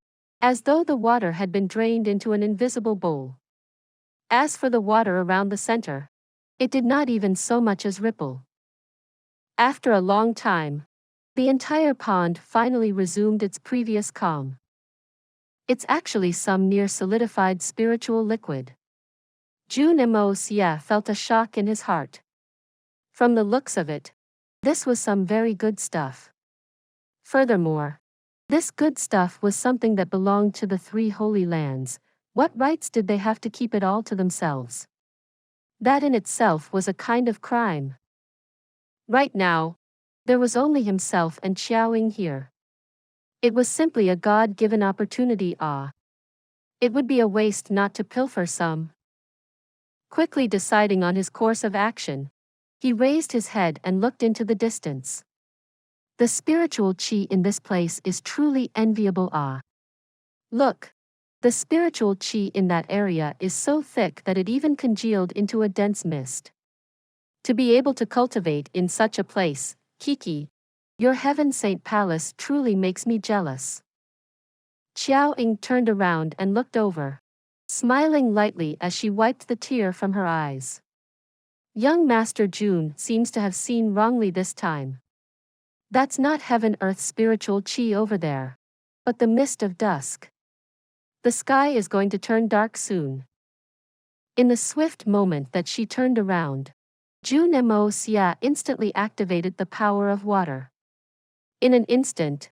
as though the water had been drained into an invisible bowl. As for the water around the center, it did not even so much as ripple. After a long time, the entire pond finally resumed its previous calm. It's actually some near solidified spiritual liquid. Jun Moxie felt a shock in his heart. From the looks of it, this was some very good stuff. Furthermore, this good stuff was something that belonged to the three holy lands. What rights did they have to keep it all to themselves? That in itself was a kind of crime. Right now, there was only himself and Xiaoying here. It was simply a God-given opportunity. It would be a waste not to pilfer some. Quickly deciding on his course of action, he raised his head and looked into the distance. The spiritual qi in this place is truly enviable. Look, the spiritual qi in that area is so thick that it even congealed into a dense mist. To be able to cultivate in such a place, Kiki, your Heaven Saint Palace truly makes me jealous. Xiaoying turned around and looked over, smiling lightly as she wiped the tear from her eyes. Young Master Jun seems to have seen wrongly this time. That's not heaven-earth spiritual qi over there, but the mist of dusk. The sky is going to turn dark soon. In the swift moment that she turned around, Jun Moxie instantly activated the power of water. In an instant,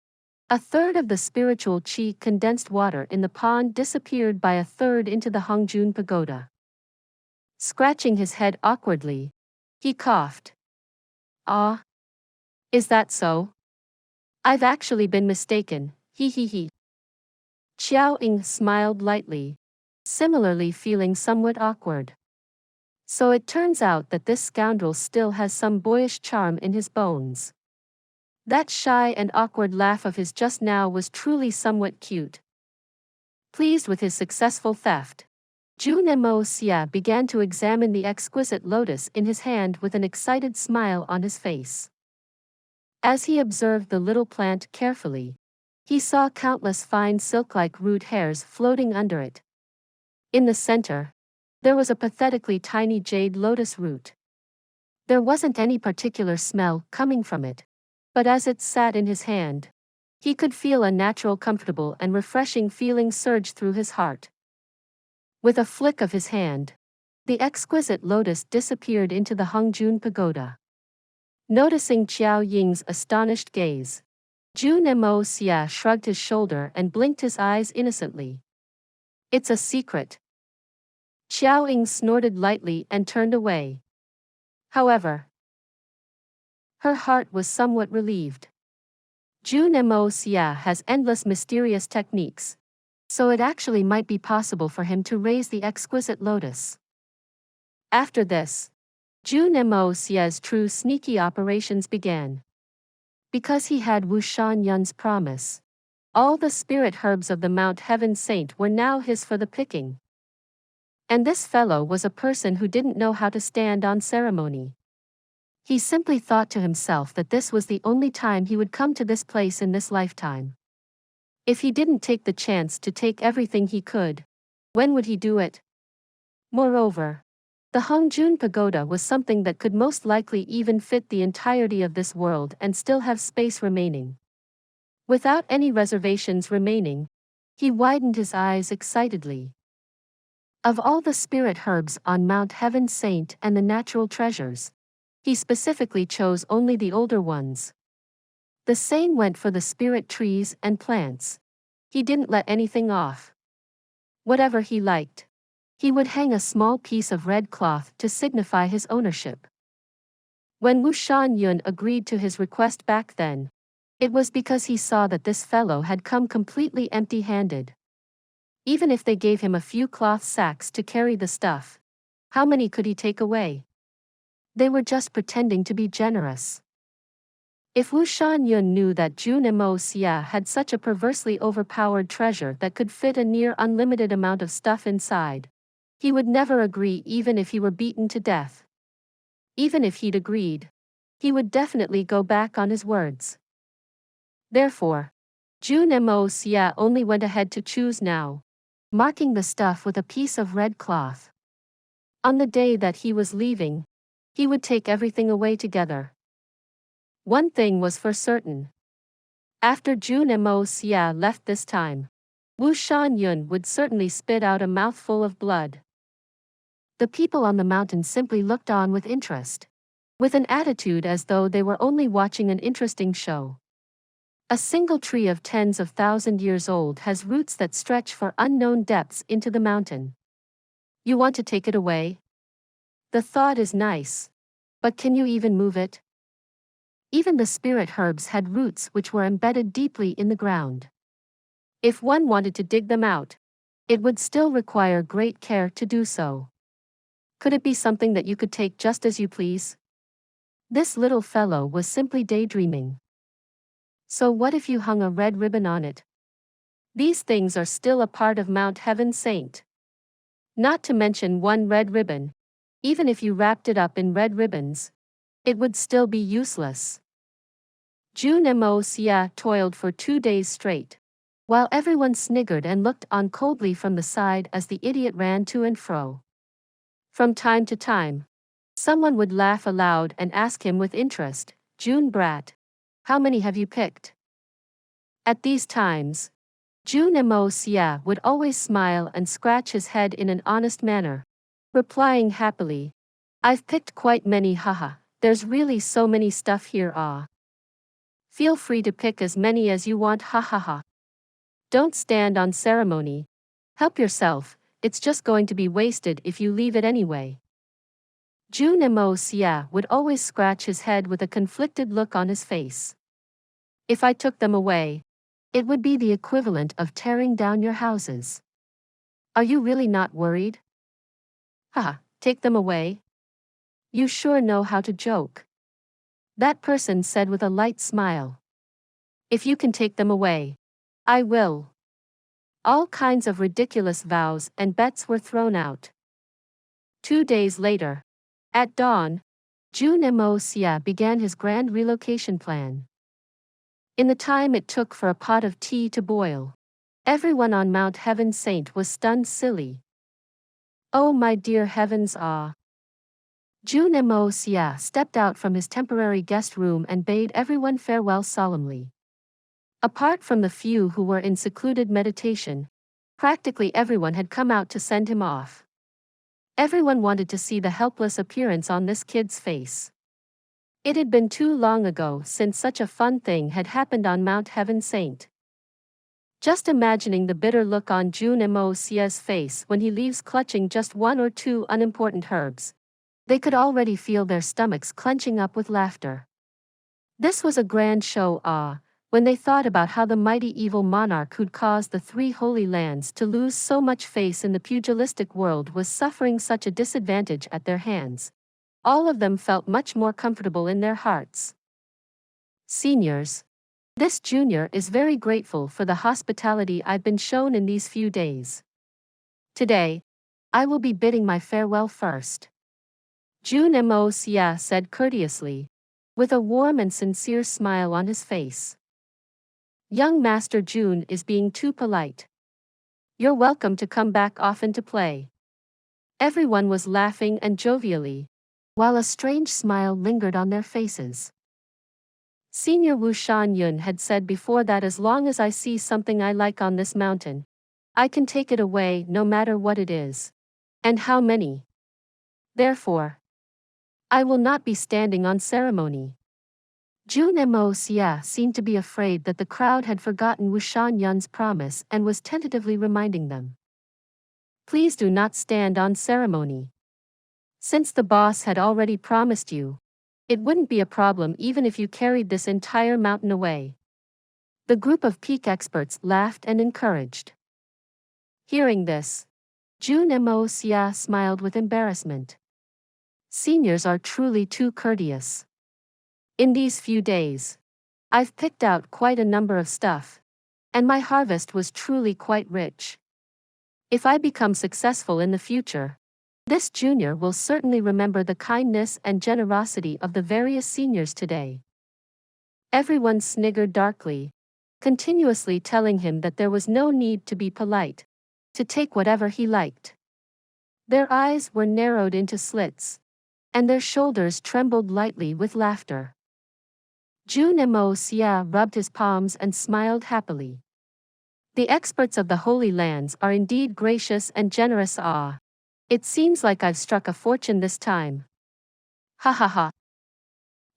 a third of the spiritual qi condensed water in the pond disappeared by a third into the Hongjun pagoda. Scratching his head awkwardly, he coughed. Ah. Is that so? I've actually been mistaken, he. Xiaoying smiled lightly, similarly feeling somewhat awkward. So it turns out that this scoundrel still has some boyish charm in his bones. That shy and awkward laugh of his just now was truly somewhat cute. Pleased with his successful theft, Jun Moxie began to examine the exquisite lotus in his hand with an excited smile on his face. As he observed the little plant carefully, he saw countless fine silk-like root hairs floating under it. In the center, there was a pathetically tiny jade lotus root. There wasn't any particular smell coming from it, but as it sat in his hand, he could feel a natural, comfortable and refreshing feeling surge through his heart. With a flick of his hand, the exquisite lotus disappeared into the Hongjun pagoda. Noticing Xiaoying's astonished gaze, Jun Moxie shrugged his shoulder and blinked his eyes innocently. It's a secret. Xiaoying snorted lightly and turned away. However, her heart was somewhat relieved. Jun Moxie has endless mysterious techniques, so it actually might be possible for him to raise the exquisite lotus. After this, Jun Moxie's true sneaky operations began. Because he had Wu Shan-yun's promise, all the spirit herbs of the Mount Heaven Saint were now his for the picking. And this fellow was a person who didn't know how to stand on ceremony. He simply thought to himself that this was the only time he would come to this place in this lifetime. If he didn't take the chance to take everything he could, when would he do it? Moreover, the Hongjun Pagoda was something that could most likely even fit the entirety of this world and still have space remaining. Without any reservations remaining, he widened his eyes excitedly. Of all the spirit herbs on Mount Heaven Saint and the natural treasures, he specifically chose only the older ones. The same went for the spirit trees and plants. He didn't let anything off. Whatever he liked, he would hang a small piece of red cloth to signify his ownership. When Wu Shan-yun agreed to his request back then, it was because he saw that this fellow had come completely empty-handed. Even if they gave him a few cloth sacks to carry the stuff, how many could he take away? They were just pretending to be generous. If Wu Shan-yun knew that Jun Moxie had such a perversely overpowered treasure that could fit a near unlimited amount of stuff inside, he would never agree even if he were beaten to death. Even if he'd agreed, he would definitely go back on his words. Therefore, Jun Moxie only went ahead to choose now, marking the stuff with a piece of red cloth. On the day that he was leaving, he would take everything away together. One thing was for certain. After Jun Moxie left this time, Wu Shan-yun would certainly spit out a mouthful of blood. The people on the mountain simply looked on with interest, with an attitude as though they were only watching an interesting show. A single tree of tens of thousand years old has roots that stretch for unknown depths into the mountain. You want to take it away? The thought is nice. But can you even move it? Even the spirit herbs had roots which were embedded deeply in the ground. If one wanted to dig them out, it would still require great care to do so. Could it be something that you could take just as you please? This little fellow was simply daydreaming. So what if you hung a red ribbon on it? These things are still a part of Mount Heaven Saint. Not to mention one red ribbon. Even if you wrapped it up in red ribbons, it would still be useless. Jun Moxie toiled for 2 days straight, while everyone sniggered and looked on coldly from the side as the idiot ran to and fro. From time to time, someone would laugh aloud and ask him with interest, "Jun brat, how many have you picked?" At these times, Jun Moxie would always smile and scratch his head in an honest manner, replying happily, "I've picked quite many, haha, there's really so many stuff here, ah. Feel free to pick as many as you want, ha ha ha. Don't stand on ceremony. Help yourself, it's just going to be wasted if you leave it anyway." Jun Moxie would always scratch his head with a conflicted look on his face. If I took them away, it would be the equivalent of tearing down your houses. Are you really not worried? Haha, take them away? You sure know how to joke. That person said with a light smile. If you can take them away, I will. All kinds of ridiculous vows and bets were thrown out. 2 days later, at dawn, Jun Moxie began his grand relocation plan. In the time it took for a pot of tea to boil, everyone on Mount Heaven Saint was stunned silly. Oh my dear heavens, ah. Jun Moxie stepped out from his temporary guest room and bade everyone farewell solemnly. Apart from the few who were in secluded meditation, practically everyone had come out to send him off. Everyone wanted to see the helpless appearance on this kid's face. It had been too long ago since such a fun thing had happened on Mount Heaven Saint. Just imagining the bitter look on Jun Moxie's face when he leaves clutching just 1 or 2 unimportant herbs. They could already feel their stomachs clenching up with laughter. This was a grand show, when they thought about how the mighty evil monarch who'd caused the 3 holy lands to lose so much face in the pugilistic world was suffering such a disadvantage at their hands. All of them felt much more comfortable in their hearts. Seniors, this junior is very grateful for the hospitality I've been shown in these few days. Today, I will be bidding my farewell first. Jun Moxie said courteously, with a warm and sincere smile on his face. Young Master Jun is being too polite. You're welcome to come back often to play. Everyone was laughing and jovially, while a strange smile lingered on their faces. Senior Wu Shan had said before that as long as I see something I like on this mountain, I can take it away no matter what it is. And how many. Therefore, I will not be standing on ceremony. Jun Moxie seemed to be afraid that the crowd had forgotten Wu Shan promise and was tentatively reminding them. Please do not stand on ceremony. Since the boss had already promised you, it wouldn't be a problem even if you carried this entire mountain away. The group of peak experts laughed and encouraged. Hearing this, Jun Moxie smiled with embarrassment. Seniors are truly too courteous. In these few days, I've picked out quite a number of stuff, and my harvest was truly quite rich. If I become successful in the future, this junior will certainly remember the kindness and generosity of the various seniors today. Everyone sniggered darkly, continuously telling him that there was no need to be polite, to take whatever he liked. Their eyes were narrowed into slits, and their shoulders trembled lightly with laughter. Jun Moxie rubbed his palms and smiled happily. The experts of the Holy Lands are indeed gracious and generous. It seems like I've struck a fortune this time. Ha ha ha.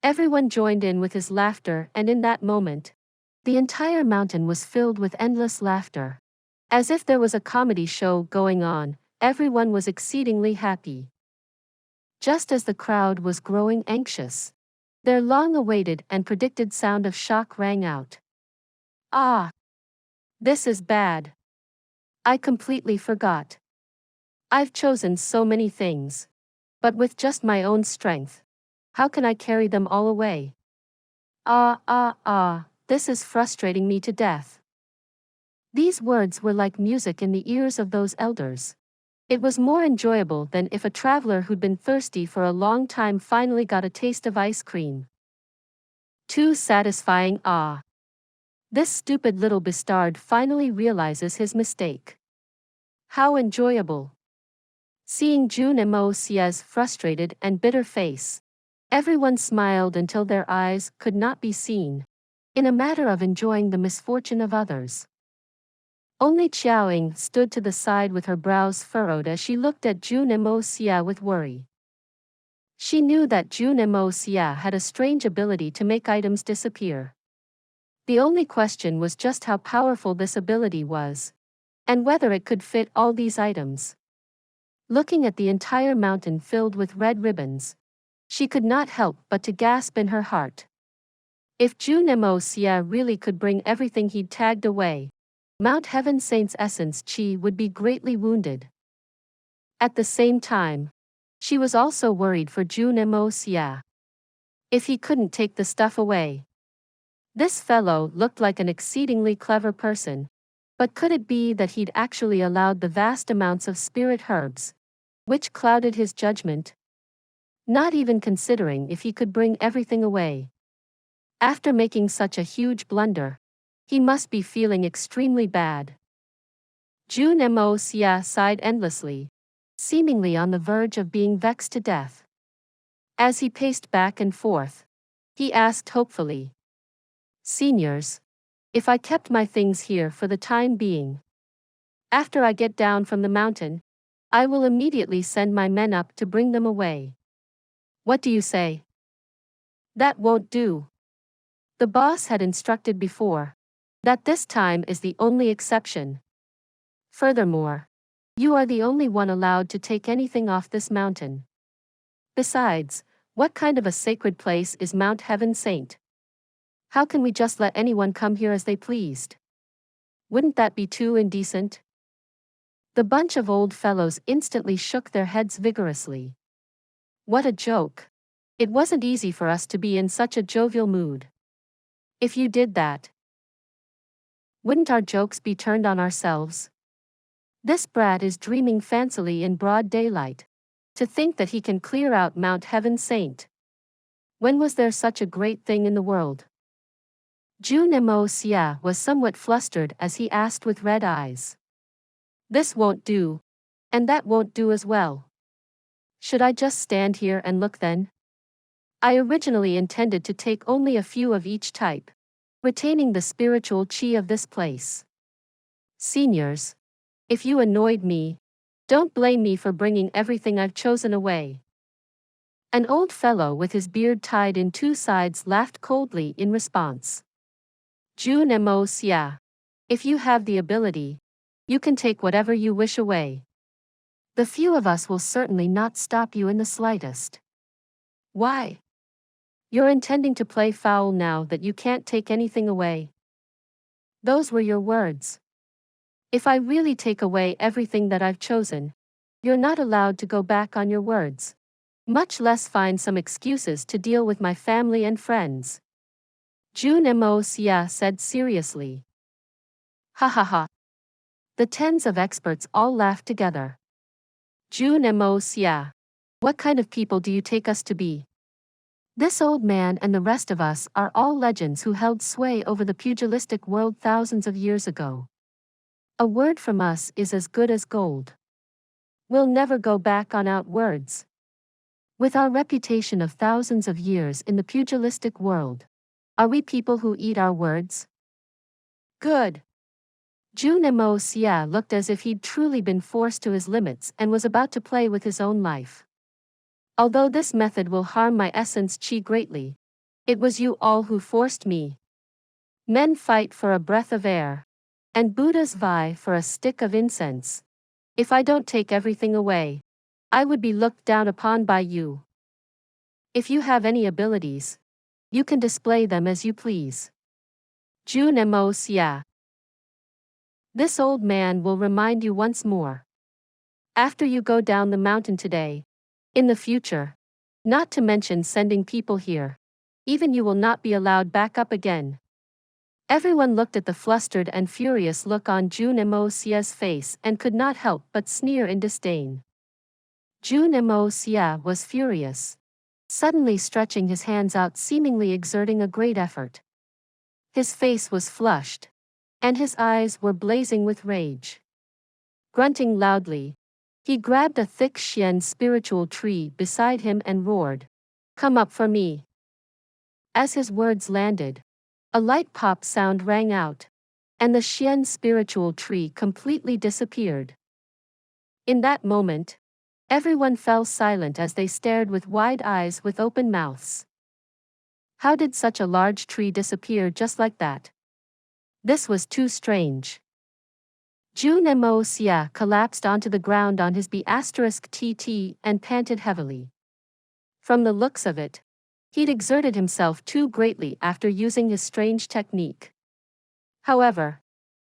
Everyone joined in with his laughter, and in that moment, the entire mountain was filled with endless laughter. As if there was a comedy show going on, everyone was exceedingly happy. Just as the crowd was growing anxious, their long-awaited and predicted sound of shock rang out. Ah! This is bad. I completely forgot. I've chosen so many things. But with just my own strength, how can I carry them all away? This is frustrating me to death. These words were like music in the ears of those elders. It was more enjoyable than if a traveler who'd been thirsty for a long time finally got a taste of ice cream. Too satisfying. This stupid little bastard finally realizes his mistake. How enjoyable. Seeing Jun Moxie's frustrated and bitter face, everyone smiled until their eyes could not be seen, in a matter of enjoying the misfortune of others. Only Qiaoying stood to the side with her brows furrowed as she looked at Jun Moxie with worry. She knew that Jun Moxie had a strange ability to make items disappear. The only question was just how powerful this ability was, and whether it could fit all these items. Looking at the entire mountain filled with red ribbons, she could not help but to gasp in her heart. If Jun Moxie really could bring everything he'd tagged away, Mount Heaven Saint's essence Qi would be greatly wounded. At the same time, she was also worried for Jun Moxie. If he couldn't take the stuff away. This fellow looked like an exceedingly clever person, but could it be that he'd actually allowed the vast amounts of spirit herbs, which clouded his judgment? Not even considering if he could bring everything away. After making such a huge blunder, he must be feeling extremely bad. Jun Moxie sighed endlessly, seemingly on the verge of being vexed to death. As he paced back and forth, he asked hopefully, "Seniors, if I kept my things here for the time being, after I get down from the mountain, I will immediately send my men up to bring them away. What do you say?" "That won't do. The boss had instructed before that this time is the only exception. Furthermore, you are the only one allowed to take anything off this mountain. Besides, what kind of a sacred place is Mount Heaven Saint? How can we just let anyone come here as they pleased? Wouldn't that be too indecent?" The bunch of old fellows instantly shook their heads vigorously. What a joke. It wasn't easy for us to be in such a jovial mood. If you did that, wouldn't our jokes be turned on ourselves? This brat is dreaming fancily in broad daylight. To think that he can clear out Mount Heaven Saint. When was there such a great thing in the world? Jun Moxie was somewhat flustered as he asked with red eyes. This won't do. And that won't do as well. Should I just stand here and look then? I originally intended to take only a few of each type, retaining the spiritual chi of this place. Seniors, if you annoyed me, don't blame me for bringing everything I've chosen away. An old fellow with his beard tied in two sides laughed coldly in response. Jun Moxie, if you have the ability, you can take whatever you wish away. The few of us will certainly not stop you in the slightest. Why? You're intending to play foul now that you can't take anything away. Those were your words. If I really take away everything that I've chosen, you're not allowed to go back on your words, much less find some excuses to deal with my family and friends. Jun Moxie said seriously. Ha ha ha. The tens of experts all laughed together. Jun Moxie, what kind of people do you take us to be? This old man and the rest of us are all legends who held sway over the pugilistic world thousands of years ago. A word from us is as good as gold. We'll never go back on our words. With our reputation of thousands of years in the pugilistic world, are we people who eat our words? Good. Jun Moxie looked as if he'd truly been forced to his limits and was about to play with his own life. Although this method will harm my essence chi greatly, it was you all who forced me. Men fight for a breath of air, and Buddhas vie for a stick of incense. If I don't take everything away, I would be looked down upon by you. If you have any abilities, you can display them as you please. Jun Moxie. This old man will remind you once more. After you go down the mountain today, in the future, not to mention sending people here, even you will not be allowed back up again. Everyone looked at the flustered and furious look on Jun Moxie's face and could not help but sneer in disdain. Jun Moxie was furious, suddenly stretching his hands out, seemingly exerting a great effort. His face was flushed, and his eyes were blazing with rage. Grunting loudly, he grabbed a thick Xian spiritual tree beside him and roared, "Come up for me." As his words landed, a light pop sound rang out, and the Xian spiritual tree completely disappeared. In that moment, everyone fell silent as they stared with wide eyes with open mouths. How did such a large tree disappear just like that? This was too strange. Jun Moxie collapsed onto the ground on his B*TT and panted heavily. From the looks of it, he'd exerted himself too greatly after using his strange technique. However,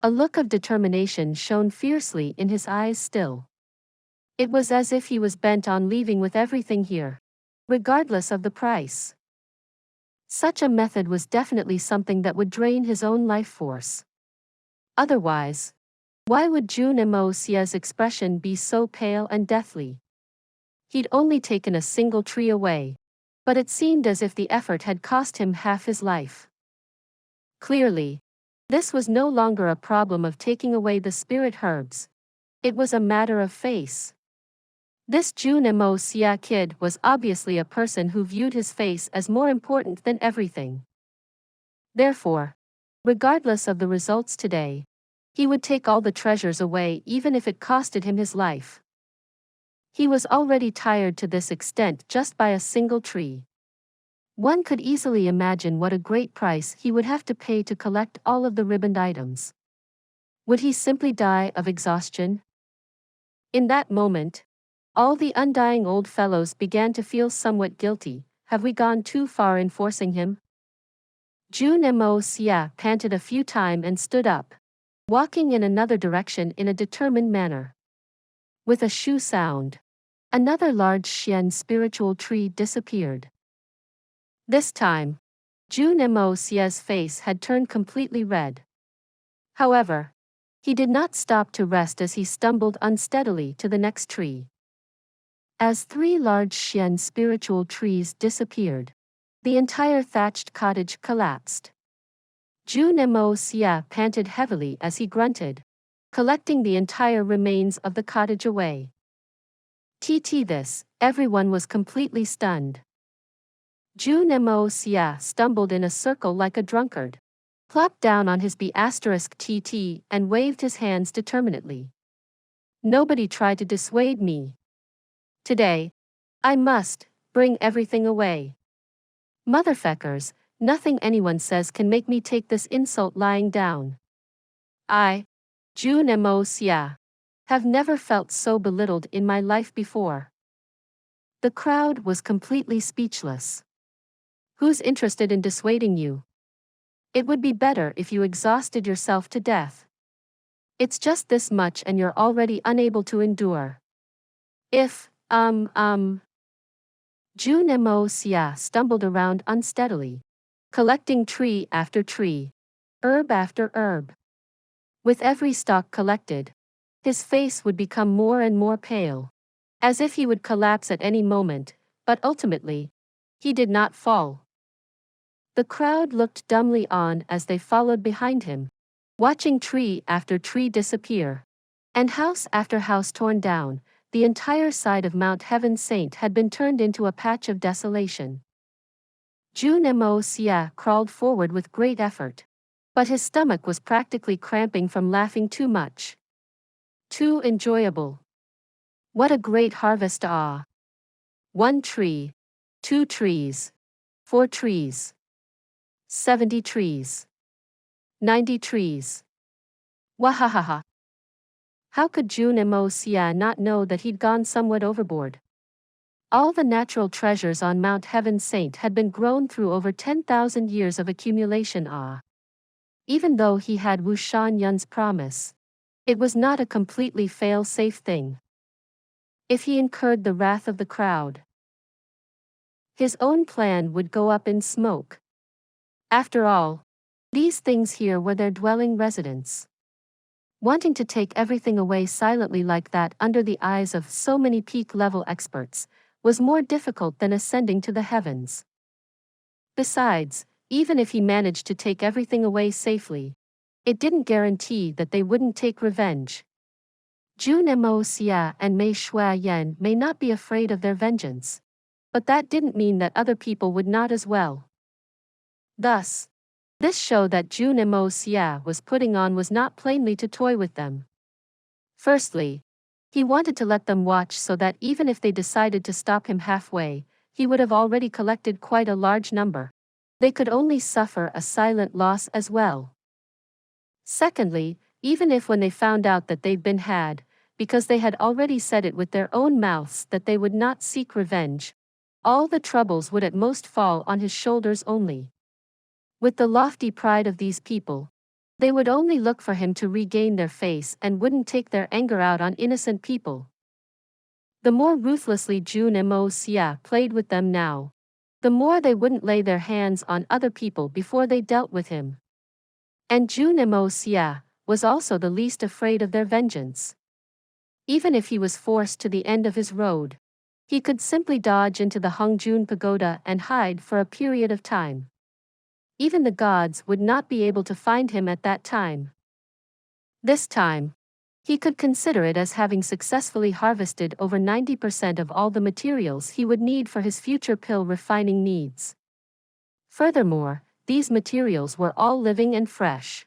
a look of determination shone fiercely in his eyes still. It was as if he was bent on leaving with everything here, regardless of the price. Such a method was definitely something that would drain his own life force. Otherwise, why would Jun Moxie's expression be so pale and deathly? He'd only taken a single tree away, but it seemed as if the effort had cost him half his life. Clearly, this was no longer a problem of taking away the spirit herbs. It was a matter of face. This Jun Moxie kid was obviously a person who viewed his face as more important than everything. Therefore, regardless of the results today, he would take all the treasures away even if it costed him his life. He was already tired to this extent just by a single tree. One could easily imagine what a great price he would have to pay to collect all of the ribboned items. Would he simply die of exhaustion? In that moment, all the undying old fellows began to feel somewhat guilty. Have we gone too far in forcing him? Jun Moxie panted a few times and stood up, walking in another direction in a determined manner. With a shoo sound, another large Xian spiritual tree disappeared. This time, Jun Moxie's face had turned completely red. However, He did not stop to rest as he stumbled unsteadily to the next tree. As 3 large Xian spiritual trees disappeared, the entire thatched cottage collapsed. Jun Moxie panted heavily as he grunted, collecting the entire remains of the cottage away. This, everyone was completely stunned. Jun Moxie stumbled in a circle like a drunkard, plopped down on his B*TT and waved his hands determinedly. Nobody tried to dissuade me. Today, I must bring everything away. Motherfuckers, nothing anyone says can make me take this insult lying down. I, Jun Moxie, have never felt so belittled in my life before. The crowd was completely speechless. Who's interested in dissuading you? It would be better if you exhausted yourself to death. It's just this much and you're already unable to endure. Jun Moxie stumbled around unsteadily, collecting tree after tree, herb after herb. With every stalk collected, his face would become more and more pale, as if he would collapse at any moment, but ultimately, he did not fall. The crowd looked dumbly on as they followed behind him, watching tree after tree disappear, and house after house torn down. The entire side of Mount Heaven Saint had been turned into a patch of desolation. Jun Moxie crawled forward with great effort, but his stomach was practically cramping from laughing too much. Too enjoyable. What a great harvest! 1 tree, 2 trees, 4 trees, 70 trees, 90 trees. Wahahaha. How could Jun Moxie not know that he'd gone somewhat overboard? All the natural treasures on Mount Heaven Saint had been grown through over 10,000 years of accumulation. Even though he had Wu Shan Yun's promise, it was not a completely fail-safe thing. If he incurred the wrath of the crowd, his own plan would go up in smoke. After all, these things here were their dwelling residence. Wanting to take everything away silently like that under the eyes of so many peak-level experts was more difficult than ascending to the heavens. Besides, even if he managed to take everything away safely, it didn't guarantee that they wouldn't take revenge. Jun Moxie and Mei Shuayan may not be afraid of their vengeance, but that didn't mean that other people would not as well. Thus, this show that Jun Moxie was putting on was not plainly to toy with them. Firstly, he wanted to let them watch so that even if they decided to stop him halfway, he would have already collected quite a large number. They could only suffer a silent loss as well. Secondly, even if when they found out that they'd been had, because they had already said it with their own mouths that they would not seek revenge, all the troubles would at most fall on his shoulders only. With the lofty pride of these people, they would only look for him to regain their face and wouldn't take their anger out on innocent people. The more ruthlessly Jun Moxie played with them now, the more they wouldn't lay their hands on other people before they dealt with him. And Jun Moxie was also the least afraid of their vengeance. Even if he was forced to the end of his road, he could simply dodge into the Hongjun Pagoda and hide for a period of time. Even the gods would not be able to find him at that time. This time, he could consider it as having successfully harvested over 90% of all the materials he would need for his future pill refining needs. Furthermore, these materials were all living and fresh.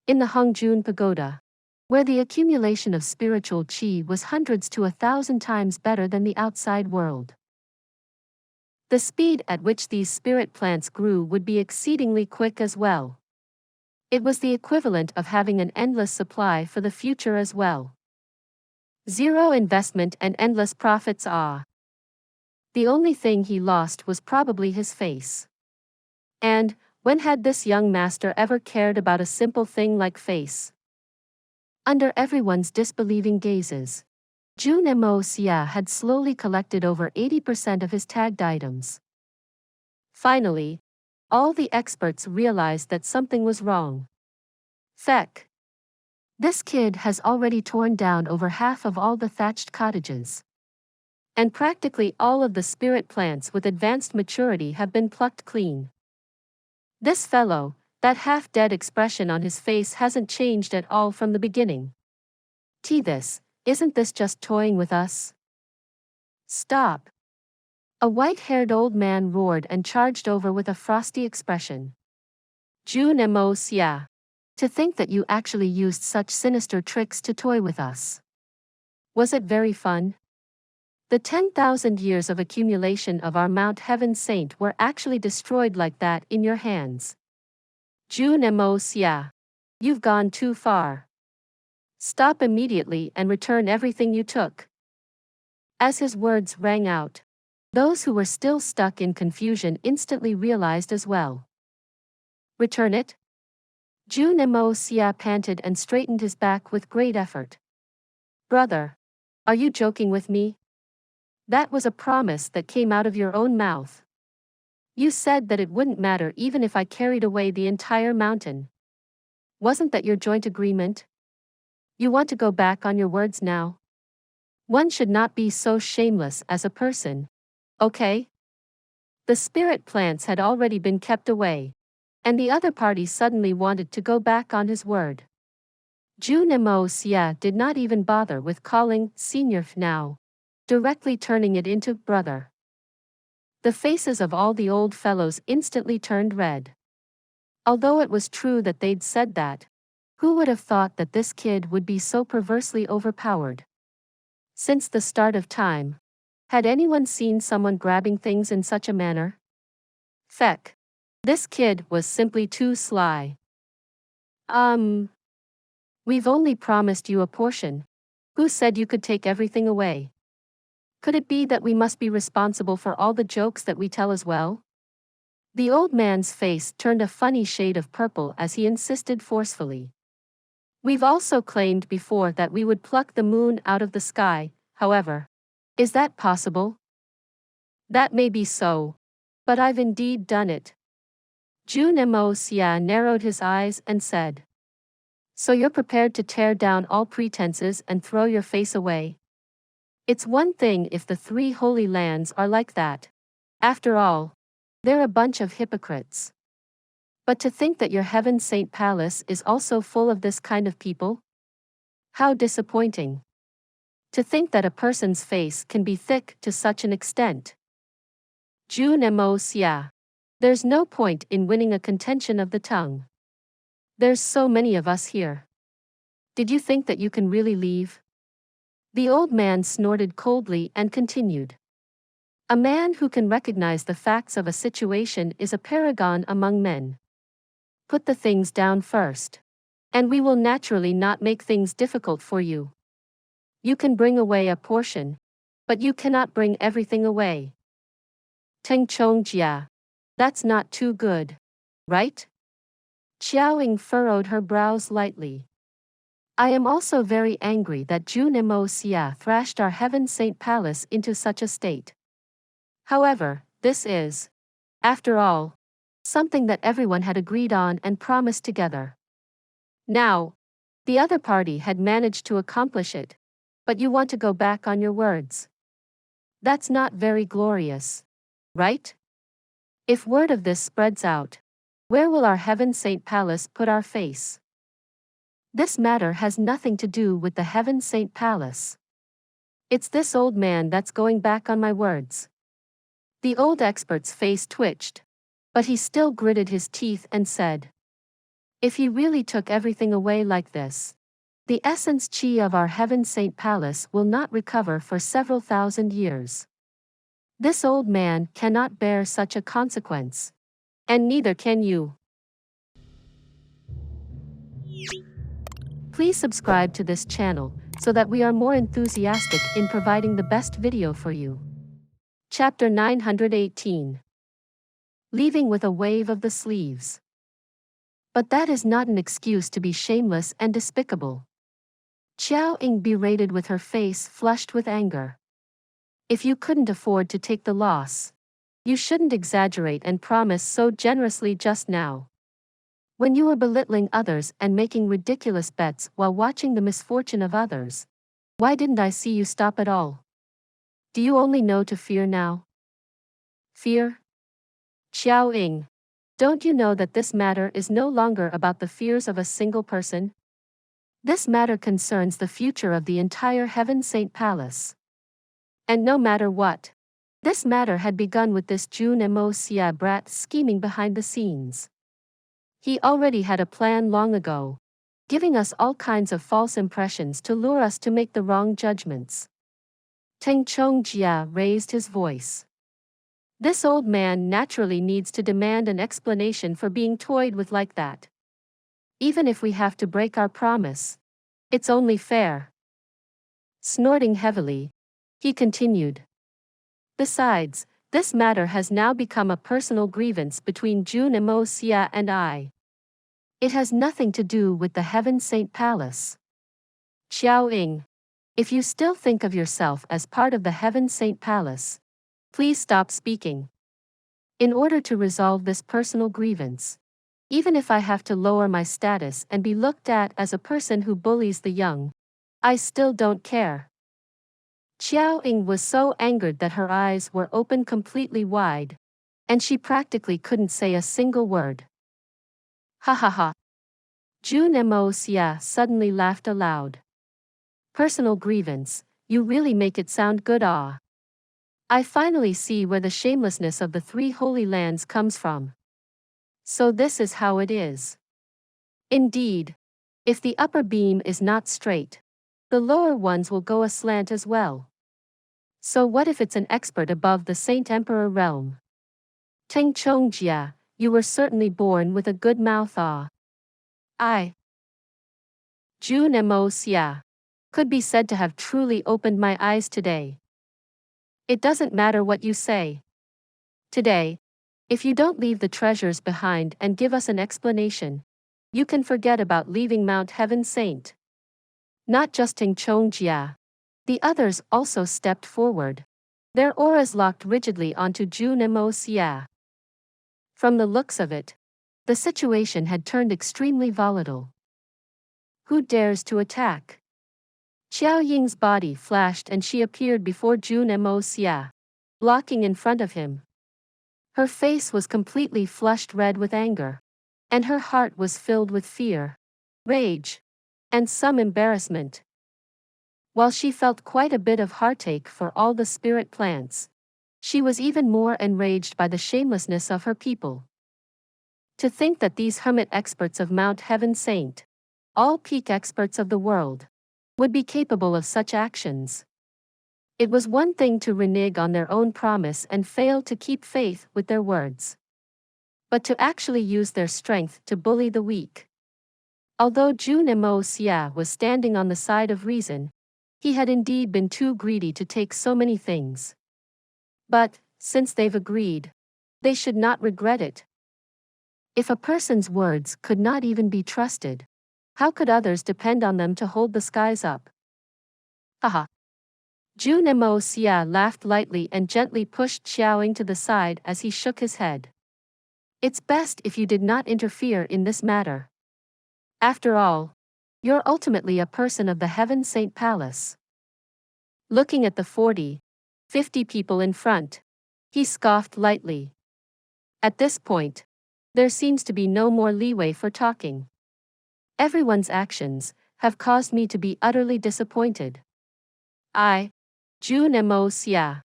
In the Hongjun Pagoda, where the accumulation of spiritual qi was hundreds to 1,000 times better than the outside world. The speed at which these spirit plants grew would be exceedingly quick as well. It was the equivalent of having an endless supply for the future as well. Zero investment and endless profits. The only thing he lost was probably his face. And, when had this young master ever cared about a simple thing like face? Under everyone's disbelieving gazes, Jun Moxie had slowly collected over 80% of his tagged items. Finally, all the experts realized that something was wrong. Feck. This kid has already torn down over half of all the thatched cottages. And practically all of the spirit plants with advanced maturity have been plucked clean. This fellow, that half-dead expression on his face hasn't changed at all from the beginning. Isn't this just toying with us? Stop! A white-haired old man roared and charged over with a frosty expression. Jun Moxie. To think that you actually used such sinister tricks to toy with us. Was it very fun? The 10,000 years of accumulation of our Mount Heaven Saint were actually destroyed like that in your hands. Jun Moxie. You've gone too far. Stop immediately and return everything you took. As his words rang out, those who were still stuck in confusion instantly realized as well. Return it? Jun Moxie panted and straightened his back with great effort. Brother, are you joking with me? That was a promise that came out of your own mouth. You said that it wouldn't matter even if I carried away the entire mountain. Wasn't that your joint agreement? You want to go back on your words now? One should not be so shameless as a person, okay? The spirit plants had already been kept away, and the other party suddenly wanted to go back on his word. Jun Moxie did not even bother with calling senior now, directly turning it into brother. The faces of all the old fellows instantly turned red. Although it was true that they'd said that, who would have thought that this kid would be so perversely overpowered? Since the start of time, had anyone seen someone grabbing things in such a manner? Feck. This kid was simply too sly. We've only promised you a portion. Who said you could take everything away? Could it be that we must be responsible for all the jokes that we tell as well? The old man's face turned a funny shade of purple as he insisted forcefully. We've also claimed before that we would pluck the moon out of the sky, however. Is that possible? That may be so, but I've indeed done it. Jun Moxie narrowed his eyes and said. So you're prepared to tear down all pretenses and throw your face away? It's one thing if the three holy lands are like that. After all, they're a bunch of hypocrites. But to think that your Heaven Saint Palace is also full of this kind of people? How disappointing. To think that a person's face can be thick to such an extent. Jun Moxie. There's no point in winning a contention of the tongue. There's so many of us here. Did you think that you can really leave? The old man snorted coldly and continued. A man who can recognize the facts of a situation is a paragon among men. Put the things down first. And we will naturally not make things difficult for you. You can bring away a portion, but you cannot bring everything away. Teng Chongjia. That's not too good, right? Xiaoying furrowed her brows lightly. I am also very angry that Jun Moxie thrashed our Heaven Saint Palace into such a state. However, this is, after all, something that everyone had agreed on and promised together. Now, the other party had managed to accomplish it, but you want to go back on your words. That's not very glorious, right? If word of this spreads out, where will our Heaven Saint Palace put our face? This matter has nothing to do with the Heaven Saint Palace. It's this old man that's going back on my words. The old expert's face twitched, but he still gritted his teeth and said, if he really took everything away like this, the essence chi of our Heaven Saint Palace will not recover for several thousand years. This old man cannot bear such a consequence. And neither can you. Please subscribe to this channel so that we are more enthusiastic in providing the best video for you. Chapter 918. Leaving with a wave of the sleeves. But that is not an excuse to be shameless and despicable. Xiaoying berated with her face flushed with anger. If you couldn't afford to take the loss, you shouldn't exaggerate and promise so generously just now. When you were belittling others and making ridiculous bets while watching the misfortune of others, why didn't I see you stop at all? Do you only know to fear now? Fear? Xiao Ying, don't you know that this matter is no longer about the fears of a single person? This matter concerns the future of the entire Heaven Saint Palace. And no matter what, this matter had begun with this Jun Moxie brat scheming behind the scenes. He already had a plan long ago, giving us all kinds of false impressions to lure us to make the wrong judgments. Teng Chongjia raised his voice. This old man naturally needs to demand an explanation for being toyed with like that. Even if we have to break our promise, it's only fair. Snorting heavily, he continued. Besides, this matter has now become a personal grievance between Jun Moxie and I. It has nothing to do with the Heaven Saint Palace. Xiao Ying, if you still think of yourself as part of the Heaven Saint Palace, please stop speaking. In order to resolve this personal grievance, even if I have to lower my status and be looked at as a person who bullies the young, I still don't care. Xiao Ying was so angered that her eyes were open completely wide, and she practically couldn't say a single word. Ha ha ha. Jun Moxie suddenly laughed aloud. Personal grievance, you really make it sound good. I finally see where the shamelessness of the three holy lands comes from. So this is how it is. Indeed, if the upper beam is not straight, the lower ones will go aslant as well. So what if it's an expert above the Saint Emperor realm? Teng Chongjia, you were certainly born with a good mouth. I, Jun Moxie, could be said to have truly opened my eyes today. It doesn't matter what you say. Today, if you don't leave the treasures behind and give us an explanation, you can forget about leaving Mount Heaven Saint. Not just Teng Chongjia. The others also stepped forward, their auras locked rigidly onto Jun Moxie. From the looks of it, the situation had turned extremely volatile. Who dares to attack? Xiao Ying's body flashed and she appeared before Jun Moxie, blocking in front of him. Her face was completely flushed red with anger, and her heart was filled with fear, rage, and some embarrassment. While she felt quite a bit of heartache for all the spirit plants, she was even more enraged by the shamelessness of her people. To think that these hermit experts of Mount Heaven Saint, all peak experts of the world, would be capable of such actions. It was one thing to renege on their own promise and fail to keep faith with their words, but to actually use their strength to bully the weak. Although Jun Moxie was standing on the side of reason, he had indeed been too greedy to take so many things. But, since they've agreed, they should not regret it. If a person's words could not even be trusted, how could others depend on them to hold the skies up? Haha. Jun Moxie laughed lightly and gently pushed Xiao Ying to the side as he shook his head. It's best if you did not interfere in this matter. After all, you're ultimately a person of the Heaven Saint Palace. Looking at the 40, 50 people in front, he scoffed lightly. At this point, there seems to be no more leeway for talking. Everyone's actions have caused me to be utterly disappointed. I, Jun Moxie,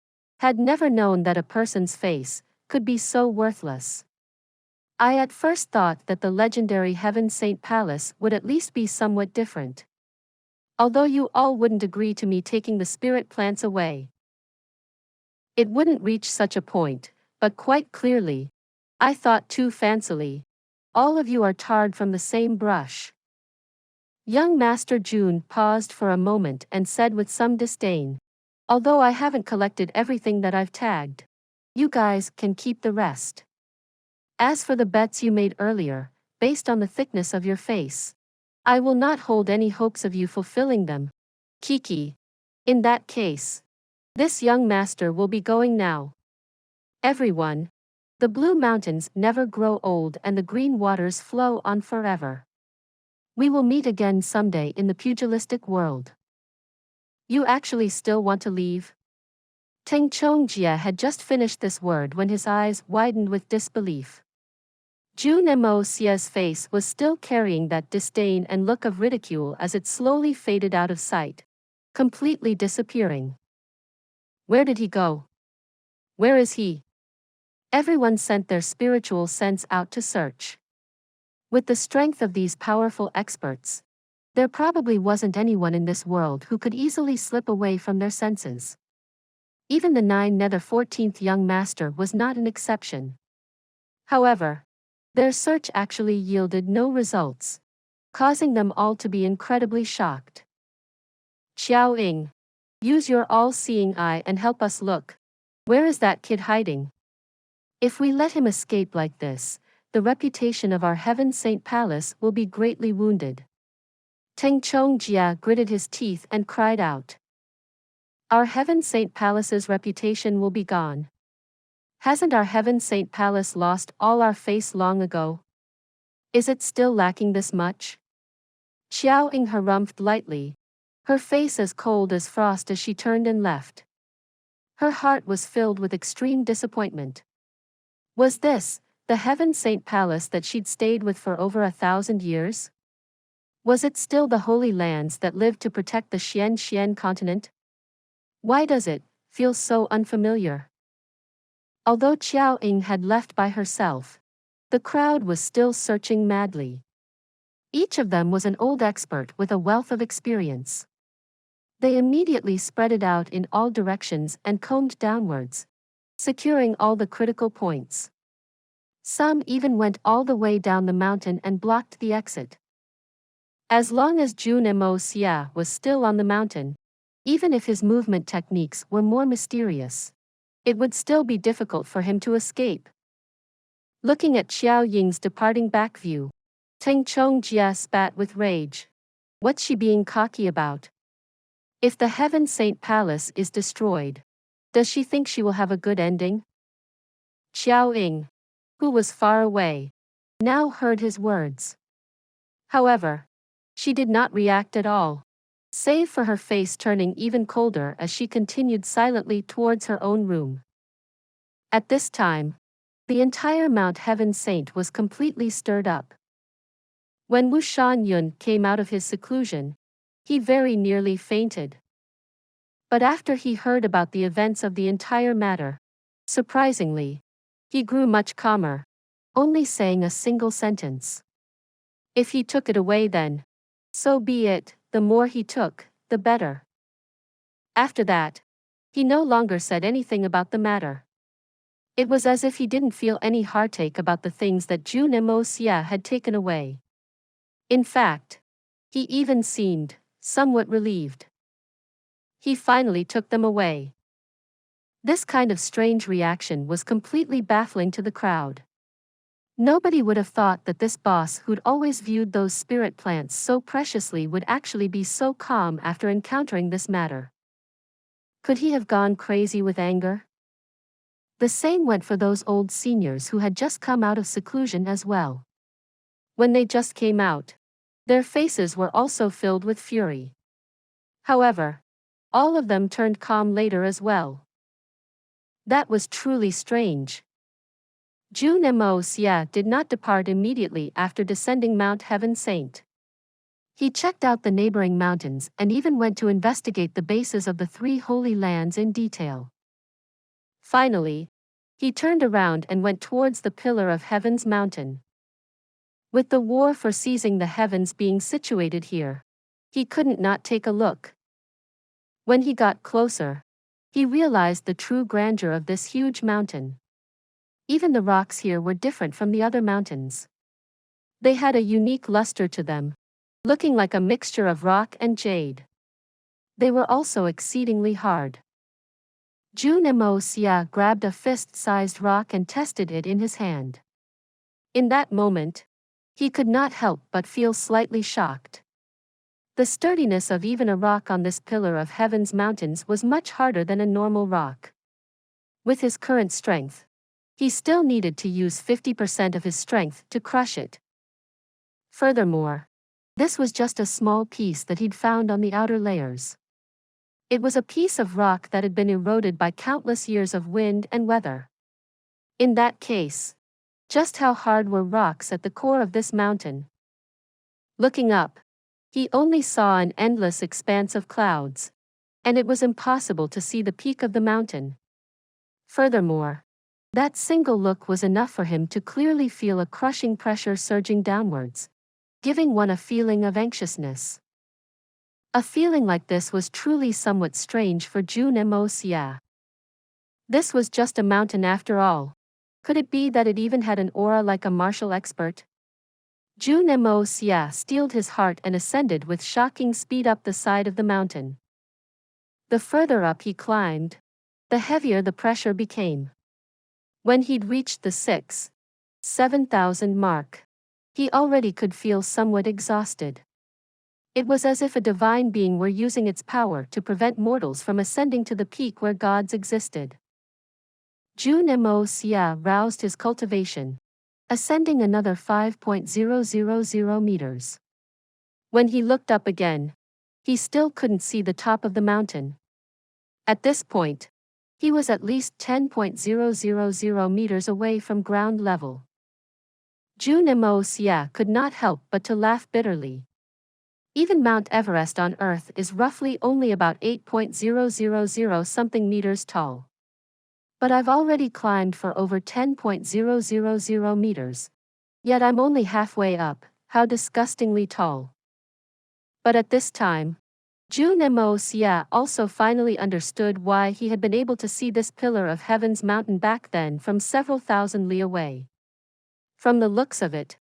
had never known that a person's face could be so worthless. I at first thought that the legendary Heaven Saint Palace would at least be somewhat different. Although you all wouldn't agree to me taking the spirit plants away. It wouldn't reach such a point, but quite clearly, I thought too fancily, all of you are tarred from the same brush. Young Master Jun paused for a moment and said with some disdain, although I haven't collected everything that I've tagged, you guys can keep the rest. As for the bets you made earlier, based on the thickness of your face, I will not hold any hopes of you fulfilling them. Kiki. In that case, this young master will be going now. Everyone, The blue mountains never grow old and the green waters flow on forever. We will meet again someday in the pugilistic world. You actually still want to leave? Teng Chongjie had just finished this word when his eyes widened with disbelief. Jun Moxie's face was still carrying that disdain and look of ridicule as it slowly faded out of sight, completely disappearing. Where did he go? Where is he? Everyone sent their spiritual sense out to search. With the strength of these powerful experts, there probably wasn't anyone in this world who could easily slip away from their senses. Even the 14th young master was not an exception. However, their search actually yielded no results, causing them all to be incredibly shocked. Xiao Ying, use your all-seeing eye and help us look. Where is that kid hiding? If we let him escape like this, the reputation of our Heaven Saint Palace will be greatly wounded. Teng Chongjie gritted his teeth and cried out. Our Heaven Saint Palace's reputation will be gone. Hasn't our Heaven Saint Palace lost all our face long ago? Is it still lacking this much? Xiao Ying harumphed lightly, her face as cold as frost as she turned and left. Her heart was filled with extreme disappointment. Was this the Heaven Saint Palace that she'd stayed with for over 1,000 years? Was it still the Holy Lands that lived to protect the Xian continent? Why does it feel so unfamiliar? Although Xiao Ying had left by herself, the crowd was still searching madly. Each of them was an old expert with a wealth of experience. They immediately spread it out in all directions and combed downwards, securing all the critical points. Some even went all the way down the mountain and blocked the exit. As long as Jun Moxie was still on the mountain, even if his movement techniques were more mysterious, it would still be difficult for him to escape. Looking at Xiao Ying's departing back view, Teng Chongjie spat with rage. What's she being cocky about? If the Heaven Saint Palace is destroyed, does she think she will have a good ending? Xiao Ying, who was far away, now heard his words. However, she did not react at all, save for her face turning even colder as she continued silently towards her own room. At this time, the entire Mount Heaven Saint was completely stirred up. When Wu Shan came out of his seclusion, he very nearly fainted. But after he heard about the events of the entire matter, surprisingly, he grew much calmer, only saying a single sentence. If he took it away then, so be it, the more he took, the better. After that, he no longer said anything about the matter. It was as if he didn't feel any heartache about the things that Jun Moxie had taken away. In fact, he even seemed somewhat relieved. He finally took them away. This kind of strange reaction was completely baffling to the crowd. Nobody would have thought that this boss who'd always viewed those spirit plants so preciously would actually be so calm after encountering this matter. Could he have gone crazy with anger? The same went for those old seniors who had just come out of seclusion as well. When they just came out, their faces were also filled with fury. However, all of them turned calm later as well. That was truly strange. Jun Moxie did not depart immediately after descending Mount Heaven Saint. He checked out the neighboring mountains and even went to investigate the bases of the 3 holy lands in detail. Finally, he turned around and went towards the Pillar of Heaven's mountain. With the war for seizing the heavens being situated here, he couldn't not take a look. When he got closer, he realized the true grandeur of this huge mountain. Even the rocks here were different from the other mountains. They had a unique luster to them, looking like a mixture of rock and jade. They were also exceedingly hard. Jun Moxie grabbed a fist-sized rock and tested it in his hand. In that moment, he could not help but feel slightly shocked. The sturdiness of even a rock on this Pillar of Heaven's mountains was much harder than a normal rock. With his current strength, he still needed to use 50% of his strength to crush it. Furthermore, this was just a small piece that he'd found on the outer layers. It was a piece of rock that had been eroded by countless years of wind and weather. In that case, just how hard were rocks at the core of this mountain? Looking up, he only saw an endless expanse of clouds, and it was impossible to see the peak of the mountain. Furthermore, that single look was enough for him to clearly feel a crushing pressure surging downwards, giving one a feeling of anxiousness. A feeling like this was truly somewhat strange for Jun Moxie. This was just a mountain after all. Could it be that it even had an aura like a martial expert? Jun Moxie steeled his heart and ascended with shocking speed up the side of the mountain. The further up he climbed, the heavier the pressure became. When he'd reached the 7,000 mark, he already could feel somewhat exhausted. It was as if a divine being were using its power to prevent mortals from ascending to the peak where gods existed. Jun Moxie roused his cultivation, ascending another 5,000 meters. When he looked up again, he still couldn't see the top of the mountain. At this point, he was at least 10,000 meters away from ground level. Jun Moxie could not help but to laugh bitterly. Even Mount Everest on Earth is roughly only about 8,000 something meters tall. But I've already climbed for over 10,000 meters. Yet I'm only halfway up. How disgustingly tall. But at this time, Jun Moxie also finally understood why he had been able to see this pillar of heaven's mountain back then from several thousand li away. From the looks of it,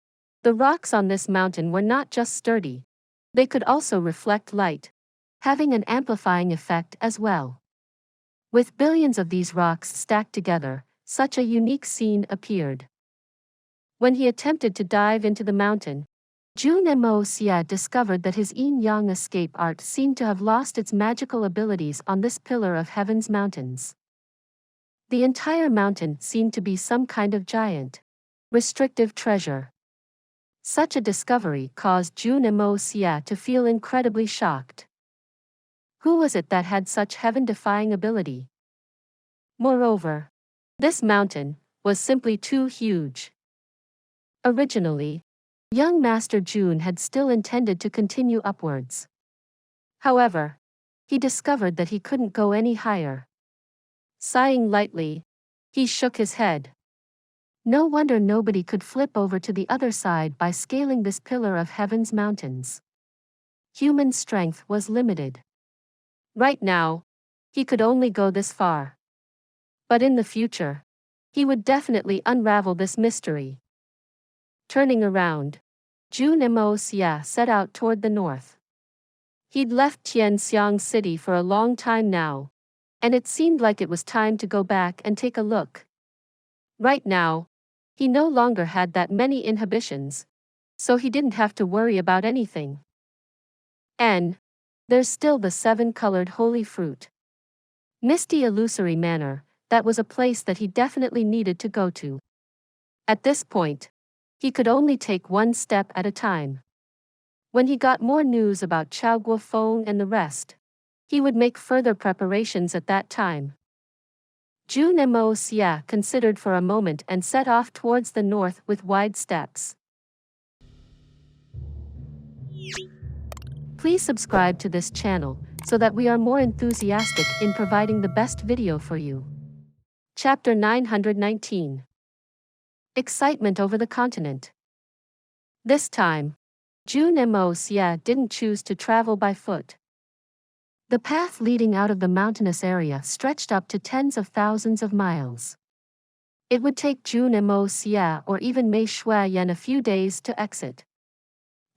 the rocks on this mountain were not just sturdy, they could also reflect light, having an amplifying effect as well. With billions of these rocks stacked together, such a unique scene appeared. When he attempted to dive into the mountain, Jun Moxie discovered that his yin-yang escape art seemed to have lost its magical abilities on this pillar of heaven's mountains. The entire mountain seemed to be some kind of giant, restrictive treasure. Such a discovery caused Jun Moxie to feel incredibly shocked. Who was it that had such heaven-defying ability? Moreover, this mountain was simply too huge. Originally, young Master Jun had still intended to continue upwards. However, he discovered that he couldn't go any higher. Sighing lightly, he shook his head. No wonder nobody could flip over to the other side by scaling this pillar of heaven's mountains. Human strength was limited. Right now, he could only go this far. But in the future, he would definitely unravel this mystery. Turning around, Jun Moxie set out toward the north. He'd left Tianxiang City for a long time now, and it seemed like it was time to go back and take a look. Right now, he no longer had that many inhibitions, so he didn't have to worry about anything. And there's still the 7-colored holy fruit. Misty Illusory Manor, that was a place that he definitely needed to go to. At this point, he could only take one step at a time. When he got more news about Chao Guofeng and the rest, he would make further preparations at that time. Jun Moxie considered for a moment and set off towards the north with wide steps. Please subscribe to this channel so that we are more enthusiastic in providing the best video for you. Chapter 919. Excitement over the continent. This time, Jun Moxie didn't choose to travel by foot. The path leading out of the mountainous area stretched up to tens of thousands of miles. It would take Jun Moxie or even Mei Shuayan a few days to exit.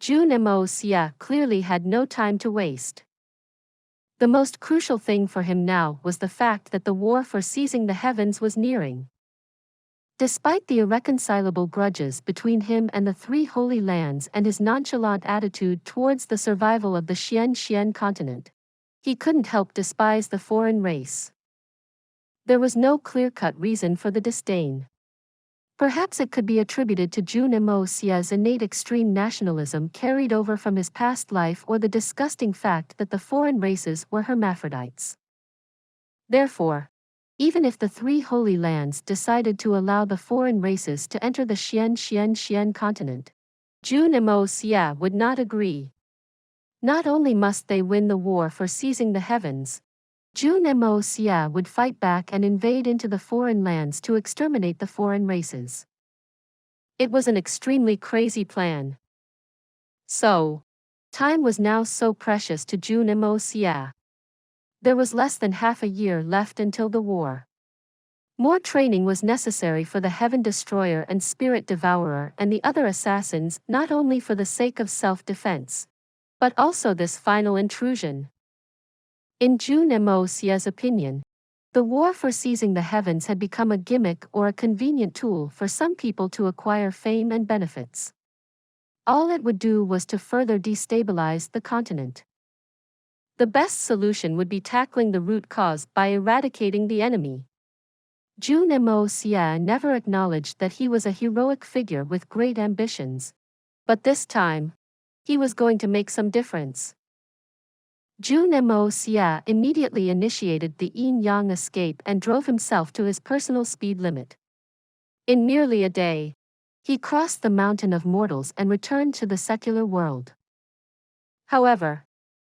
Jun Moxie clearly had no time to waste. The most crucial thing for him now was the fact that the war for seizing the heavens was nearing. Despite the irreconcilable grudges between him and the 3 Holy Lands and his nonchalant attitude towards the survival of the Xian continent, he couldn't help despise the foreign race. There was no clear-cut reason for the disdain. Perhaps it could be attributed to Jun Moxie's innate extreme nationalism carried over from his past life, or the disgusting fact that the foreign races were hermaphrodites. Therefore, even if the three Holy Lands decided to allow the foreign races to enter the Xian continent, Jun Moxie would not agree. Not only must they win the war for seizing the heavens, Jun Moxie would fight back and invade into the foreign lands to exterminate the foreign races. It was an extremely crazy plan. So, time was now so precious to Jun Moxie. There was less than half a year left until the war. More training was necessary for the Heaven Destroyer and Spirit Devourer and the other assassins, not only for the sake of self-defense, but also this final intrusion. In Jun Moxie's opinion, the war for seizing the heavens had become a gimmick or a convenient tool for some people to acquire fame and benefits. All it would do was to further destabilize the continent. The best solution would be tackling the root cause by eradicating the enemy. Jun Moxie never acknowledged that he was a heroic figure with great ambitions. But this time, he was going to make some difference. Jun Moxie immediately initiated the yin-yang escape and drove himself to his personal speed limit. In merely a day, he crossed the mountain of mortals and returned to the secular world. However,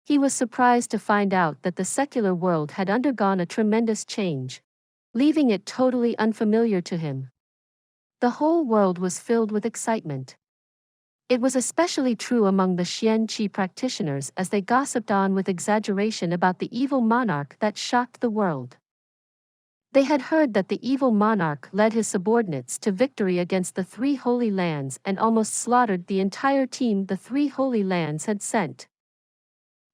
he was surprised to find out that the secular world had undergone a tremendous change, leaving it totally unfamiliar to him. The whole world was filled with excitement. It was especially true among the Xian Qi practitioners as they gossiped on with exaggeration about the evil monarch that shocked the world. They had heard that the evil monarch led his subordinates to victory against the three Holy Lands and almost slaughtered the entire team the three Holy Lands had sent.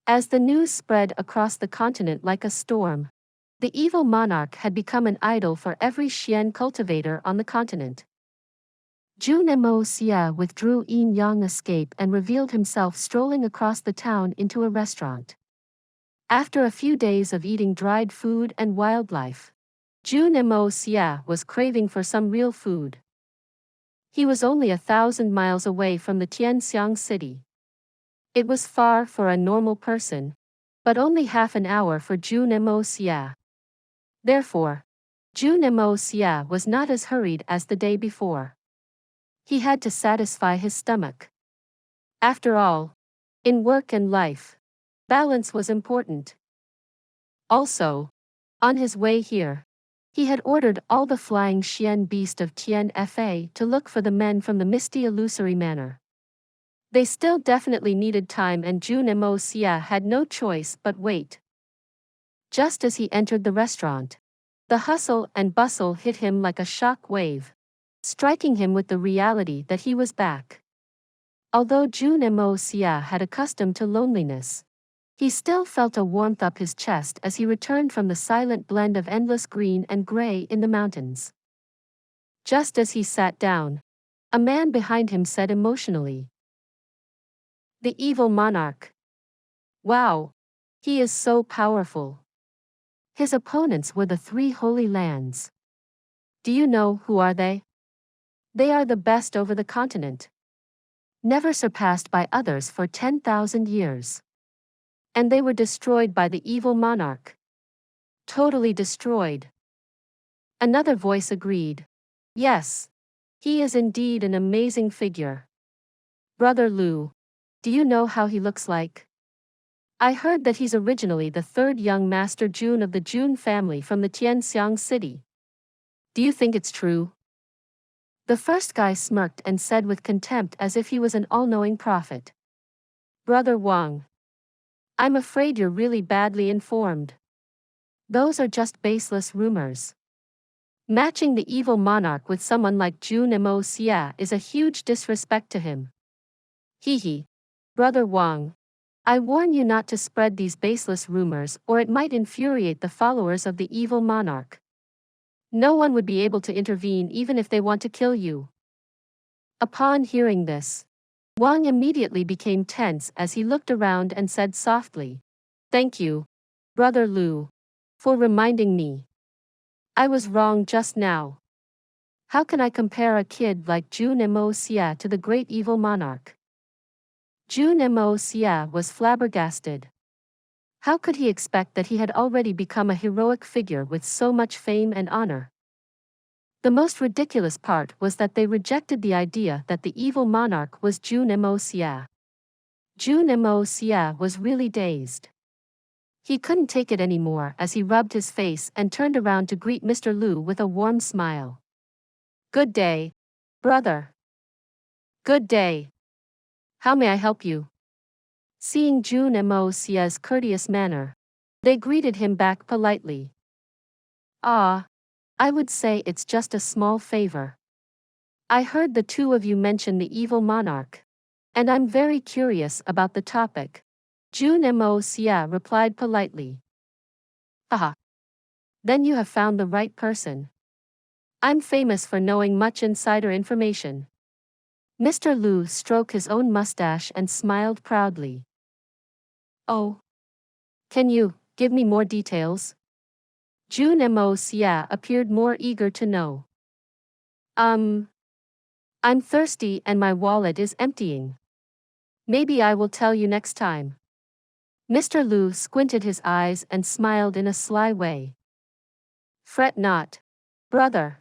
As the news spread across the continent like a storm, the evil monarch had become an idol for every Xian cultivator on the continent. Jun Moxie withdrew yin-yang escape and revealed himself strolling across the town into a restaurant. After a few days of eating dried food and wildlife, Jun Moxie was craving for some real food. He was only 1,000 miles away from the Tianxiang city. It was far for a normal person, but only half an hour for Jun Moxie. Therefore, Jun Moxie was not as hurried as the day before. He had to satisfy his stomach. After all, in work and life, balance was important. Also, on his way here, he had ordered all the flying Xian beast of Tian Fa to look for the men from the misty illusory manor. They still definitely needed time, and Jun Moxie had no choice but wait. Just as he entered the restaurant, the hustle and bustle hit him like a shock wave, striking him with the reality that he was back. Although Jun Moxie had accustomed to loneliness, he still felt a warmth up his chest as he returned from the silent blend of endless green and gray in the mountains. Just as he sat down, a man behind him said emotionally, "The evil monarch. Wow, he is so powerful." His opponents were the three Holy Lands. Do you know who are they? They are the best over the continent, never surpassed by others for 10,000 years. And they were destroyed by the evil monarch. Totally destroyed. Another voice agreed. Yes, he is indeed an amazing figure. Brother Lu, do you know how he looks like? I heard that he's originally the third young Master Jun of the Jun family from the Tianxiang city. Do you think it's true? The first guy smirked and said with contempt as if he was an all-knowing prophet. Brother Wang, I'm afraid you're really badly informed. Those are just baseless rumors. Matching the evil monarch with someone like Jun Moxie is a huge disrespect to him. Hehe. Brother Wang, I warn you not to spread these baseless rumors, or it might infuriate the followers of the evil monarch. No one would be able to intervene even if they want to kill you. Upon hearing this, Wang immediately became tense as he looked around and said softly, "Thank you, Brother Lu, for reminding me. I was wrong just now." How can I compare a kid like Jun Moxie to the great evil monarch? Jun Moxie was flabbergasted. How could he expect that he had already become a heroic figure with so much fame and honor? The most ridiculous part was that they rejected the idea that the evil monarch was Jun Moxie. Jun Moxie was really dazed. He couldn't take it anymore as he rubbed his face and turned around to greet Mr. Lu with a warm smile. "Good day, brother." "Good day. How may I help you?" Seeing Jun Moxie's courteous manner, they greeted him back politely. "Ah, I would say it's just a small favor. I heard the two of you mention the evil monarch, and I'm very curious about the topic." Jun Moxie replied politely. "Haha. Then you have found the right person. I'm famous for knowing much insider information." Mr. Lu stroked his own mustache and smiled proudly. "Oh. Can you give me more details?" Jun Moxie appeared more eager to know. I'm thirsty and my wallet is emptying. Maybe I will tell you next time." Mr. Lu squinted his eyes and smiled in a sly way. "Fret not, brother.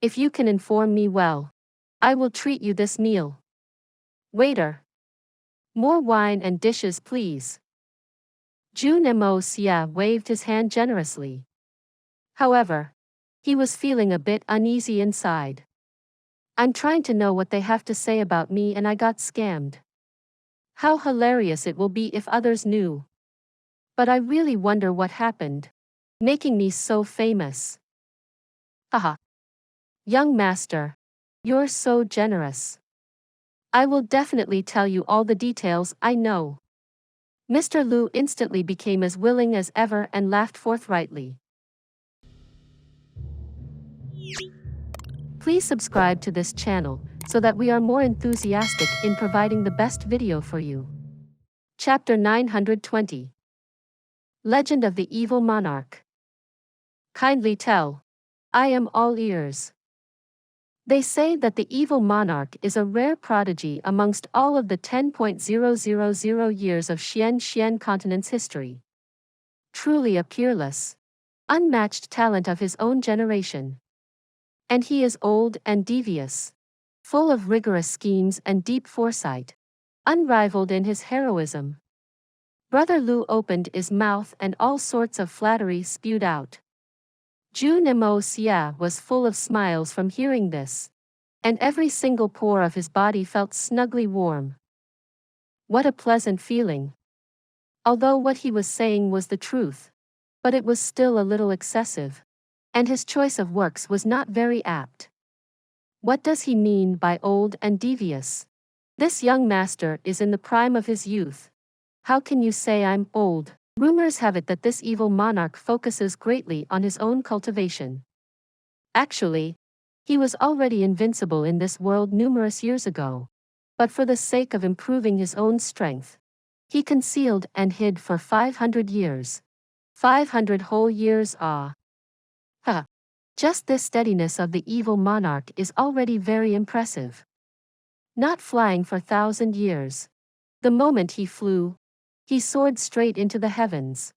If you can inform me well, I will treat you this meal. Waiter. More wine and dishes please." Jun Moxie waved his hand generously. However, he was feeling a bit uneasy inside. "I'm trying to know what they have to say about me and I got scammed. How hilarious it will be if others knew. But I really wonder what happened, making me so famous." "Haha. Young master, you're so generous. I will definitely tell you all the details I know." Mr. Lu instantly became as willing as ever and laughed forthrightly. Please subscribe to this channel so that we are more enthusiastic in providing the best video for you. Chapter 920. Legend of the Evil Monarch. Kindly tell. I am all ears. They say that the evil monarch is a rare prodigy amongst all of the 10,000 years of Xian continent's history. Truly a peerless, unmatched talent of his own generation. And he is old and devious, full of rigorous schemes and deep foresight, unrivaled in his heroism. Brother Lu opened his mouth and all sorts of flattery spewed out. Jun Moxie was full of smiles from hearing this, and every single pore of his body felt snugly warm. What a pleasant feeling. Although what he was saying was the truth, but it was still a little excessive, and his choice of works was not very apt. What does he mean by old and devious? This young master is in the prime of his youth. How can you say I'm old? Rumors have it that this evil monarch focuses greatly on his own cultivation. Actually, he was already invincible in this world numerous years ago. But for the sake of improving his own strength, he concealed and hid for 500 years. 500 whole years, ah. Huh. Just this steadiness of the evil monarch is already very impressive. Not flying for 1,000 years. The moment he flew, he soared straight into the heavens.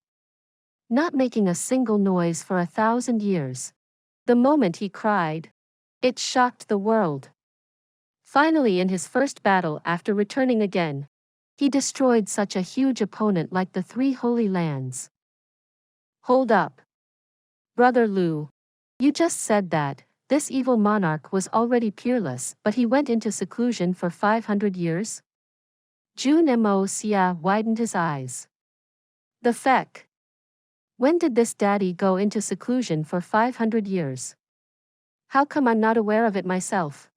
Not making a single noise for 1,000 years. The moment he cried, it shocked the world. Finally, in his first battle after returning again, he destroyed such a huge opponent like the three Holy Lands. Hold up. Brother Lu, you just said that this evil monarch was already peerless, but he went into seclusion for 500 years? Jun Moxie widened his eyes. The feck. When did this daddy go into seclusion for 500 years? How come I'm not aware of it myself?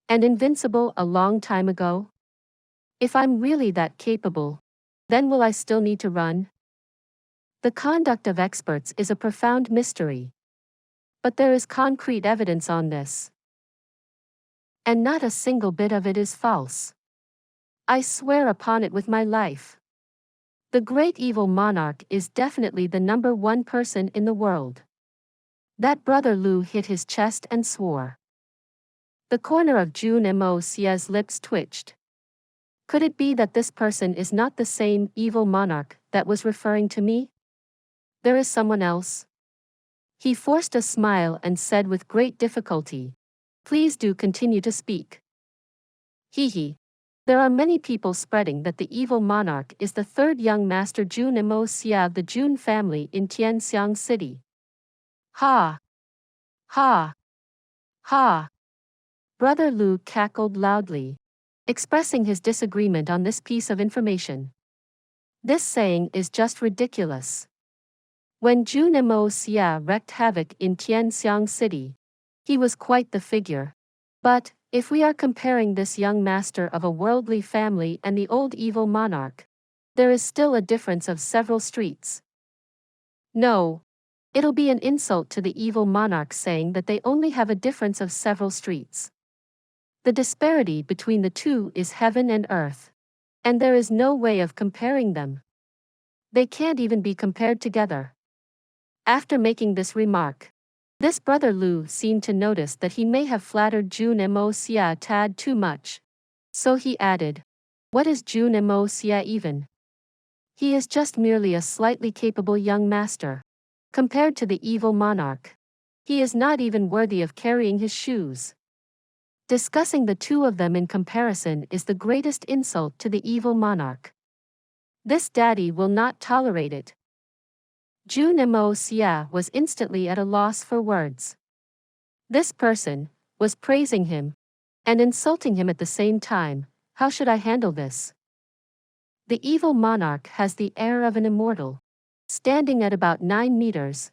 And invincible a long time ago? If I'm really that capable, then will I still need to run? The conduct of experts is a profound mystery. But there is concrete evidence on this. And not a single bit of it is false. I swear upon it with my life. The great evil monarch is definitely the #1 person in the world. That brother Lu hit his chest and swore. The corner of Jun Moxie's lips twitched. Could it be that this person is not the same evil monarch that was referring to me? There is someone else. He forced a smile and said with great difficulty, "Please do continue to speak." Hee. There are many people spreading that the evil monarch is the third young master Jun Moxie of the Jun family in Tianxiang City. Ha! Ha! Ha! Brother Lu cackled loudly, expressing his disagreement on this piece of information. This saying is just ridiculous. When Jun Moxie wreaked havoc in Tianxiang City, he was quite the figure. But, if we are comparing this young master of a worldly family and the old evil monarch, there is still a difference of several streets. No. It'll be an insult to the evil monarch saying that they only have a difference of several streets. The disparity between the two is heaven and earth. And there is no way of comparing them. They can't even be compared together. After making this remark, this brother Lu seemed to notice that he may have flattered Jun Moxie a tad too much. So he added, "What is Jun Moxie even? He is just merely a slightly capable young master. Compared to the evil monarch, he is not even worthy of carrying his shoes." Discussing the two of them in comparison is the greatest insult to the evil monarch. This daddy will not tolerate it. Jun Moxie was instantly at a loss for words. This person was praising him and insulting him at the same time. How should I handle this? The evil monarch has the air of an immortal, standing at about 9 meters.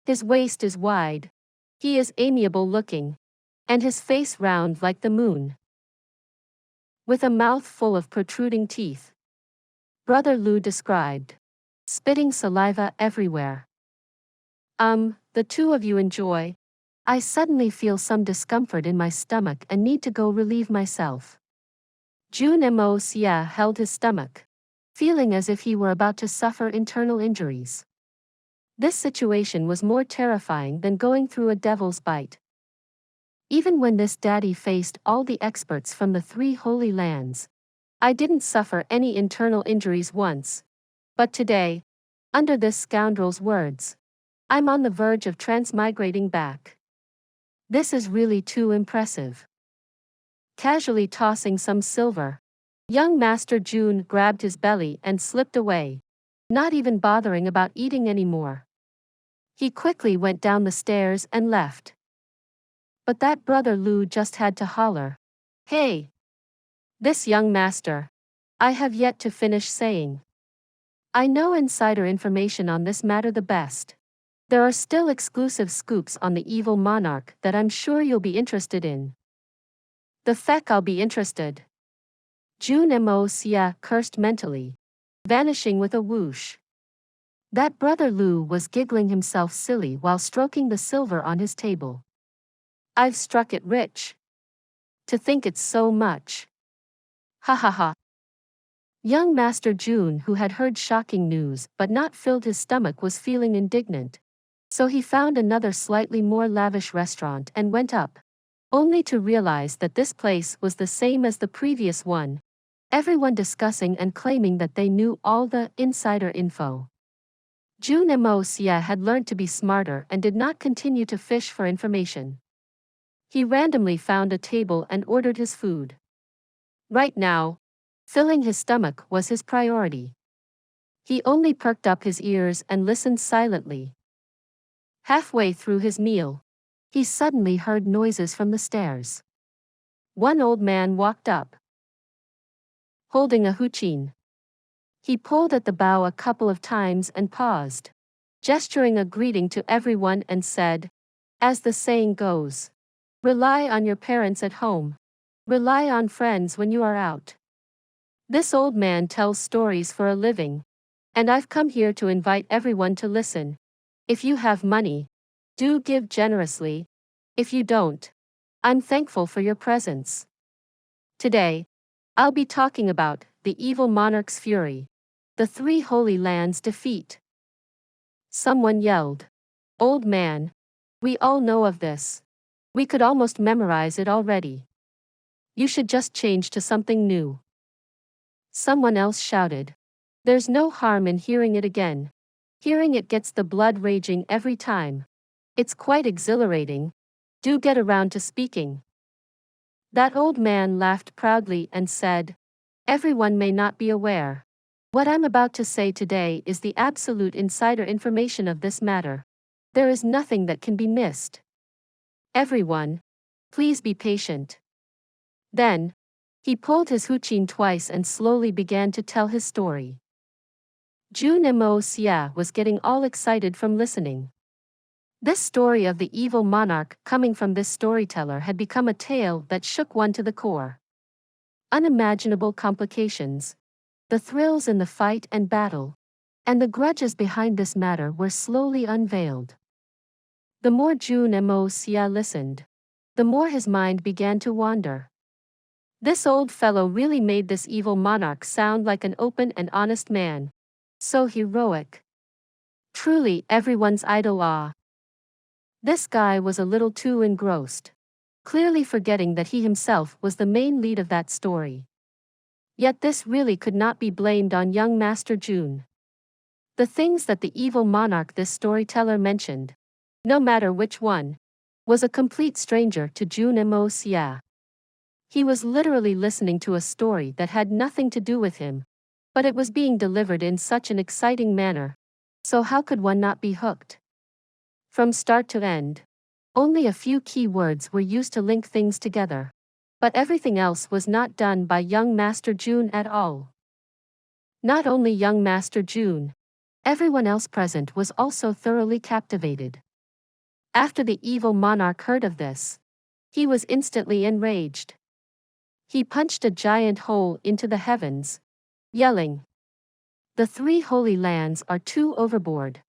His waist is wide. He is amiable looking, and his face round like the moon, with a mouth full of protruding teeth. Brother Lu described, spitting saliva everywhere. The two of you enjoy. I suddenly feel some discomfort in my stomach and need to go relieve myself. Jun Moxie held his stomach, feeling as if he were about to suffer internal injuries. This situation was more terrifying than going through a devil's bite. Even when this daddy faced all the experts from the 3 holy lands, I didn't suffer any internal injuries once. But today, under this scoundrel's words, I'm on the verge of transmigrating back. This is really too impressive. Casually tossing some silver, young Master Jun grabbed his belly and slipped away, not even bothering about eating anymore. He quickly went down the stairs and left. But that brother Lu just had to holler, "Hey! This young master. I have yet to finish saying. I know insider information on this matter the best. There are still exclusive scoops on the evil monarch that I'm sure you'll be interested in." "The feck I'll be interested." Jun Moxie cursed mentally, vanishing with a whoosh. That brother Lu was giggling himself silly while stroking the silver on his table. "I've struck it rich. To think it's so much. Ha ha ha." Young Master Jun, who had heard shocking news but not filled his stomach, was feeling indignant. So he found another slightly more lavish restaurant and went up, only to realize that this place was the same as the previous one, everyone discussing and claiming that they knew all the insider info. Jun Moxie had learned to be smarter and did not continue to fish for information. He randomly found a table and ordered his food. Right now, filling his stomach was his priority. He only perked up his ears and listened silently. Halfway through his meal, he suddenly heard noises from the stairs. One old man walked up, holding a huqin. He pulled at the bow a couple of times and paused, gesturing a greeting to everyone and said, "As the saying goes, rely on your parents at home. Rely on friends when you are out. This old man tells stories for a living, and I've come here to invite everyone to listen. If you have money, do give generously. If you don't, I'm thankful for your presence. Today, I'll be talking about the evil monarch's fury, the 3 holy lands' defeat." Someone yelled, "Old man, We all know of this. We could almost memorize it already. You should just change to something new. Someone else shouted. There's no harm in hearing it again. Hearing it gets the blood raging every time. It's quite exhilarating. Do get around to speaking. That old man laughed proudly and said, everyone may not be aware. What I'm about to say today is the absolute insider information of this matter. There is nothing that can be missed. Everyone, please be patient. Then, he pulled his huqin twice and slowly began to tell his story. Jun Xie was getting all excited from listening. This story of the evil monarch coming from this storyteller had become a tale that shook one to the core. Unimaginable complications, the thrills in the fight and battle, and the grudges behind this matter were slowly unveiled. The more Jun Xie listened, the more his mind began to wander. This old fellow really made this evil monarch sound like an open and honest man. So heroic. Truly everyone's idol. This guy was a little too engrossed, clearly forgetting that he himself was the main lead of that story. Yet this really could not be blamed on young Master Jun. The things that the evil monarch this storyteller mentioned, no matter which one, was a complete stranger to Jun Xie. He was literally listening to a story that had nothing to do with him, but it was being delivered in such an exciting manner, so how could one not be hooked? From start to end, only a few key words were used to link things together, but everything else was not done by young Master Jun at all. Not only young Master Jun, everyone else present was also thoroughly captivated. After the evil monarch heard of this, he was instantly enraged. He punched a giant hole into the heavens, yelling, "The 3 holy lands are too overboard.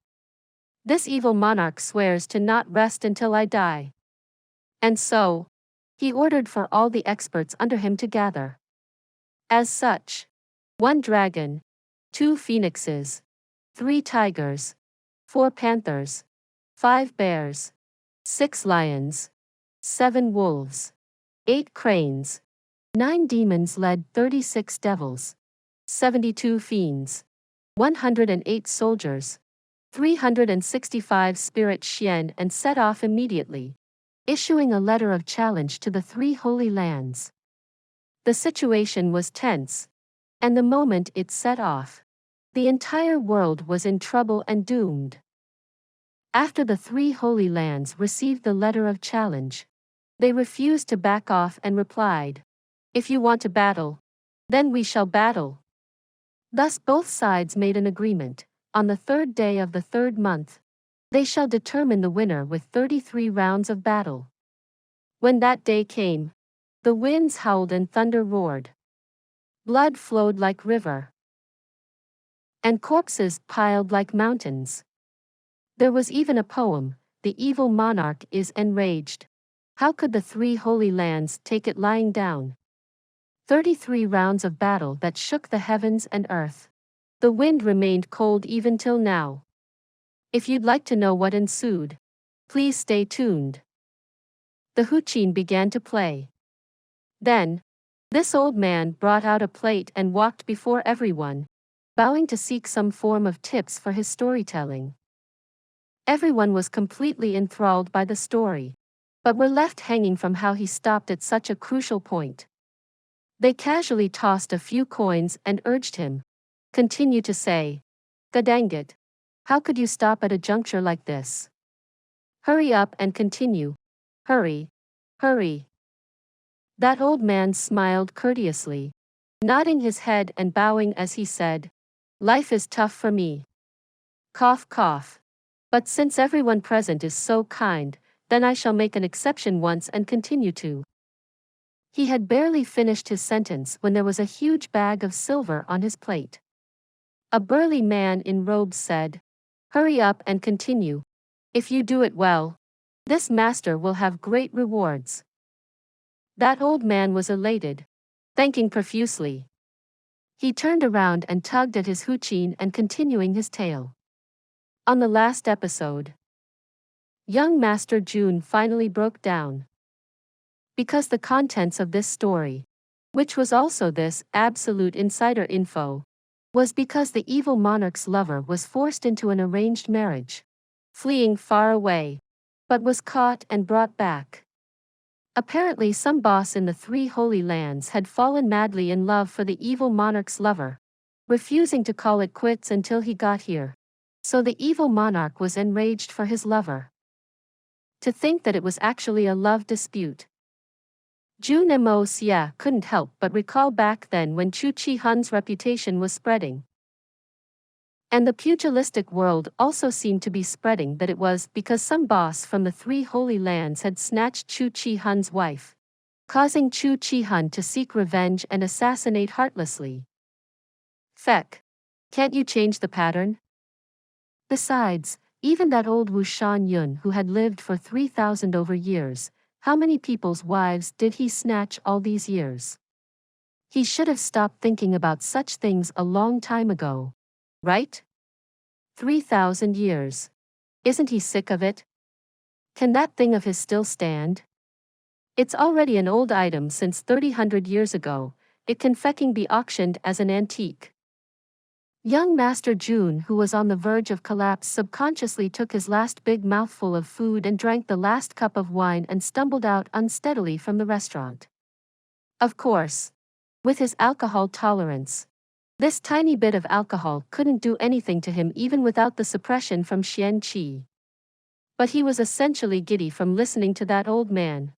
This evil monarch swears to not rest until I die." And so, he ordered for all the experts under him to gather. As such, 1 dragon, 2 phoenixes, 3 tigers, 4 panthers, 5 bears, 6 lions, 7 wolves, 8 cranes, 9 demons led 36 devils, 72 fiends, 108 soldiers, 365 spirit Xian and set off immediately, issuing a letter of challenge to the 3 holy lands. The situation was tense, and the moment it set off, the entire world was in trouble and doomed. After the 3 holy lands received the letter of challenge, they refused to back off and replied, "If you want to battle, then we shall battle." Thus both sides made an agreement. On the 3rd day of the 3rd month, they shall determine the winner with 33 rounds of battle. When that day came, the winds howled and thunder roared. Blood flowed like river, and corpses piled like mountains. There was even a poem, "The evil monarch is enraged. How could the 3 holy lands take it lying down?" 33 rounds of battle that shook the heavens and earth. The wind remained cold even till now. If you'd like to know what ensued, please stay tuned. The huqin began to play. Then, this old man brought out a plate and walked before everyone, bowing to seek some form of tips for his storytelling. Everyone was completely enthralled by the story, but were left hanging from how he stopped at such a crucial point. They casually tossed a few coins and urged him, "Continue to say. God dang it. How could you stop at a juncture like this? Hurry up and continue. Hurry. Hurry." That old man smiled courteously, nodding his head and bowing as he said, "Life is tough for me. Cough cough. But since everyone present is so kind, then I shall make an exception once and continue to." He had barely finished his sentence when there was a huge bag of silver on his plate. A burly man in robes said, "Hurry up and continue. If you do it well, this master will have great rewards." That old man was elated, thanking profusely. He turned around and tugged at his huqin and continuing his tale. On the last episode, young Master Jun finally broke down. Because the contents of this story, which was also this absolute insider info, was because the evil monarch's lover was forced into an arranged marriage, fleeing far away, but was caught and brought back. Apparently some boss in the three holy lands had fallen madly in love for the evil monarch's lover, refusing to call it quits until he got here. So the evil monarch was enraged for his lover. To think that it was actually a love dispute. Jun Moxie couldn't help but recall back then when Chu Chi Hun's reputation was spreading. And the pugilistic world also seemed to be spreading that it was because some boss from the three holy lands had snatched Chu Chi Hun's wife, causing Chu Chi Hun to seek revenge and assassinate heartlessly. Feck. Can't you change the pattern? Besides, even that old Wushan Yun who had lived for 3,000 over years, how many people's wives did he snatch all these years? He should have stopped thinking about such things a long time ago. Right? 3,000 years. Isn't he sick of it? Can that thing of his still stand? It's already an old item since 300 years ago, it can fecking be auctioned as an antique. Young Master Jun, who was on the verge of collapse, subconsciously took his last big mouthful of food and drank the last cup of wine and stumbled out unsteadily from the restaurant. Of course, with his alcohol tolerance, this tiny bit of alcohol couldn't do anything to him even without the suppression from Xian Qi. But he was essentially giddy from listening to that old man.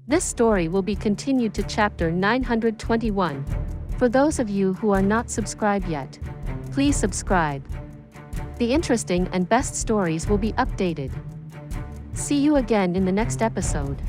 This story will be continued to chapter 921. For those of you who are not subscribed yet, please subscribe. The interesting and best stories will be updated. See you again in the next episode.